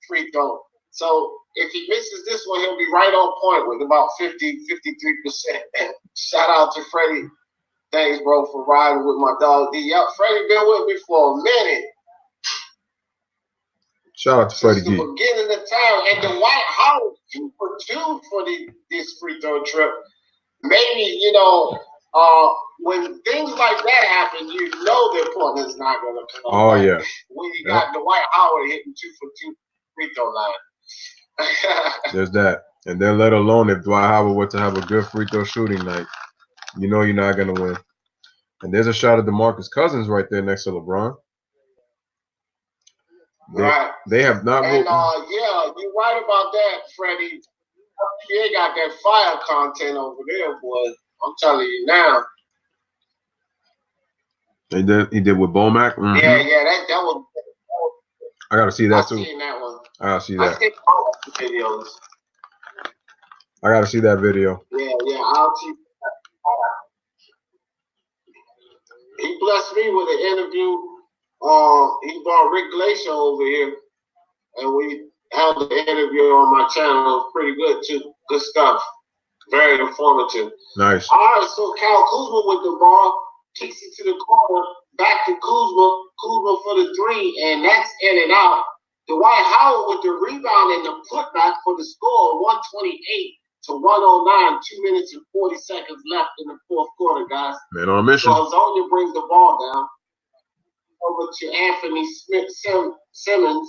free throw. So if he misses this one, he'll be right on point with about 53%. And shout out to Freddie. Thanks, bro, for riding with my dog D. Yep, Freddie been with me for a minute. Shout out to Freddie D. Since the beginning of time. And Dwight Howard 2 for 2 for this free throw trip. Maybe, when things like that happen, that Portland's not going to come up. Oh, yeah. When you got Dwight Howard hitting 2 for 2 free throw line. There's that. And then let alone if Dwight Howard were to have a good free throw shooting night, you're not going to win. And there's a shot of DeMarcus Cousins right there next to LeBron. They have not. And, yeah, you're right about that, Freddie. They got that fire content over there, boy. I'm telling you now. He did with Bomac? Mm-hmm. Yeah, that was. I got to see that, too. I've seen that one. I got to see that. I think all the videos. I got to see that video. Yeah, I'll see. He blessed me with an interview. He brought Rick Glacier over here, and we had the interview on my channel. It was pretty good, too. Good stuff. Very informative. Nice. All right, so Kyle Kuzma with the ball. Kicks it to the corner. Back to Kuzma. Kuzma for the 3, and that's in and out. Dwight Howard with the rebound and the putback for the score. 128 to 109. 2 minutes and 40 seconds left in the fourth quarter, guys. Man on a mission. So Zonia brings the ball down over to Anthony Simmons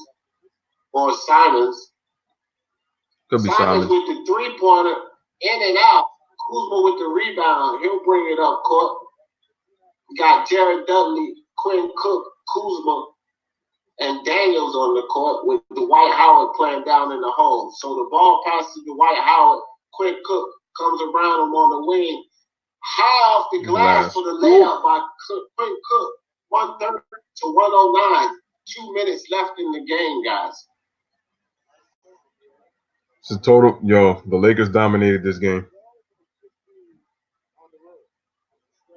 or Simons. Could be Simons Simons. with the 3-pointer, in and out. Kuzma with the rebound. He'll bring it up court. Got Jared Dudley, Quinn Cook, Kuzma, and Daniels on the court with Dwight Howard playing down in the hole. So the ball passes to Dwight Howard. Quinn Cook comes around him on the wing. High off the glass for the layup by Quinn Cook. 130 to 109. 2 minutes left in the game, guys. It's a total, the Lakers dominated this game.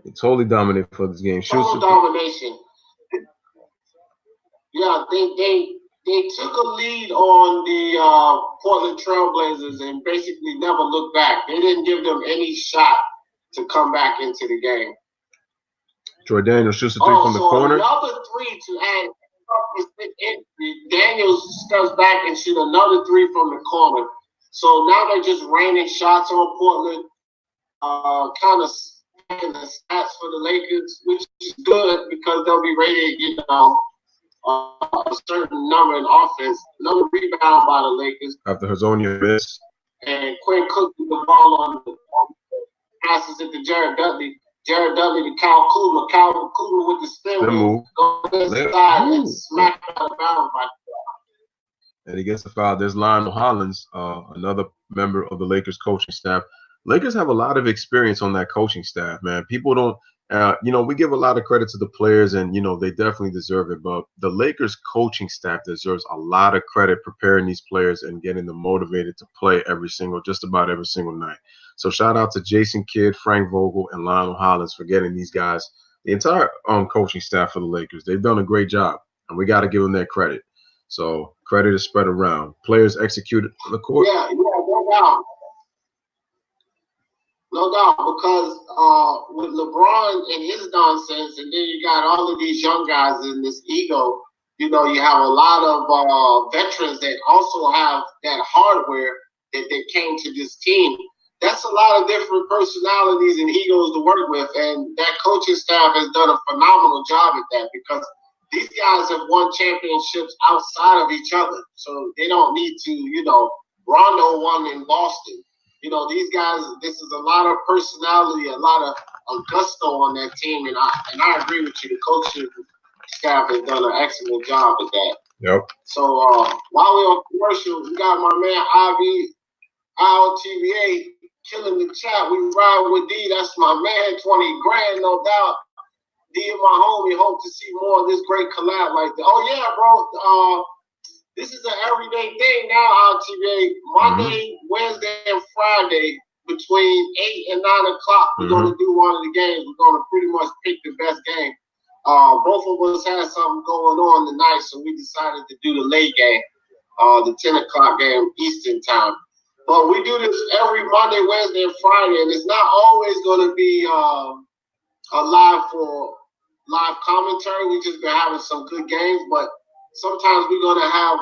They totally dominated for this game. Total domination. Yeah, they took a lead on the Portland Trailblazers and basically never looked back. They didn't give them any shot to come back into the game. Troy Daniels shoots a three from the corner. Another three to add. Daniels steps back and shoots another three from the corner. So now they're just raining shots on Portland, kind of stacking the stats for the Lakers, which is good because they'll be ready to a certain number in offense. Another rebound by the Lakers. After Hazonia miss. And Quinn Cook with the ball on the passes it to Jared Dudley. Jared Dudley to Kyle Kuzma. Kyle Kuzma with the spin move. Goes inside and smacked out of bounds by. And he gets the foul. There's Lionel Hollins, another member of the Lakers coaching staff. Lakers have a lot of experience on that coaching staff, man. People don't, we give a lot of credit to the players, and, they definitely deserve it. But the Lakers coaching staff deserves a lot of credit preparing these players and getting them motivated to play just about every single night. So shout out to Jason Kidd, Frank Vogel, and Lionel Hollins for getting these guys, the entire coaching staff for the Lakers. They've done a great job, and we got to give them their credit. So credit is spread around. Players executed on the court. Yeah, no doubt. No doubt, because with LeBron and his nonsense, and then you got all of these young guys in this ego, you have a lot of veterans that also have that hardware that came to this team. That's a lot of different personalities and egos to work with, and that coaching staff has done a phenomenal job at that because these guys have won championships outside of each other, so they don't need to, Rondo won in Boston. These guys, this is a lot of personality, a lot of gusto on that team, and I agree with you. The coaching staff has done an excellent job at that. Yep. So while we're on commercial, we got my man Ivy, ILTVA, killing the chat. We ride with D. That's my man. 20 grand, no doubt. D and my homie. Hope to see more of this great collab like that. Oh yeah, bro. This is an everyday thing now, ILTVA. Monday, Wednesday, and Friday between 8 and 9 o'clock. We're going to do one of the games. We're going to pretty much pick the best game. Both of us had something going on tonight, so we decided to do the late game, the 10 o'clock game Eastern time. But we do this every Monday, Wednesday, and Friday, and it's not always going to be a live commentary. We just been having some good games, but sometimes we're going to have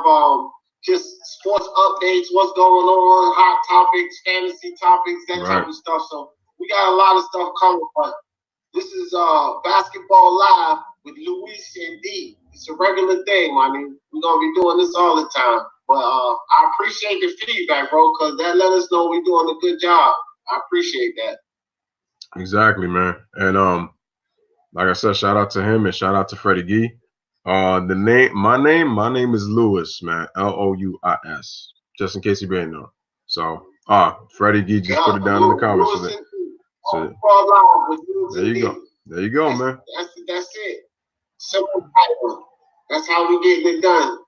just sports updates, what's going on, hot topics, fantasy topics, that type of stuff. So we got a lot of stuff coming, but this is Basketball Live with Luis and D. It's a regular thing, man. We're going to be doing this all the time. But I appreciate the feedback, bro, because that let us know we're doing a good job. I appreciate that. Exactly, man. And like I said, shout out to him and shout out to Freddie Gee. My name is Louis, man. Louis. Just in case you didn't know. So Freddie Gee just put it down in the comments. There you go. There you go, man. That's it. Simple title. That's how we getting it done.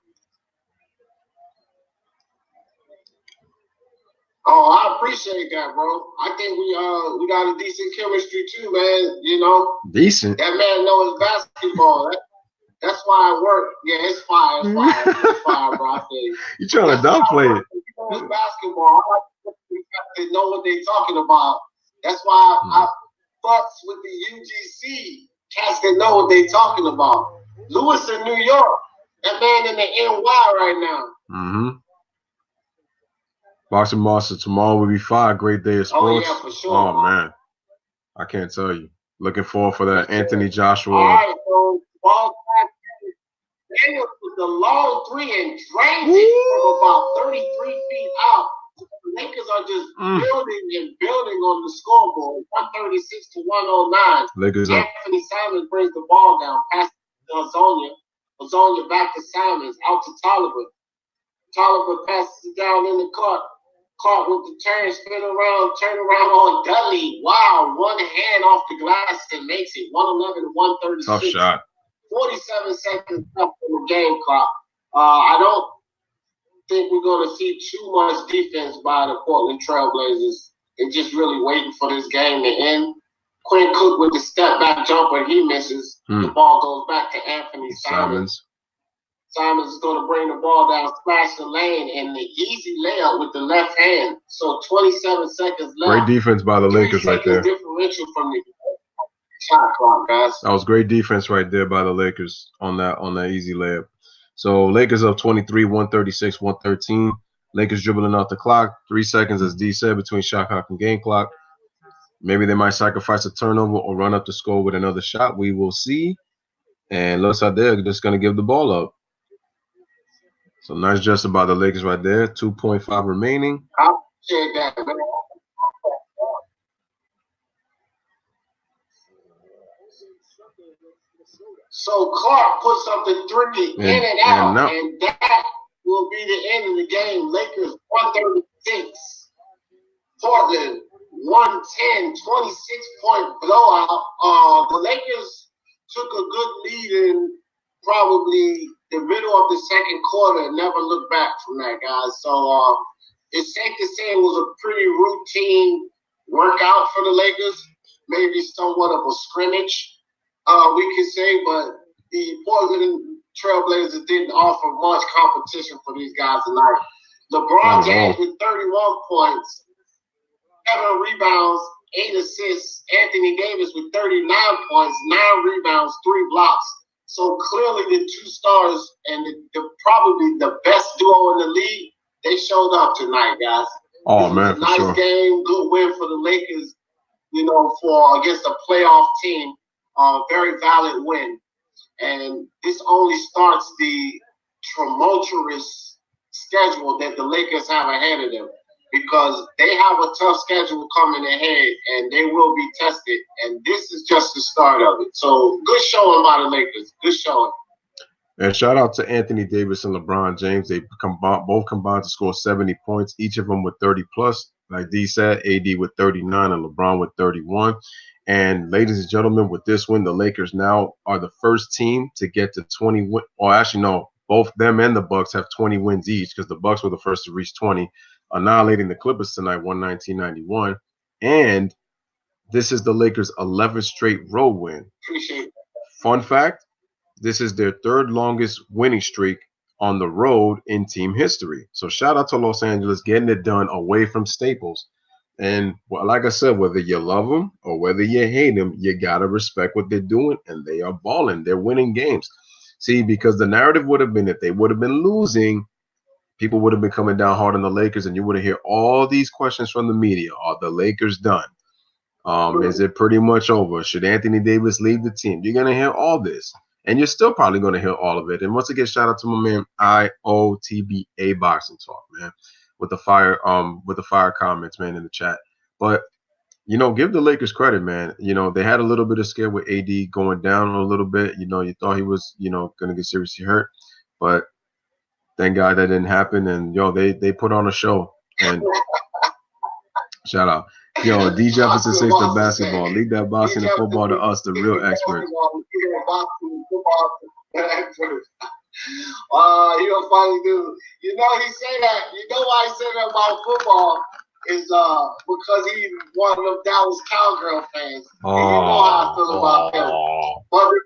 Oh, I appreciate that, bro. I think we got a decent chemistry too, man. Decent. That man knows basketball. That's why I work. Yeah, it's fire. It's fire, bro. I feel you. You trying to downplay it? It's basketball. I like to know what they're talking about. That's why I fucks with the UGC cats that know what they're talking about. Lewis in New York. That man in the NY right now. Mm-hmm. Boxing Master, tomorrow will be fire. Great day of sports. Oh, yeah, for sure. Oh, man. I can't tell you. Looking forward for that Anthony Joshua. All right, so ball time. Daniels with the long three and drains it from about 33 feet out. The Lakers are just building and building on the scoreboard. 136 to 109. Lakers Anthony Simons brings the ball down past Hazonia. was on your back to Simons, out to Tolliver. Tolliver passes it down in the court. Caught with the turn, turn around on Dudley. Wow, one hand off the glass and makes it 111 to 136. Tough shot. 47 seconds left in the game clock. I don't think we're going to see too much defense by the Portland Trailblazers. They're just really waiting for this game to end. Quinn Cook with the step back jumper, he misses. The ball goes back to Anthony Simons. Simons is going to bring the ball down, splash the lane, and the easy layup with the left hand. So 27 seconds left. Great defense by the Lakers right there. Differential from the shot clock, guys. That was great defense right there by the Lakers on that easy layup. So Lakers up 23, 136, 113. Lakers dribbling out the clock. 3 seconds, as D said, between shot clock and game clock. Maybe they might sacrifice a turnover or run up the score with another shot. We will see. And looks like they're just going to give the ball up. So nice gesture by the Lakers right there. 2.5 remaining. I'll say that, man. So Clark puts up the three in and out, and that will be the end of the game. Lakers 136, Portland 110, 26-point blowout. The Lakers took a good lead in probably the middle of the second quarter and never looked back from that, guys. So it's safe to say it was a pretty routine workout for the Lakers, maybe somewhat of a scrimmage. We could say, but the Portland Trailblazers didn't offer much competition for these guys tonight. LeBron James with 31 points, 7 rebounds, 8 assists. Anthony Davis with 39 points, 9 rebounds, 3 blocks. So clearly the two stars and the probably the best duo in the league, they showed up tonight, guys. Oh, man, for nice sure. game, good win for the Lakers, for against a playoff team. Very valid win. And this only starts the tumultuous schedule that the Lakers have ahead of them, because they have a tough schedule coming ahead and they will be tested. And this is just the start of it. So good showing by the Lakers. Good showing. And shout out to Anthony Davis and LeBron James. They both combined to score 70 points, each of them with 30 plus. Like D said, AD with 39 and LeBron with 31. And ladies and gentlemen, with this win, the Lakers now are the first team to get to 20 wins. Or actually, no, both them and the Bucks have 20 wins each, because the Bucks were the first to reach 20, annihilating the Clippers tonight, 119-91. And this is the Lakers' 11th straight road win. Appreciate it. Fun fact, this is their third longest winning streak on the road in team history. So shout out to Los Angeles getting it done away from Staples. And like I said, whether you love them or whether you hate them, you got to respect what they're doing, and they are balling. They're winning games. See, because the narrative would have been, if they would have been losing, people would have been coming down hard on the Lakers, and you would have heard all these questions from the media. Are the Lakers done? Is it pretty much over? Should Anthony Davis leave the team? You're going to hear all this, and you're still probably going to hear all of it. And once again, shout out to my man IOTBA Boxing Talk, man, with the fire comments, man, in the chat. But give the Lakers credit, man. They had a little bit of scare with AD going down a little bit. You thought he was, going to get seriously hurt, but thank God that didn't happen. And they put on a show. And shout out, D Jefferson says the basketball. Leave that boxing and football to us, the real experts. You're a funny dude. He say that. You know why he said that about football is because he's one of them Dallas Cowgirl fans. And you know how I feel about him. But the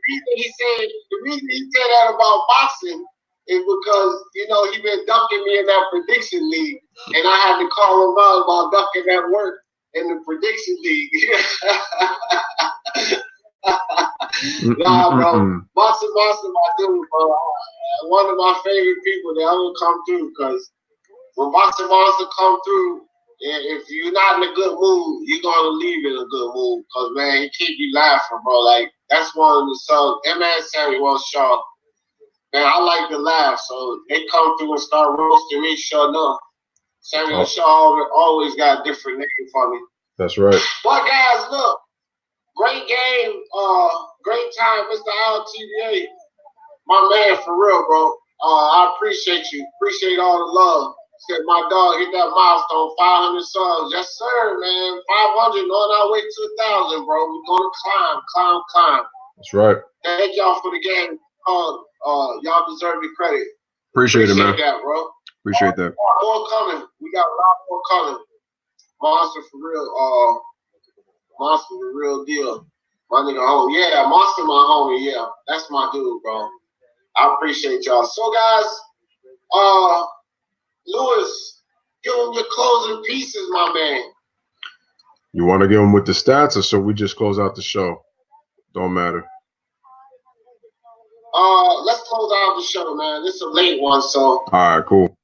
reason he said that about boxing is because he been ducking me in that prediction league, and I had to call him out about ducking that work in the prediction league. Nah, bro. Boxing, my dude, bro. One of my favorite people that ever come through, because when Boxing Monster come through, if you're not in a good mood, you're going to leave in a good mood, because, man, he keep you laughing, bro. Like, that's one of the songs. That man, Samuel Shaw, man, I like to laugh, so they come through and start roasting me, sure enough. Samuel Shaw always got a different name for me. That's right. But, guys, look. Great game. Great time, Mr. LTBA. My man, for real, bro. I appreciate you. Appreciate all the love. Said my dog hit that milestone, 500 subs. Yes, sir, man. 500 on our way to 1,000, bro. We're gonna climb. That's right. Thank y'all for the game. Y'all deserve your credit. Appreciate it, man. That, bro. Appreciate that. More coming. We got a lot more coming. Monster for real. Monster the real deal. My nigga home. Yeah, Monster my homie. Yeah, that's my dude, bro. I appreciate y'all. So, guys, Lewis, give them your closing pieces, my man. You want to give them with the stats, or should we just close out the show? Don't matter. Let's close out the show, man. This is a late one, so. All right, cool.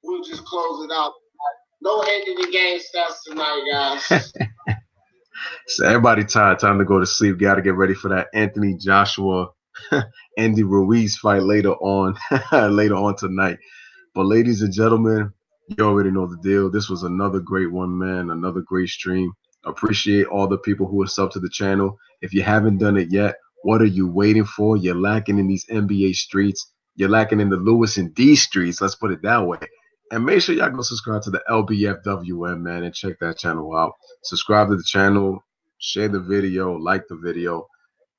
We'll just close it out. No end of the game stats tonight, guys. So everybody tired. Time to go to sleep. Got to get ready for that Anthony Joshua, Andy Ruiz fight later on tonight. But ladies and gentlemen, you already know the deal. This was another great one, man. Another great stream. Appreciate all the people who are sub to the channel. If you haven't done it yet, what are you waiting for? You're lacking in these NBA streets. You're lacking in the Lewis and D streets. Let's put it that way. And make sure y'all go subscribe to the LBFWM, man, and check that channel out. Subscribe to the channel, share the video, like the video.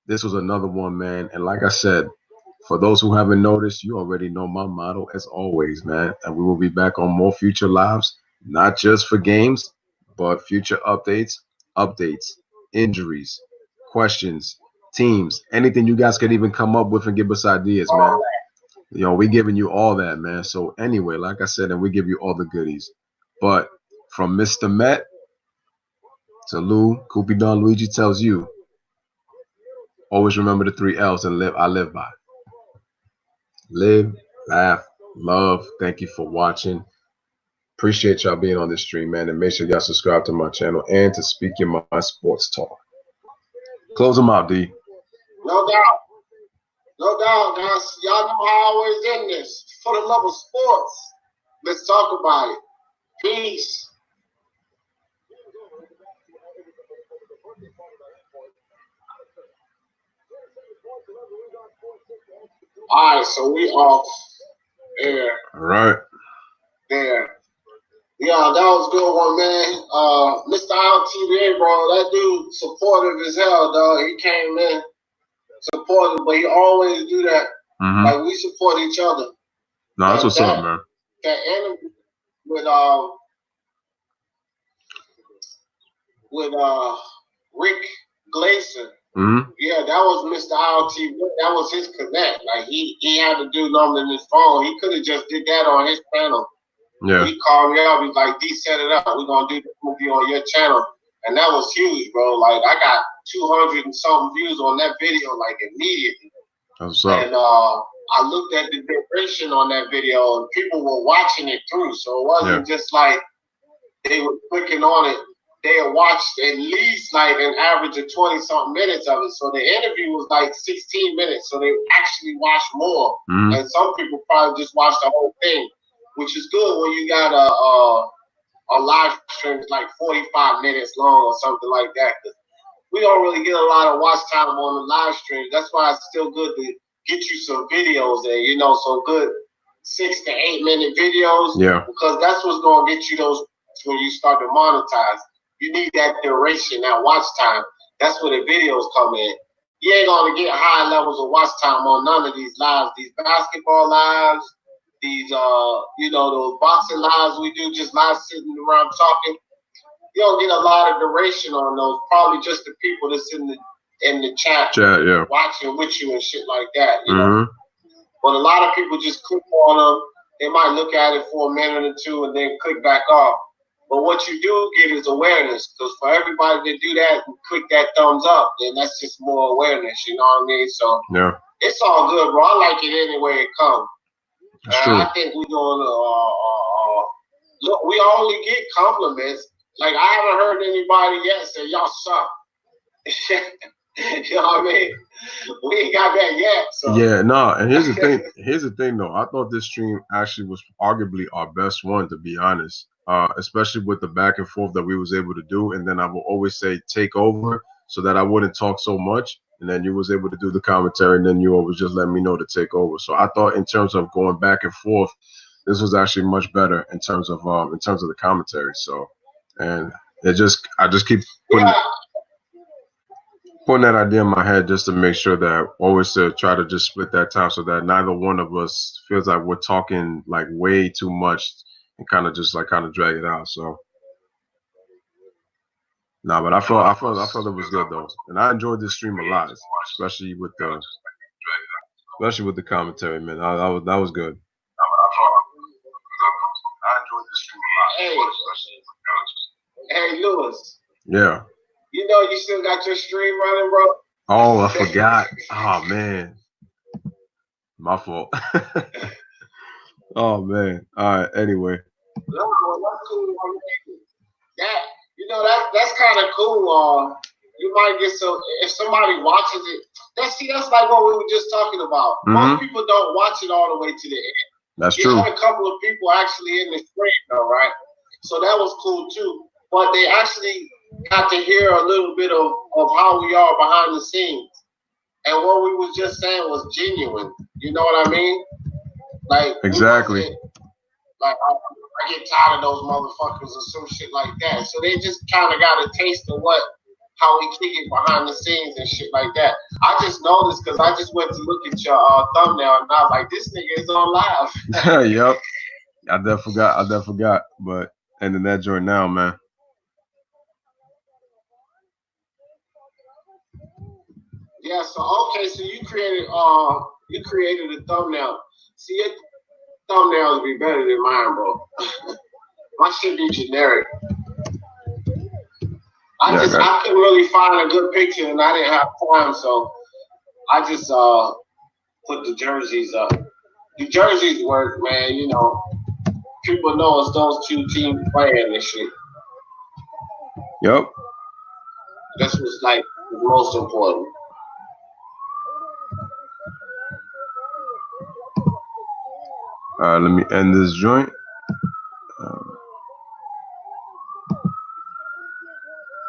This was another one, man. And like I said, for those who haven't noticed, you already know my motto as always, man. And we will be back on more future lives, not just for games, but future updates, injuries, questions, teams, anything you guys could even come up with and give us ideas, man. You know, we giving you all that, man. So anyway, like I said, and we give you all the goodies. But from Mr. Met to Lou, Koopy Don Luigi tells you, always remember the 3 L's and live. I live by. Live, laugh, love. Thank you for watching. Appreciate y'all being on this stream, man. And make sure y'all subscribe to my channel and to Speak Your Mind Sports Talk. Close them out, D. No doubt. No doubt, guys. Y'all know how I always end this. For the love of sports, let's talk about it. Peace. All right, so we off air. All right. There. Yeah, that was a good one, man. Mr. LTV, bro, that dude supportive as hell, dog. He came in supportive, but he always do that. Mm-hmm. Like, we support each other. No, that's what's up, man. That interview with Rick Glason. Mm-hmm. Yeah, that was Mr. LTV. That was his connect. Like, he had to do numbers in his phone. He could have just did that on his channel. Yeah. He called me up. He's like, D, set it up. We're going to do the movie on your channel. And that was huge, bro. Like, I got 200 and something views on that video, like, immediately. That's up. And I looked at the duration on that video, and people were watching it through. So it wasn't just like they were clicking on it. They had watched at least, like, an average of 20-something minutes of it. So the interview was, like, 16 minutes. So they actually watched more. Mm-hmm. And some people probably just watched the whole thing, which is good when you got a live stream that's like 45 minutes long or something like that. We don't really get a lot of watch time on the live stream. That's why it's still good to get you some videos there, you know, some good 6 to 8 minute videos. Yeah. Because that's what's going to get you those when you start to monetize. You need that duration, that watch time. That's where the videos come in. You ain't going to get high levels of watch time on none of these lives, these basketball lives, these, you know, those boxing lives we do, just live sitting around talking. You don't get a lot of duration on those. Probably just the people that's in the chat yeah, watching with you and shit like that, you know. But a lot of people just click on them. They might look at it for a minute or two and then click back off. But what you do get is awareness, because for everybody to do that and click that thumbs up, then that's just more awareness, you know what I mean? So yeah, it's all good, bro. I like it any way it comes. I think we're doing look, we only get compliments. Like, I haven't heard anybody yet say y'all suck. You know what I mean? We ain't got that yet. So. Yeah, no, and here's the thing. Here's the thing, though. I thought this stream actually was arguably our best one, to be honest. Especially with the back and forth that we was able to do. And then I will always say take over so that I wouldn't talk so much. and then you was able to do the commentary, and then you always just let me know to take over. So I thought in terms of going back and forth, this was actually much better in terms of the commentary. So, and I just keep putting that idea in my head just to make sure that always to try to just split that time so that neither one of us feels like we're talking like way too much and kind of drag it out. So no, but I felt it was good though, and I enjoyed this stream a lot, especially with the commentary, man. That was good. Hey, Lewis. Yeah. You know you still got your stream running, bro? Oh, I forgot. Oh man, my fault. Oh man. All right. Anyway. No, that's cool. That's kind of cool. You might get if somebody watches it. That's like what we were just talking about. Mm-hmm. Most people don't watch it all the way to the end. That's you true. had a couple of people actually in the stream, though, right? So that was cool too. But they actually got to hear a little bit of how we are behind the scenes. And what we was just saying was genuine. You know what I mean? Like exactly. I get tired of those motherfuckers or some shit like that. So they just kind of got a taste of how we kick it behind the scenes and shit like that. I just noticed because I just went to look at your thumbnail and I was like, this nigga is on live. Yep. I definitely forgot. But ending that joint now, man. Yeah, so you created a thumbnail. See, your thumbnails be better than mine, bro. My shit be generic. I couldn't really find a good picture and I didn't have time, so I just put the jerseys up. The jerseys work, man, you know. People know it's those two teams playing this shit. Yep. This was like the most important. All right, let me end this joint.